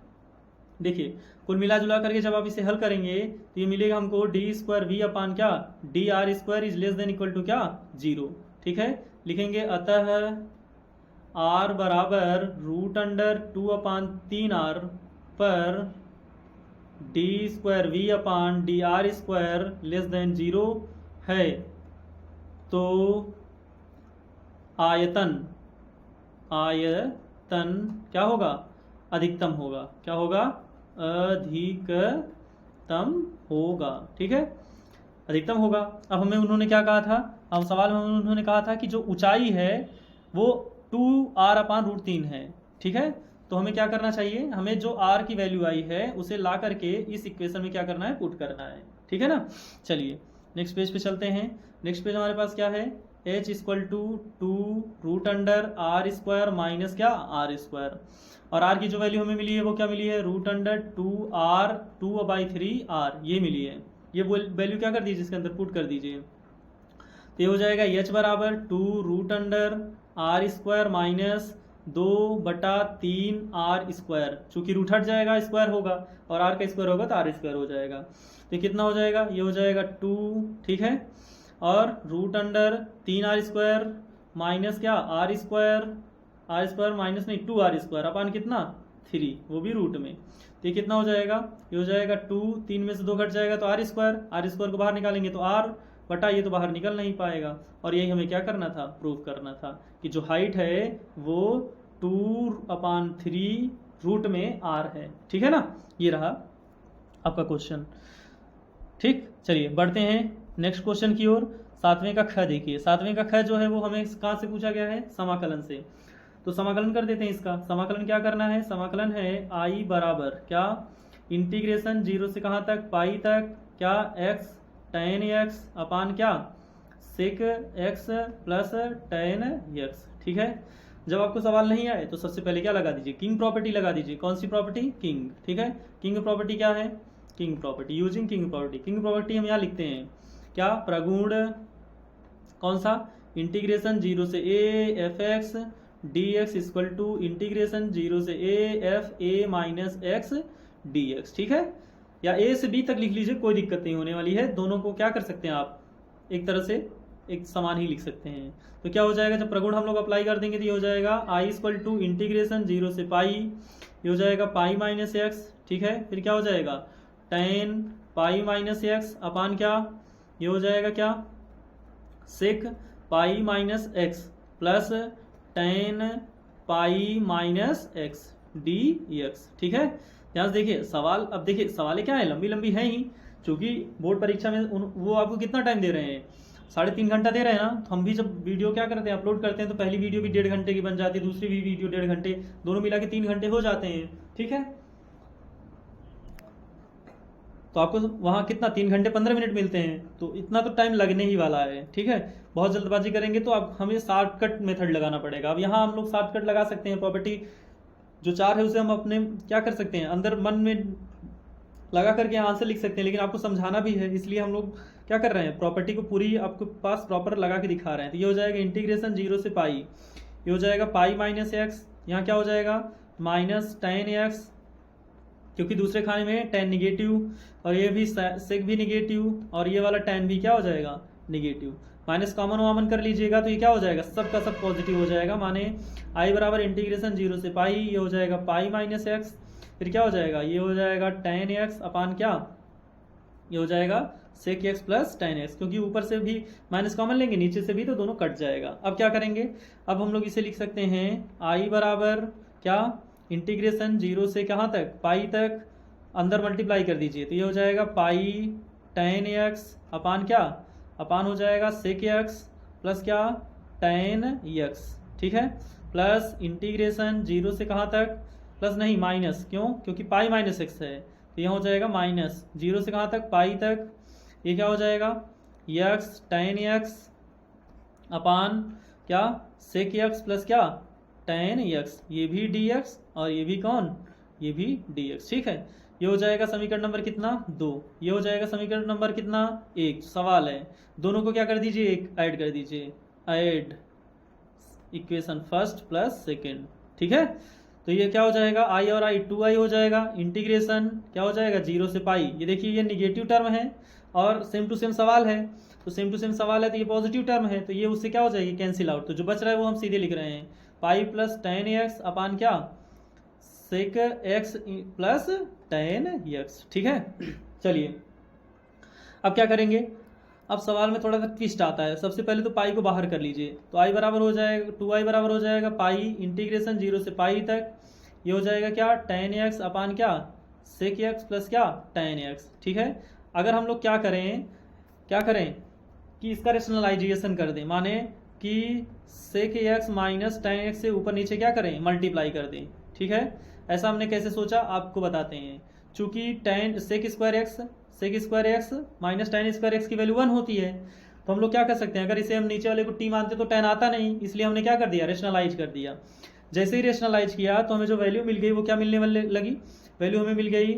देखिए कुल मिला जुला करके जब आप इसे हल करेंगे तो ये मिलेगा हमको डी स्क्वायर वी अपान क्या, D R square is less than equal to क्या, 0। ठीक है, लिखेंगे अतः r बराबर रूट अंडर 2/3r पर D square V upon D R square less then 0 है, तो आयतन, आयतन क्या होगा, अधिकतम होगा। क्या होगा, अधिकतम होगा। ठीक है, अधिकतम होगा। अब हमें उन्होंने क्या कहा था, अब सवाल में उन्होंने कहा था कि जो ऊंचाई है वो 2r/√3 है। ठीक है, तो हमें क्या करना चाहिए, हमें जो r की वैल्यू आई है उसे ला करके इस इक्वेशन में क्या करना है, पुट करना है। ठीक है ना, चलिए नेक्स्ट पेज पे चलते हैं। नेक्स्ट पेज हमारे पास क्या है, h = 2 root under are square minus क्या, आर स्क्वायर, और r की जो वैल्यू हमें मिली है वो क्या मिली है, रूट अंडर 2r 2/3r ये मिली है। ये वैल्यू क्या कर दीजिए, इसके अंदर पुट कर दीजिए, तो ये हो जाएगा h बराबर 2 root under are square minus 2/3r square, चूंकि रूट हट जाएगा स्क्वायर होगा और r का स्क्वायर होगा तो r स्क्वायर हो जाएगा। तो कितना हो जाएगा, ये हो जाएगा 2। ठीक है, और root under 3r square minus क्या, आर स्क्वायर माइनस नहीं 2r स्क्वायर अपान कितना 3, वो भी रूट में। तो ये कितना हो जाएगा, ये हो जाएगा 2, 3 में से 2 घट जाएगा तो आर स्क्वायर को बाहर निकालेंगे तो r बटा ये तो बाहर निकल नहीं पाएगा। और यही हमें क्या करना था, प्रूफ करना था कि जो हाइट है वो 2/3 रूट में r है। ठीक है ना, ये रहा आपका क्वेश्चन। ठीक, चलिए बढ़ते हैं नेक्स्ट क्वेश्चन की ओर। 7वें का ख देखिए, 7वें का ख जो है वो हमें कहाँ से पूछा गया है, समाकलन से। तो समाकलन कर देते हैं इसका। समाकलन क्या करना है, समाकलन है i बराबर क्या, इंटीग्रेशन 0 से कहाँ तक, पाई तक क्या, x tan x अपान क्या, sec x plus tan x। ठीक है, जब आपको सवाल नहीं आए तो सबसे पहले क्या लगा दीजिए, किंग प्रॉपर्टी लगा दीजिए। कौन सी प्रॉपर्टी, किंग। ठीक है, किंग प्रॉपर्टी क्या है, king property, using king property. King property हम यहाँ लिखते हैं क्या, प्रगुण कौन सा, इंटीग्रेशन 0 से a f(x) dx equal to integration 0 से a f a minus x dx। ठीक है, या a से b तक लिख लीजिए, कोई दिक्कत नहीं होने वाली है। दोनों को क्या कर सकते हैं आप, एक तरह से एक समान ही लिख सकते हैं। तो क्या हो जाएगा, जब प्रगुण हम लोग अप्लाई कर देंगे तो ये हो जाएगा i इक्वल टू इंटीग्रेशन 0 से पाई, ये हो जाएगा पाई माइनस एक्स। ठीक है, फिर क्या हो जाएगा, tan pi minus x upon क्या, ये हो जाएगा क्या, sec pi minus x plus tan pi minus x D x. ठीक है, यहाँ से देखिए सवाल, अब देखिए सवाल क्या है, लंबी लंबी है ही, क्योंकि बोर्ड परीक्षा में वो आपको कितना टाइम दे रहे हैं, 3.5 घंटा दे रहे हैं ना। तो हम भी जब वीडियो क्या करते हैं, अपलोड करते हैं, तो पहली वीडियो भी 1.5 घंटे की बन जाती है, दूसरी भी वीडियो 1.5 घंटे, दोनों मिला के 3 घंटे हो जाते हैं। ठीक है, तो आपको वहाँ कितना 3 घंटे 15 मिनट मिलते हैं, तो इतना तो टाइम लगने ही वाला है। ठीक है, बहुत जल्दबाजी करेंगे तो अब हमें शॉर्टकट मेथड लगाना पड़ेगा। अब यहाँ हम लोग शॉर्टकट लगा सकते हैं, प्रॉपर्टी जो 4 है उसे हम अपने क्या कर सकते हैं, अंदर मन में लगा करके आंसर लिख सकते हैं, लेकिन आपको समझाना भी है, इसलिए हम लोग क्या कर रहे हैं, प्रॉपर्टी को पूरी आपके पास प्रॉपर लगा के दिखा रहे हैं। तो ये हो जाएगा इंटीग्रेशन 0 से पाई, ये हो जाएगा पाई माइनस एक्स, यहाँ क्या हो जाएगा माइनस tan एक्स, क्योंकि दूसरे खाने में tan निगेटिव, और ये भी सेक भी निगेटिव, और ये वाला tan भी क्या हो जाएगा निगेटिव। माइनस कॉमन वामन कर लीजिएगा तो ये क्या हो जाएगा, सब का सब पॉजिटिव हो जाएगा। माने i बराबर इंटीग्रेशन 0 से पाई, ये हो जाएगा पाई माइनस एक्स, फिर क्या हो जाएगा, ये हो जाएगा tan x अपान क्या, ये हो जाएगा sec x plus tan x, क्योंकि ऊपर से भी माइनस कॉमन लेंगे, नीचे से भी, तो दोनों कट जाएगा। अब क्या करेंगे, अब हम लोग इसे लिख सकते हैं i बराबर क्या, इंटीग्रेशन 0 से कहाँ तक, पाई तक, अंदर मल्टीप्लाई कर दीजिए, तो ये हो जाएगा पाई tan x अपान क्या, अपान हो जाएगा सेक एक्स प्लस क्या tan x। ठीक है, प्लस इंटीग्रेशन 0 से कहाँ तक, प्लस नहीं माइनस, क्यों? क्योंकि पाई माइनस एक्स है, तो यहाँ हो जाएगा माइनस 0 से कहाँ तक? पाई तक। ये क्या हो जाएगा? यक्स tan यक्स अपान क्या? सेक यक्स प्लस क्या? tan यक्स, ये भी dx और ये भी कौन? ये भी dx। ठीक है, ये हो जाएगा समीकरण नंबर कितना? 2। ये हो जाएगा समीकरण नंबर कितना? 1। सवाल है दोनों को क्या कर दीजिए? एक ऐड कर दीजिए, add equation first plus second. ठीक है, तो ये क्या हो जाएगा? आई और आई 2i हो जाएगा, इंटीग्रेशन क्या हो जाएगा? 0 से पाई। ये देखिए ये निगेटिव टर्म है और सेम टू सेम सवाल है, तो सेम टू सेम सवाल है तो ये पॉजिटिव टर्म है, तो ये उससे क्या हो जाएगी? Cancel out. तो जो बच रहा है वो हम सीधे लिख रहे हैं, pi plus tan x upon क्या? Sec x plus tan x. ठीक है, चलिए अब क्या करेंगे? अब सवाल में थोड़ा सा ट्विस्ट आता है। सबसे पहले तो पाई को बाहर कर लीजिए, तो आई बराबर हो जाएगा 2i बराबर हो जाएगा पाई इंटीग्रेशन 0 से पाई तक। ये हो जाएगा क्या? tan एक्स अपान क्या? सेक एक्स प्लस क्या? tan x. ठीक है, अगर हम लोग क्या करें कि इसका रेशनलाइजेशन कर दें, माने कि sec x minus tan x से ऊपर नीचे क्या करें? मल्टीप्लाई कर दें। ठीक है, ऐसा हमने कैसे सोचा आपको बताते हैं। चूंकि tan sec square x minus tan square x की वैल्यू 1 होती है, तो हम लोग क्या कर सकते हैं? अगर इसे हम नीचे वाले को t मानते तो tan आता नहीं, इसलिए हमने क्या कर दिया? रेशनलाइज कर दिया। जैसे ही रेशनलाइज किया तो हमें जो वैल्यू मिल गई वो क्या मिलने वाली लगी? वैल्यू हमें मिल गई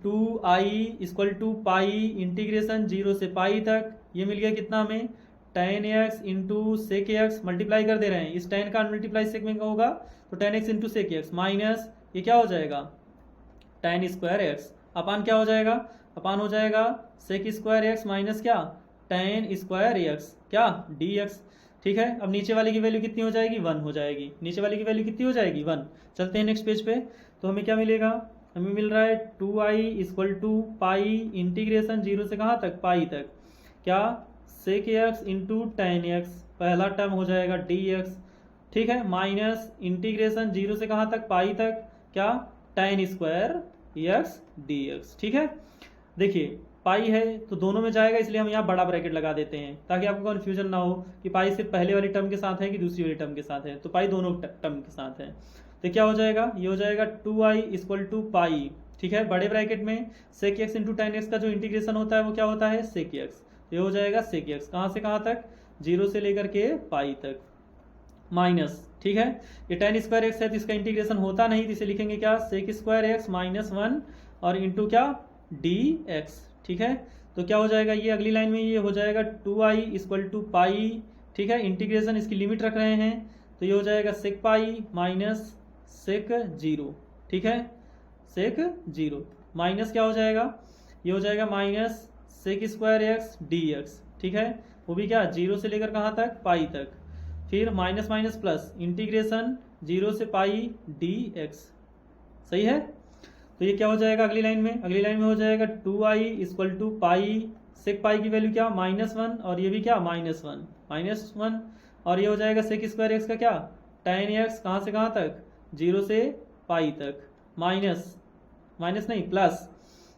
2i equal to pi integration 0 से पाई तक। ये मिल गया कितना हमें? tan x into sec x, multiply कर दे रहे हैं, इस tan का मल्टीप्लाई सेक में होगा तो tan x into sec x minus ये क्या हो जाएगा? tan स्क्वायर एक्स अपान क्या हो जाएगा? अपान हो जाएगा सेक स्क्वायर एक्स माइनस क्या? tan स्क्वायर एक्स क्या? dx। ठीक है, अब नीचे वाले की वैल्यू कितनी हो जाएगी? 1 हो जाएगी। नीचे वाले की वैल्यू कितनी हो जाएगी? 1। चलते हैं नेक्स्ट पेज पे, तो हमें क्या मिलेगा? हमें मिल रहा है 2i equal to pi integration 0 से कहाँ तक? पाई तक। क्या? Sec x into tan x, पहला टर्म हो जाएगा dx। ठीक है, माइनस इंटीग्रेशन 0 से कहाँ तक? पाई तक। क्या? tan square x dx। ठीक है, देखिए पाई है तो दोनों में जाएगा, इसलिए हम यहाँ बड़ा ब्रैकेट लगा देते हैं ताकि आपको कन्फ्यूजन ना हो कि पाई सिर्फ पहले वाली टर्म के साथ है कि दूसरी वाली टर्म के साथ है। तो पाई दोनों टर्म के साथ है, तो क्या हो जाएगा? ये हो जाएगा 2i इक्वल टू पाई। ठीक है, बड़े ब्रैकेट में sec x into tan x का जो इंटीग्रेशन होता है वो क्या होता है? Sec x. ये हो जाएगा सेक एक्स, कहाँ से कहाँ तक? 0 से लेकर के पाई तक, माइनस। ठीक है, ये tan स्क्वायर एक्स है तो इसका इंटीग्रेशन होता नहीं, तो इसे लिखेंगे क्या? सेक स्क्वायर एक्स माइनस 1 और इंटू क्या? dx। ठीक है, तो क्या हो जाएगा? ये अगली लाइन में ये हो जाएगा 2i इक्वल टू पाई। ठीक है, इंटीग्रेशन इसकी लिमिट रख रहे हैं, तो ये हो जाएगा सेक पाई माइनस सेक 0। ठीक है, सेक 0 माइनस क्या हो जाएगा? ये हो जाएगा minus sec square x dx। ठीक है, वो भी क्या? 0 से लेकर कहाँ तक? पाई तक। फिर माइनस माइनस प्लस इंटीग्रेशन 0 से पाई dx। सही है, तो ये क्या हो जाएगा अगली लाइन में? अगली लाइन में हो जाएगा 2i इक्वल टू पाई, सेक पाई की वैल्यू क्या? -1 और ये भी क्या? -1 और ये हो जाएगा सेक स्क्वायर एक्स का क्या? tan एक्स, कहाँ से कहाँ तक? 0 से पाई तक, माइनस नहीं प्लस,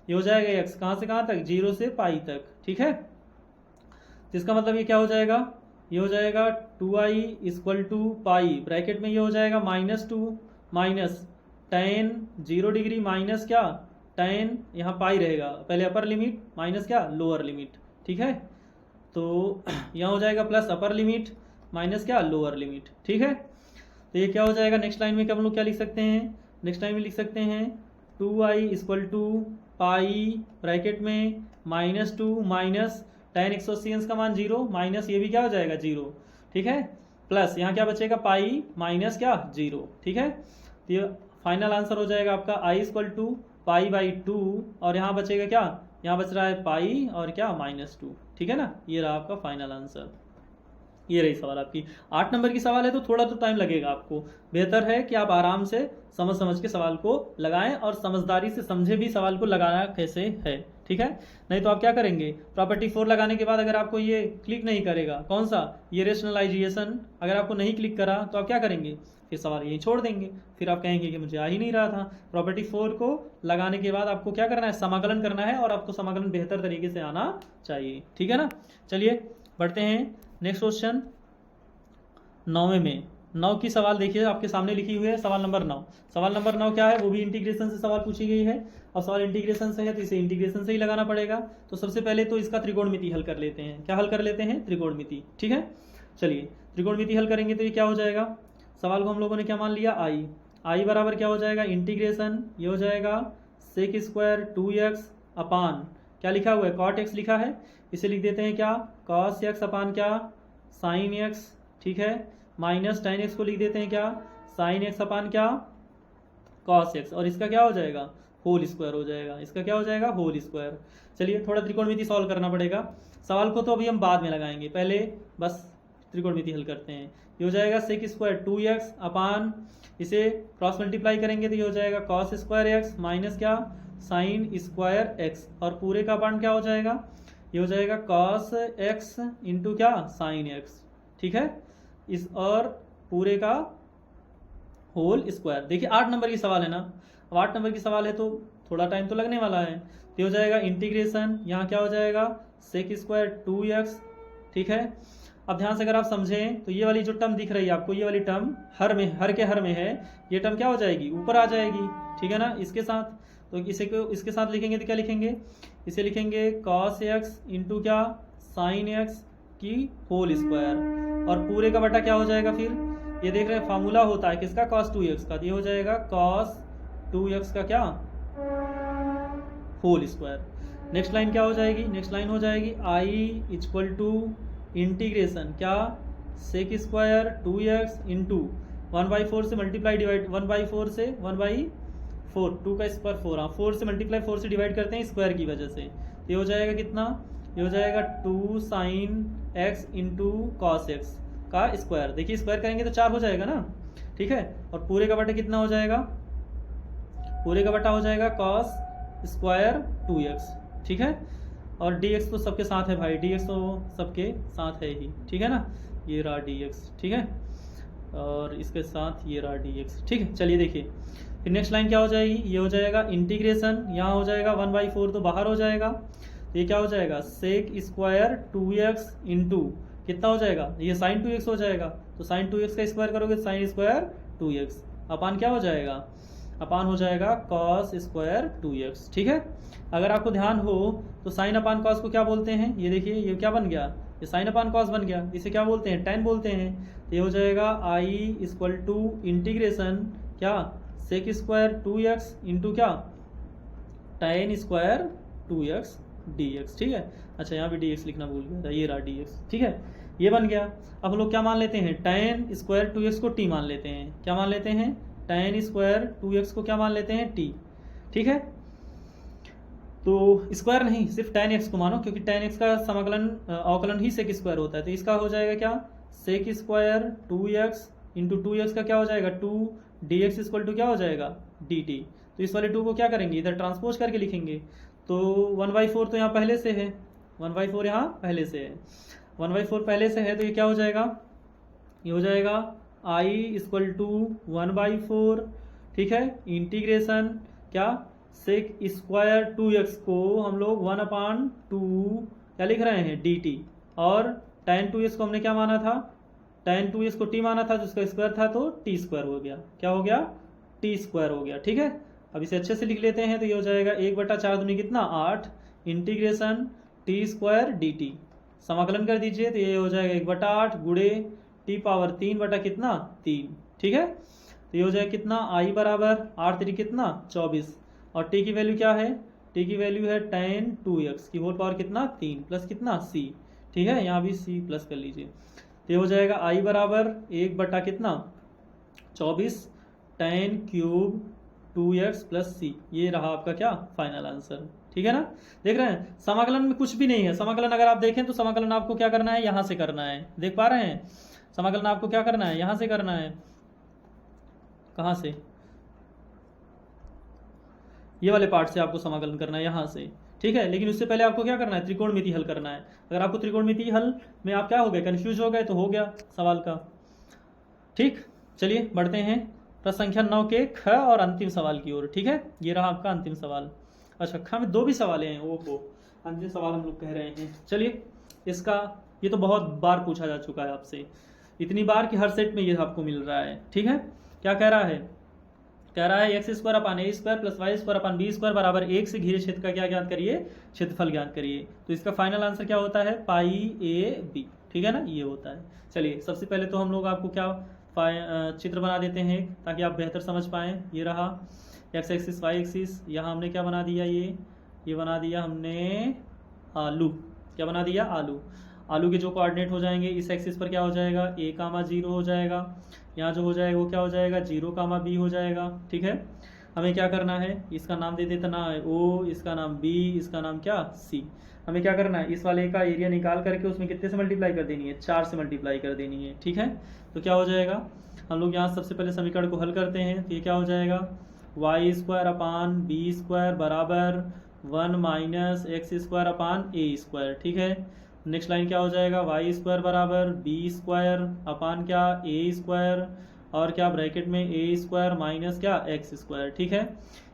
ये हो जाएगा x, कहाँ से कहाँ तक? 0 से पाई तक। ठीक है, तो इसका मतलब ये क्या हो जाएगा? ये हो जाएगा 2i equal to pi, bracket में ये हो जाएगा -2 माइनस tan 0 डिग्री माइनस क्या? tan यहाँ पाई रहेगा, पहले अपर लिमिट माइनस क्या? Lower limit. ठीक है, तो यहाँ हो जाएगा प्लस अपर लिमिट माइनस क्या? Lower limit. ठीक है, तो ये क्या हो जाएगा? नेक्स्ट लाइन में क्या हम लोग क्या लिख सकते हैं? नेक्स्ट लाइन में लिख सकते हैं 2i equal to pi, bracket में -2 माइनस tan 180 अंश का मान 0 माइनस ये भी क्या हो जाएगा? 0। ठीक है, प्लस यहाँ क्या बचेगा? पाई माइनस क्या? 0। ठीक है, तो ये फाइनल आंसर हो जाएगा आपका i equal to pi by 2 और यहाँ बचेगा क्या? यहाँ बच रहा है पाई और क्या? -2। ठीक है ना, ये रहा आपका फाइनल आंसर। ये रही सवाल आपकी। 8 नंबर की सवाल है तो थोड़ा तो टाइम लगेगा आपको, बेहतर है कि आप आराम से समझ के सवाल को लगाएं और समझदारी से समझे भी सवाल को लगाना कैसे है। ठीक है, नहीं तो आप क्या करेंगे? प्रॉपर्टी 4 लगाने के बाद अगर आपको ये क्लिक नहीं करेगा, कौन सा? ये रेशनलाइजेशन, अगर आपको नहीं क्लिक करा तो आप क्या करेंगे? फिर सवाल यहीं छोड़ देंगे, फिर आप कहेंगे कि मुझे आ ही नहीं रहा था। प्रॉपर्टी 4 को लगाने के बाद आपको क्या करना है? समाकलन करना है और आपको समाकलन बेहतर तरीके से आना चाहिए। ठीक है ना, चलिए बढ़ते हैं नेक्स्ट क्वेश्चन 9वें में। 9 की सवाल देखिए आपके सामने लिखी हुई है, सवाल नंबर 9। सवाल नंबर 9 क्या है, वो भी इंटीग्रेशन से सवाल पूछी गई है। अब सवाल इंटीग्रेशन से है तो इसे इंटीग्रेशन से ही लगाना पड़ेगा। तो सबसे पहले तो इसका त्रिकोणमिति हल कर लेते हैं। क्या हल कर लेते हैं, त्रिकोणमिति। ठीक है, चलिए त्रिकोणमिति हल करेंगे तो ये क्या हो जाएगा, सवाल को हम लोगों ने क्या मान लिया, आई बराबर क्या हो जाएगा, इंटीग्रेशन ये हो जाएगा सेक स्क्वायर 2x अपान क्या लिखा हुआ है, कॉट एक्स लिखा है, इसे लिख देते हैं क्या, कॉस एक्स अपान क्या, साइन एक्स। ठीक है, माइनस tan एक्स को लिख देते हैं क्या, साइन एक्स अपान क्या, कॉस एक्स। और इसका क्या हो जाएगा, होल स्क्वायर हो जाएगा। इसका क्या हो जाएगा, होल स्क्वायर। चलिए थोड़ा त्रिकोणमिति सॉल्व करना पड़ेगा। सवाल को तो अभी हम बाद में लगाएंगे, पहले बस त्रिकोणमिति हल करते हैं। ये हो जाएगा सेक स्क्वायर 2x अपान, इसे क्रॉस मल्टीप्लाई करेंगे तो ये हो जाएगा कॉस स्क्वायर एक्स माइनस क्या, साइन स्क्वायर एक्स। और पूरे का अपान क्या हो जाएगा, ये हो जाएगा कॉस एक्स इंटू क्या, साइन एक्स। ठीक है, इस और पूरे का होल स्क्वायर। देखिए 8 नंबर की सवाल है ना, अब 8 नंबर की सवाल है तो थोड़ा टाइम तो लगने वाला है। तो हो जाएगा इंटीग्रेशन, यहाँ क्या हो जाएगा सेक स्क्वायर 2x। ठीक है, अब ध्यान से अगर आप समझें तो ये वाली जो टर्म दिख रही है आपको, ये वाली टर्म हर में है, ये टर्म क्या हो जाएगी, ऊपर आ जाएगी। ठीक है ना, इसके साथ, तो इसे को इसके साथ लिखेंगे तो क्या लिखेंगे, इसे लिखेंगे कॉस एक्स इंटू क्या, साइन एक्स की होल स्क्वायर। और पूरे का बटा क्या हो जाएगा, फिर ये देख रहे हैं फार्मूला होता है किसका, cos 2x का, तो ये हो जाएगा cos 2x का क्या, होल स्क्वायर। नेक्स्ट लाइन क्या हो जाएगी, नेक्स्ट लाइन हो जाएगी i इक्वल टू इंटीग्रेशन क्या, सेक स्क्वायर 2x इंटू 1/4 से मल्टीप्लाई डिवाइड, 1/4 से 1/4, 2 का स्क्वायर 4, हाँ 4 से मल्टीप्लाई 4 से डिवाइड करते हैं स्क्वायर की वजह से। तो ये हो जाएगा कितना, ये हो जाएगा 2 sine x into cos x का स्क्वायर। देखिए स्क्वायर करेंगे तो 4 हो जाएगा ना। ठीक है, और पूरे का बटा कितना हो जाएगा, पूरे का बटा हो जाएगा कॉस स्क्वायर 2x। ठीक है, और dx तो सबके साथ है भाई, dx तो सबके साथ है ही। ठीक है ना, ये रहा dx। ठीक है, और इसके साथ ये रहा dx। ठीक है, चलिए देखिए फिर नेक्स्ट लाइन क्या हो जाएगी, ये हो जाएगा इंटीग्रेशन, यहाँ हो जाएगा 1/4 तो बाहर हो जाएगा, तो ये क्या हो जाएगा सेक स्क्वायर 2x इंटू कितना हो जाएगा, ये साइन 2x हो जाएगा, तो साइन 2x का स्क्वायर करोगे साइन स्क्वायर 2x अपान क्या हो जाएगा, अपान हो जाएगा कॉस स्क्वायर 2x। ठीक है, अगर आपको ध्यान हो तो साइन अपान कॉस को क्या बोलते हैं, ये देखिए ये क्या बन गया, ये साइन अपान कॉस बन गया, इसे क्या बोलते हैं, tan बोलते हैं। तो ये हो जाएगा i इक्वल टू इंटीग्रेशन क्या, सेक स्क्वायर 2x इंटू क्या, tan स्क्वायर 2x dx। ठीक है, अच्छा यहाँ भी dx लिखना भूल गया था, ये रहा dx। ठीक है, ये बन गया। अब हम लोग क्या मान लेते हैं, tan स्क्वायर 2x को t मान लेते हैं, क्या मान लेते हैं, tan स्क्वायर 2x को क्या मान लेते हैं, t। ठीक है, तो स्क्वायर नहीं सिर्फ tan x को मानो, क्योंकि tan x का समाकलन अवकलन ही सेक स्क्वायर होता है। तो इसका हो जाएगा क्या, sec square 2x into 2x का क्या हो जाएगा 2, dx इक्वल टू क्या हो जाएगा dt। तो इस वाले 2 को क्या करेंगे, इधर ट्रांसपोज करके लिखेंगे। तो 1/4 तो यहाँ पहले से है, 1/4 यहाँ पहले से है, 1/4 पहले से है, तो ये क्या हो जाएगा, ये हो जाएगा i इक्वल टू 1/4। ठीक है, इंटीग्रेशन क्या, सेक स्क्वायर 2x को हम लोग 1/2 क्या लिख रहे हैं dt, और tan 2x को हमने क्या माना था, tan 2x को t माना था, जिसका स्क्वायर था तो t स्क्वायर हो गया, क्या हो गया, t स्क्वायर हो गया। ठीक है, अब इसे अच्छे से लिख लेते हैं, तो ये हो जाएगा 1/4 दूनी कितना 8 इंटीग्रेशन t स्क्वायर dt। समाकलन कर दीजिए तो ये हो जाएगा 1/8 गुणे t पावर 3 बटा कितना 3। ठीक है, तो ये हो जाएगा कितना i बराबर 8 3 कितना 24, और t की वैल्यू क्या है, t की वैल्यू है tan 2x की होल पावर कितना 3 प्लस कितना c। ठीक है, यहाँ भी c प्लस कर लीजिए, तो ये हो जाएगा i बराबर 1 बटा कितना 24 tan cube 2x plus c। ये रहा आपका क्या फाइनल आंसर। ठीक है ना, देख रहे हैं समाकलन में कुछ भी नहीं है। समाकलन अगर आप देखें तो समाकलन आपको क्या करना है, यहाँ से करना है, देख पा रहे हैं, समाकलन आपको क्या करना है, यहाँ से करना है, कहाँ से, ये वाले पार्ट से आपको समाकलन करना है यहाँ से। ठीक है, लेकिन उससे पहले आपको क्या करना है, त्रिकोणमिति हल करना है। अगर आपको त्रिकोणमिति हल में आप क्या हो गए, कंफ्यूज हो गए, तो हो गया सवाल का। ठीक, चलिए बढ़ते हैं प्रश्न संख्या 9 के ख और अंतिम सवाल की ओर। ठीक है, ये रहा आपका अंतिम सवाल। अच्छा, ख में 2 भी सवाल हैं, ओहो अंतिम सवाल हम लोग कह रहे हैं। चलिए इसका, ये तो बहुत बार पूछा जा चुका है आपसे, इतनी बार कि हर सेट में ये आपको मिल रहा है। ठीक है, क्या कह रहा है, कह रहा है x square upon a square plus Y square upon b square बराबर 1 से घिरे क्षेत्र का क्या ज्ञात करिए, क्षेत्रफल ज्ञात करिए। तो इसका फाइनल आंसर क्या होता है, पाई ए बी। ठीक है ना, ये होता है। चलिए सबसे पहले तो हम लोग आपको क्या चित्र बना देते हैं ताकि आप बेहतर समझ पाएँ। ये रहा एक्स एक्सिस वाई एक्सिस, यहाँ हमने क्या बना दिया, ये बना दिया हमने आलू। क्या बना दिया, आलू। आलू के जो कोऑर्डिनेट हो जाएंगे इस एक्सिस पर क्या हो जाएगा, a कामा 0 हो जाएगा। यहाँ जो हो जाएगा वो क्या हो जाएगा, 0 कामा b हो जाएगा। ठीक है, हमें क्या करना है, इसका नाम दे देना है o, इसका नाम b, इसका नाम क्या c। हमें क्या करना है, इस वाले का एरिया निकाल करके उसमें कितने से मल्टीप्लाई कर देनी है, 4 से मल्टीप्लाई कर देनी है। ठीक है, तो क्या हो जाएगा, हम लोग यहाँ सबसे पहले समीकरण को हल करते हैं। तो ये क्या हो जाएगा, y square upon b square बराबर 1 minus x square upon a square. ठीक है, नेक्स्ट लाइन क्या हो जाएगा, वाई स्क्वायर बराबर बी स्क्वायर अपान क्या, ए स्क्वायर, और क्या ब्रैकेट में ए स्क्वायर माइनस क्या, एक्स स्क्वायर। ठीक है,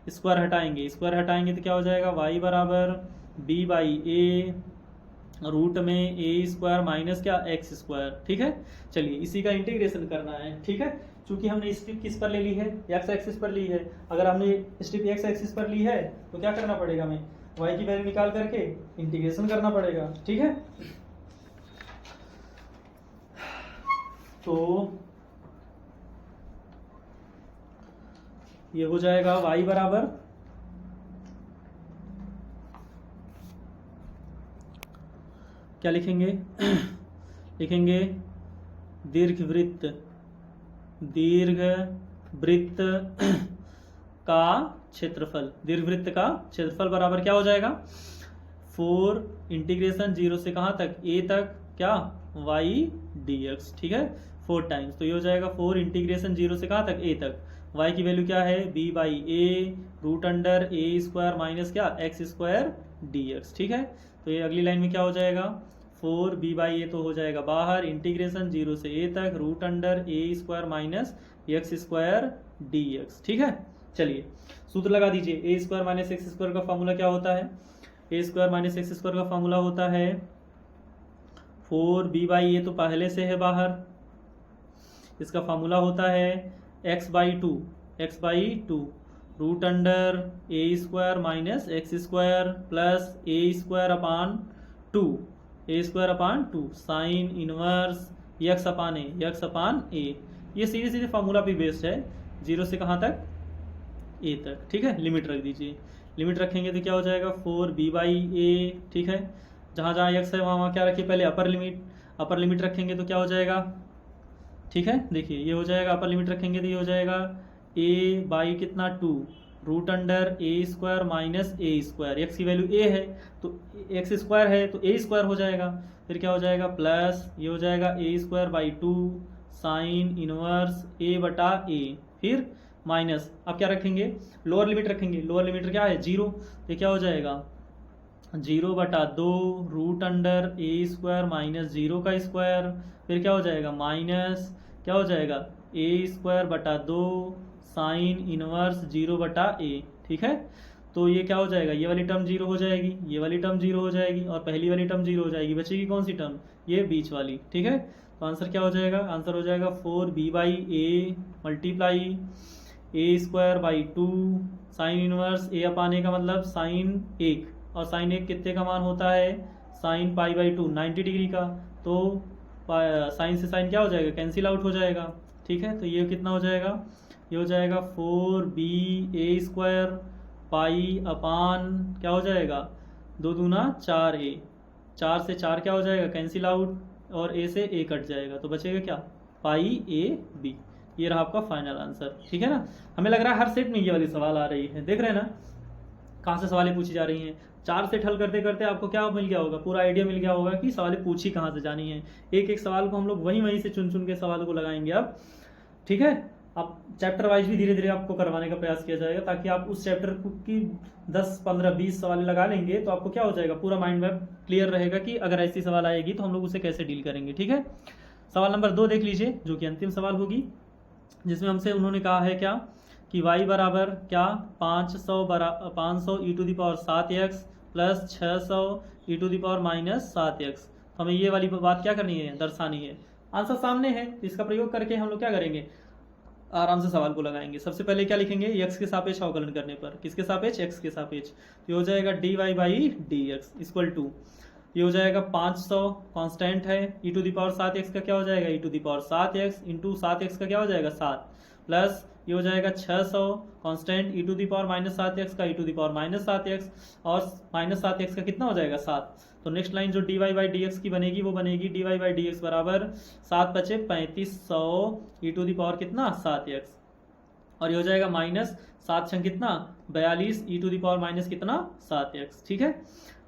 स्क्वायर हटाएंगे तो क्या हो जाएगा, वाई बराबर बी बाई ए रूट में ए स्क्वायर माइनस क्या, एक्स स्क्वायर। ठीक है, चलिए इसी का इंटीग्रेशन करना है। ठीक है, चूंकि हमने स्ट्रिप किस पर ले ली है, एक्स एक्सिस पर ली है। अगर हमने स्ट्रिप एक्स एक्सिस पर ली है तो क्या करना पड़ेगा, हमें y की वैल्यू निकाल करके इंटीग्रेशन करना पड़ेगा। ठीक है, तो ये हो जाएगा y बराबर क्या लिखेंगे लिखेंगे दीर्घवृत्त का क्षेत्रफल। दीर्घवृत्त का क्षेत्रफल बराबर क्या हो जाएगा, 4 इंटीग्रेशन 0 से कहाँ तक, a तक क्या, y dx। ठीक है, 4 टाइम्स, तो ये हो जाएगा 4 इंटीग्रेशन 0 से कहाँ तक, a तक। y की वैल्यू क्या है, b by a root under a square minus क्या, एक्स स्क्वायर dx। ठीक है, तो ये अगली लाइन में क्या हो जाएगा, 4 b बाई ए तो हो जाएगा बाहर, इंटीग्रेशन 0 से a तक root under a square minus x square dx। ठीक है, चलिए सूत्र लगा दीजिए। A square minus x square का फॉर्मूला क्या होता है, a square minus x square का फॉर्मूला होता है 4 b बाई ए तो पहले से है बाहर, इसका फॉर्मूला होता है x by two root under a square minus x square plus a square upon two sine inverse x upon a. ये सीधे सीधे फॉर्मूला पे बेस्ड है, 0 से कहाँ तक, a तक। ठीक है, लिमिट रख दीजिए। लिमिट रखेंगे तो क्या हो जाएगा, 4 b बाई ए। ठीक है, जहाँ जहाँ x है वहाँ क्या रखिए, पहले अपर लिमिट रखेंगे तो क्या हो जाएगा। ठीक है, देखिए ये हो जाएगा, अपर लिमिट रखेंगे तो ये हो जाएगा a बाई कितना 2 root under a square minus A square. X की वैल्यू a है तो एक्स स्क्वायर है तो a स्क्वायर हो जाएगा। फिर क्या हो जाएगा, प्लस ये हो जाएगा a square by 2 sine inverse a बटा a, फिर माइनस, अब क्या रखेंगे, लोअर लिमिट रखेंगे। लोअर लिमिट क्या है, 0, तो क्या हो जाएगा 0 बटा 2 root under a square minus 0 का स्क्वायर। फिर क्या हो जाएगा, माइनस क्या हो जाएगा, ए स्क्वायर बटा 2 साइन इनवर्स 0 बटा a। ठीक है, तो ये क्या हो जाएगा, ये वाली टर्म 0 हो जाएगी, ये वाली टर्म 0 हो जाएगी और पहली वाली टर्म 0 हो जाएगी। बचेगी कौन सी टर्म, ये बीच वाली। ठीक है, तो आंसर क्या हो जाएगा, आंसर हो जाएगा 4 b by a multiply a square by 2 sine inverse a upon a का मतलब साइन 1, और साइन 1 कितने का मान होता है, साइन पाई बाई 2 90 डिग्री का। तो साइन से साइन क्या हो जाएगा, कैंसिल आउट हो जाएगा। ठीक है, तो ये कितना हो जाएगा, ये हो जाएगा 4 b ए स्क्वायर पाई अपान क्या हो जाएगा, 2 दूना 4a, 4 से 4 क्या हो जाएगा, कैंसिल आउट, और a से a कट जाएगा तो बचेगा क्या, पाई ए बी। ये रहा आपका फाइनल आंसर। ठीक है ना, हमें लग रहा है हर सेट में ये वाली सवाल आ रही है, देख रहे हैं ना कहाँ से सवालें पूछी जा रही हैं। 4 सेट हल करते करते आपको क्या मिल गया होगा, पूरा आइडिया मिल गया होगा कि सवालें पूछी कहाँ से जानी है। एक एक सवाल को हम लोग वहीं से चुन के सवाल को लगाएंगे अब। ठीक है, अब चैप्टर वाइज भी धीरे धीरे आपको करवाने का प्रयास किया जाएगा ताकि आप उस चैप्टर की 10, 15, 20 सवाल लगा लेंगे तो आपको क्या हो जाएगा, पूरा माइंड मैप क्लियर रहेगा कि अगर ऐसी सवाल आएगी तो हम लोग उसे कैसे डील करेंगे। ठीक है, सवाल नंबर 2 देख लीजिए जो कि अंतिम सवाल होगी, जिसमें हमसे उन्होंने कहा है क्या कि y बराबर क्या 500 e to the power 7x प्लस 600 e to the power minus 7x। तो हमें ये वाली बात क्या करनी है, दर्शानी है। आंसर सामने है, तो इसका प्रयोग करके हम लोग क्या करेंगे, आराम से सवाल को लगाएंगे। सबसे पहले क्या लिखेंगे, x के सापेक्ष अवकलन करने पर, किसके सापेक्ष, x के सापेक्ष, तो ये हो जाएगा dy by d x equal to, ये हो जाएगा 500 कांस्टेंट है, e to the power 7x का क्या हो जाएगा, e to the power 7x into 7x का क्या हो जाएगा 7, प्लस ये हो जाएगा 600 constant e to the power -7x का e to the power -7x, और -7x का कितना हो जाएगा 7। तो नेक्स्ट लाइन जो dy बाई डी एक्स की बनेगी वो बनेगी dy बाई डी एक्स बराबर 7 बचे 3500 e टू दी पावर कितना 7x, और ये हो जाएगा माइनस 7 छंग कितना 42 e to the power minus कितना 7x। ठीक है,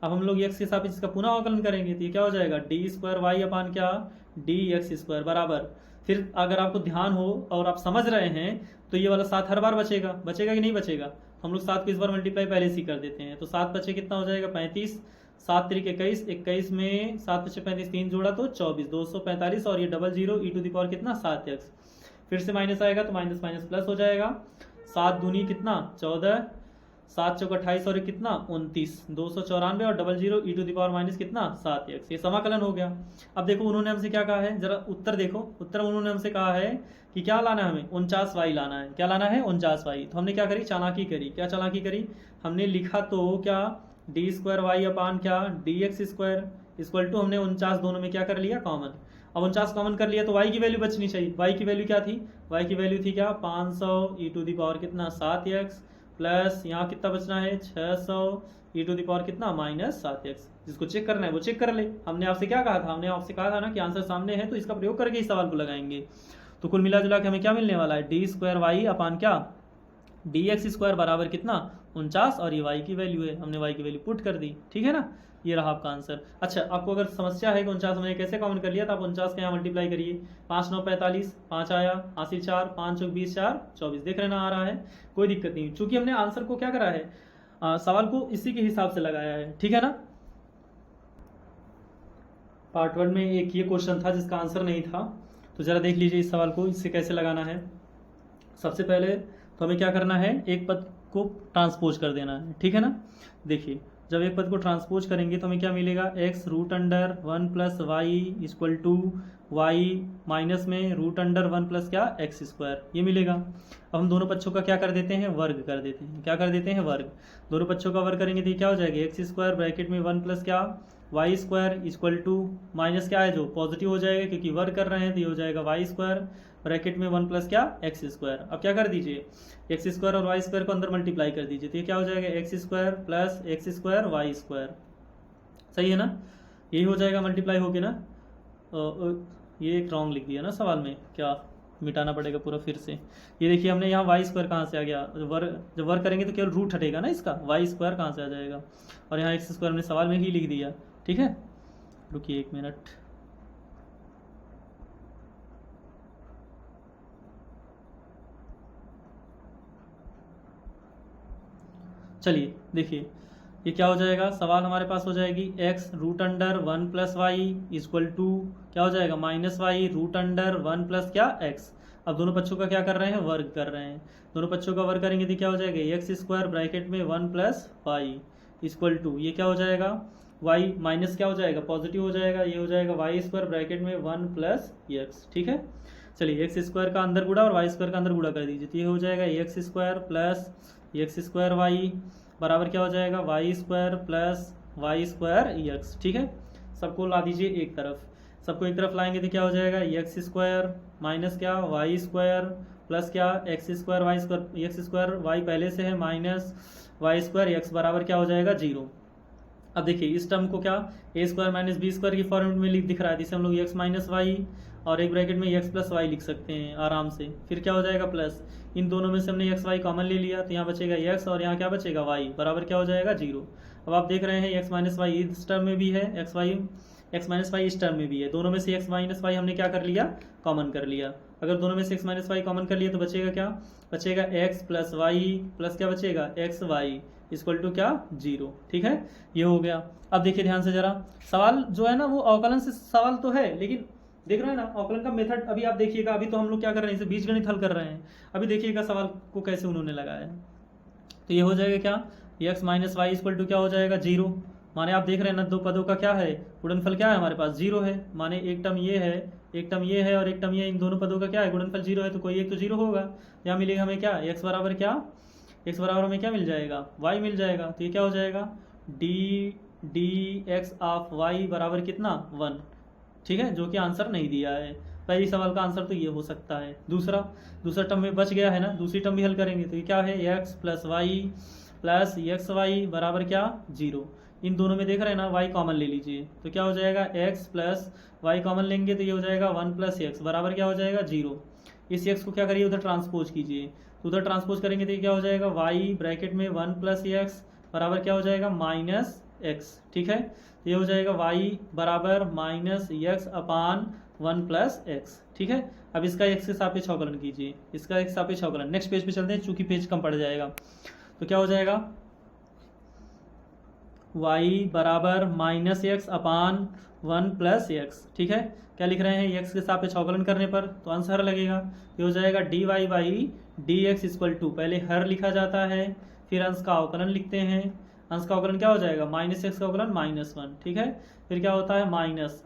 अब हम लोग x के सापेक्ष इसका पुनः अवकलन करेंगे, तो ये क्या हो जाएगा डी स्क्वायर वाई अपान क्या डी एक्स स्क्वायर बराबर, फिर अगर आपको ध्यान हो और आप समझ रहे हैं तो ये वाला 7 हर बार बचेगा, बचेगा कि नहीं बचेगा, हम लोग 7 को इस बार मल्टीप्लाई पहले से ही कर देते हैं, तो 7 बचे कितना हो जाएगा 35, 7 त्रिक 21, 21 में 7 बचे 35, 3 जोड़ा तो 24, 245, और ये 00 e टू दी पावर कितना 7x, फिर से माइनस आएगा तो माइनस माइनस प्लस हो जाएगा, 7 दूनी कितना 14, 7 चौक 28 और कितना 29, 294 और 00 e to the power minus कितना 7x, ये समाकलन हो गया। अब देखो उन्होंने हमसे क्या कहा है, जरा उत्तर देखो, उत्तर उन्होंने हमसे कहा है कि क्या लाना है हमें 49y लाना है, क्या लाना है 49y, तो हमने क्या करी चालाकी करी, क्या चालाकी करी, हमने लिखा तो क्या डी स्क्वायर वाई अपान क्या D x square equal to, हमने 49 दोनों में क्या कर लिया कॉमन, अब 49 कॉमन कर लिया तो y की वैल्यू बचनी चाहिए, y की वैल्यू क्या थी, y की वैल्यू थी क्या 500 e टू दी पावर कितना 7x, प्लस यहाँ कितना बचना है 600 e टू दी पावर कितना -7x, जिसको चेक करना है वो चेक कर ले। हमने आपसे क्या कहा था, हमने आपसे कहा था ना कि आंसर सामने है तो इसका प्रयोग करके इस सवाल को लगाएंगे। तो कुल मिला जुला के हमें क्या मिलने वाला है डी स्क्वायर वाई अपान क्या डी एक्स स्क्वायर बराबर कितना 49, और ये y की वैल्यू है, हमने y की वैल्यू पुट कर दी। ठीक है ना, ये रहा आपका आंसर। अच्छा, आपको अगर समस्या है कि 49 हमने कैसे कॉमन कर लिया, तो आप 49 का यहाँ मल्टीप्लाई करिए, 5 9 45, 5 आया, हासिल 4, 5 चौक 20, 4 24, देख रहे ना आ रहा है, कोई दिक्कत नहीं, चूंकि हमने आंसर को क्या करा है सवाल को इसी के हिसाब से लगाया है। ठीक है ना, पार्ट 1 में एक ये क्वेश्चन था जिसका आंसर नहीं था, तो जरा देख लीजिए इस सवाल को, इससे कैसे लगाना है। सबसे पहले तो हमें क्या करना है, एक पद को ट्रांसपोज कर देना है। ठीक है ना, देखिए जब एक पद को ट्रांसपोज करेंगे तो हमें क्या मिलेगा x root under 1 plus y equal to y minus में रूट अंडर 1 प्लस क्या x स्क्वायर, ये मिलेगा। अब हम दोनों पक्षों का क्या कर देते हैं वर्ग कर देते हैं, क्या कर देते हैं वर्ग, दोनों पक्षों का वर्ग करेंगे तो ये क्या हो जाएगा x स्क्वायर ब्रैकेट में 1 प्लस क्या y square equal to minus क्या है जो पॉजिटिव हो जाएगा क्योंकि वर्ग कर रहे हैं, तो ये हो जाएगा वाई स्क्वायर ब्रैकेट में 1 प्लस क्या एक्स स्क्वायर। अब क्या कर दीजिए एक्स स्क्वायर और वाई स्क्वायर को अंदर मल्टीप्लाई कर दीजिए, तो ये क्या हो जाएगा x square plus x square y square, सही है ना, यही हो जाएगा मल्टीप्लाई होके ना। ये एक रॉन्ग लिख दिया ना सवाल में, क्या मिटाना पड़ेगा पूरा फिर से। ये देखिए हमने यहाँ वाई स्क्वायर कहाँ से आ गया, जब वर्क करेंगे तो केवल रूट हटेगा ना इसका, वाई स्क्वायर कहाँ से आ जाएगा, और यहाँ एक्स स्क्वायर हमने सवाल में ही लिख दिया। ठीक है, रुकिए 1 मिनट, चलिए देखिए ये क्या हो जाएगा, सवाल हमारे पास हो जाएगी x root under 1 plus y equal to क्या हो जाएगा minus y root under 1 plus क्या x। अब दोनों पक्षों का क्या कर रहे हैं वर्ग कर रहे हैं, दोनों पक्षों का वर्ग करेंगे तो क्या हो जाएगा एक्स स्क्वायर ब्रैकेट में 1 प्लस वाई इक्वल टू ये क्या हो जाएगा y माइनस क्या हो जाएगा पॉजिटिव हो जाएगा, ये हो जाएगा वाई स्क्वायर ब्रैकेट में 1 प्लस एक्स। ठीक है, चलिए एक्स स्क्वायर का अंदर गुड़ा और वाई स्क्वायर का अंदर गुड़ा कर दीजिए, तो ये हो जाएगा x square plus x square y बराबर क्या हो जाएगा y square plus Y square x. ठीक है, सबको ला दीजिए एक तरफ, सबको एक तरफ लाएंगे तो क्या हो जाएगा एक्स स्क्वायर माइनस क्या वाई स्क्वायर प्लस क्या x square y square, x square y पहले से है माइनस वाई स्क्वायर एक्स बराबर क्या हो जाएगा 0। अब देखिए इस टर्म को क्या a square minus B square की फॉर्मेट में दिख रहा है, जिसे हम लोग एक्स माइनस वाई और एक ब्रैकेट में एक्स प्लस वाई लिख सकते हैं आराम से। फिर क्या हो जाएगा प्लस, इन दोनों में से हमने एक्स वाई कॉमन ले लिया तो यहाँ बचेगा एक्स और यहाँ क्या बचेगा वाई बराबर क्या हो जाएगा 0। अब आप देख रहे हैं एक्स माइनस वाई इस टर्म में भी है, एक्स माइनस वाई इस टर्म में भी है, दोनों में से एक्स माइनस वाई हमने क्या कर लिया कॉमन कर लिया। अगर दोनों में से एक्स माइनस वाई कॉमन कर लिया तो बचेगा क्या, बचेगा एक्स प्लस वाई प्लस क्या बचेगा एक्स वाई इक्वल टू क्या 0। ठीक है, ये हो गया। अब देखिए ध्यान से जरा, सवाल जो है ना वो अवकलन से सवाल तो है, लेकिन देख रहे हैं ना अवकलन का मेथड अभी आप देखिएगा, अभी तो हम लोग क्या कर रहे हैं इसे बीजगणित हल कर रहे हैं, अभी देखिएगा सवाल को कैसे उन्होंने लगाया है। तो ये हो जाएगा क्या x minus y equal to क्या हो जाएगा 0, माने आप देख रहे हैं ना दो पदों का क्या है गुणनफल क्या है हमारे पास 0 है, माने एक टर्म ये है एक टर्म ये है और एक टर्म ये, इन दोनों पदों का क्या है, गुणनफल 0 है, तो कोई एक तो 0 होगा। यहाँ मिलेगा हमें क्या, x बराबर क्या, x बराबर हमें क्या मिल जाएगा, y मिल जाएगा। तो ये क्या हो जाएगा, डी एक्स ऑफ y बराबर कितना 1, ठीक है, जो कि आंसर नहीं दिया है। पहले सवाल का आंसर तो ये हो सकता है। दूसरा टर्म में बच गया है ना, दूसरी टर्म भी हल करेंगे तो ये क्या है, x प्लस एक्स वाई बराबर क्या 0। इन दोनों में देख रहे हैं ना, y कॉमन ले लीजिए तो क्या हो जाएगा, x प्लस वाई कॉमन लेंगे तो ये हो जाएगा 1 प्लस एक्स बराबर क्या हो जाएगा 0। इस x को क्या करिए, उधर ट्रांसपोज कीजिए, तो उधर ट्रांसपोज करेंगे तो ये क्या हो जाएगा, y ब्रैकेट में 1 प्लस एक्स बराबर क्या हो जाएगा माइनस एक्स, ठीक है। तो ये हो जाएगा y बराबर माइनस एक्स अपान 1 प्लस एक्स, ठीक है। अब इसका x के सापेक्ष अवकलन कीजिए, इसका x सापेक्ष अवकलन। नेक्स्ट पेज पे चलते हैं, चूंकि पेज कम पड़ जाएगा। तो क्या हो जाएगा, y बराबर माइनस एक्स अपान 1 प्लस एक्स, ठीक है। क्या लिख रहे हैं, x के सापेक्ष अवकलन करने पर तो आंसर लगेगा। ये हो जाएगा d y by d x equal to, पहले हर लिखा जाता है, फिर अंश का अवकलन लिखते हैं। अंश का अवकलन क्या हो जाएगा, माइनस एक्स का अवकलन -1, ठीक है। फिर क्या होता है माइनस,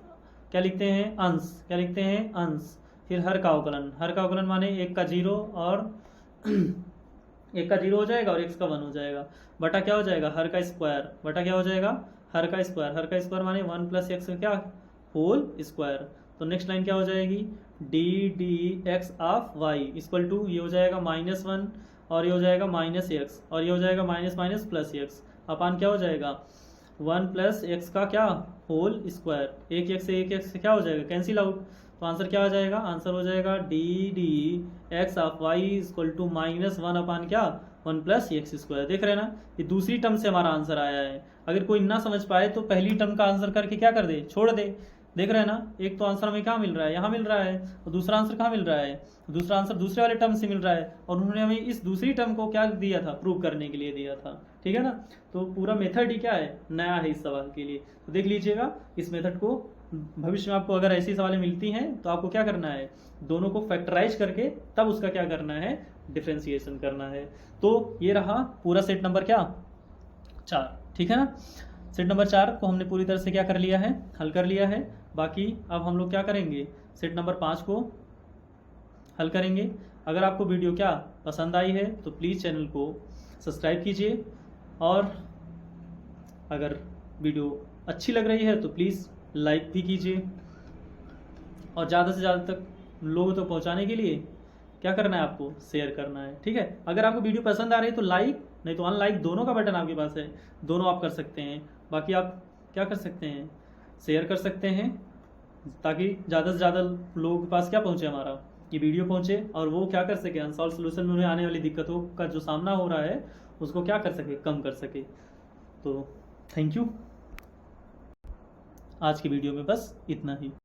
क्या लिखते हैं अंश, क्या लिखते हैं अंश, फिर हर का अवकलन। हर का अवकलन माने 1 का 0 और 1 का 0 हो जाएगा और x का 1 हो जाएगा, बटा क्या हो जाएगा हर का स्क्वायर, बटा क्या हो जाएगा हर का स्क्वायर। हर का स्क्वायर माने 1 प्लस एक्स का क्या होल स्क्वायर। तो नेक्स्ट लाइन क्या हो जाएगी, d x of y equal to, ये हो जाएगा -1 और ये हो जाएगा माइनस एक्स और ये हो जाएगा minus minus plus x upon क्या हो जाएगा 1 प्लस एक्स का क्या होल स्क्वायर। एक एक्स से क्या हो जाएगा कैंसिल आउट, तो आंसर क्या आ जाएगा, आंसर हो जाएगा d x of y equal to -1 upon क्या 1 प्लस एक्स स्क्वायर। देख रहे हैं ना, ये दूसरी टर्म से हमारा आंसर आया है। अगर कोई ना समझ पाए तो पहली टर्म का आंसर करके क्या कर दे, छोड़ दे। देख रहे हैं ना, एक तो आंसर हमें क्या मिल रहा है, यहाँ मिल रहा है, और दूसरा आंसर कहाँ मिल रहा है, दूसरा आंसर दूसरे वाले टर्म से मिल रहा है, और उन्होंने हमें इस दूसरी टर्म को क्या दिया था, प्रूव करने के लिए दिया था, ठीक है ना। तो पूरा मेथड ही क्या है, नया है इस सवाल के लिए। तो देख लीजिएगा इस मेथड को, भविष्य में आपको अगर ऐसी सवालें मिलती हैं तो आपको क्या करना है, दोनों को फैक्टराइज करके तब उसका क्या करना है, डिफ्रेंसिएशन करना है। तो ये रहा पूरा सेट नंबर क्या 4, ठीक है ना। सेट नंबर 4 को हमने पूरी तरह से क्या कर लिया है, हल कर लिया है। बाकी अब हम लोग क्या करेंगे, सेट नंबर 5 को हल करेंगे। अगर आपको वीडियो क्या पसंद आई है तो प्लीज़ चैनल को सब्सक्राइब कीजिए, और अगर वीडियो अच्छी लग रही है तो प्लीज़ लाइक भी कीजिए, और ज़्यादा से ज़्यादा तक लोगों तक पहुंचाने के लिए क्या करना है, आपको शेयर करना है, ठीक है। अगर आपको वीडियो पसंद आ रही है तो लाइक, नहीं तो अनलाइक, दोनों का बटन आपके पास है, दोनों आप कर सकते हैं। बाकी आप क्या कर सकते हैं, शेयर कर सकते हैं, ताकि ज़्यादा से ज़्यादा लोगों के पास क्या पहुँचे, हमारा ये वीडियो पहुँचे, और वो क्या कर सके, अनसॉल्व सोल्यूशन में उन्हें आने वाली दिक्कतों का जो सामना हो रहा है उसको क्या कर सके, कम कर सके। तो थैंक यू, आज की वीडियो में बस इतना ही।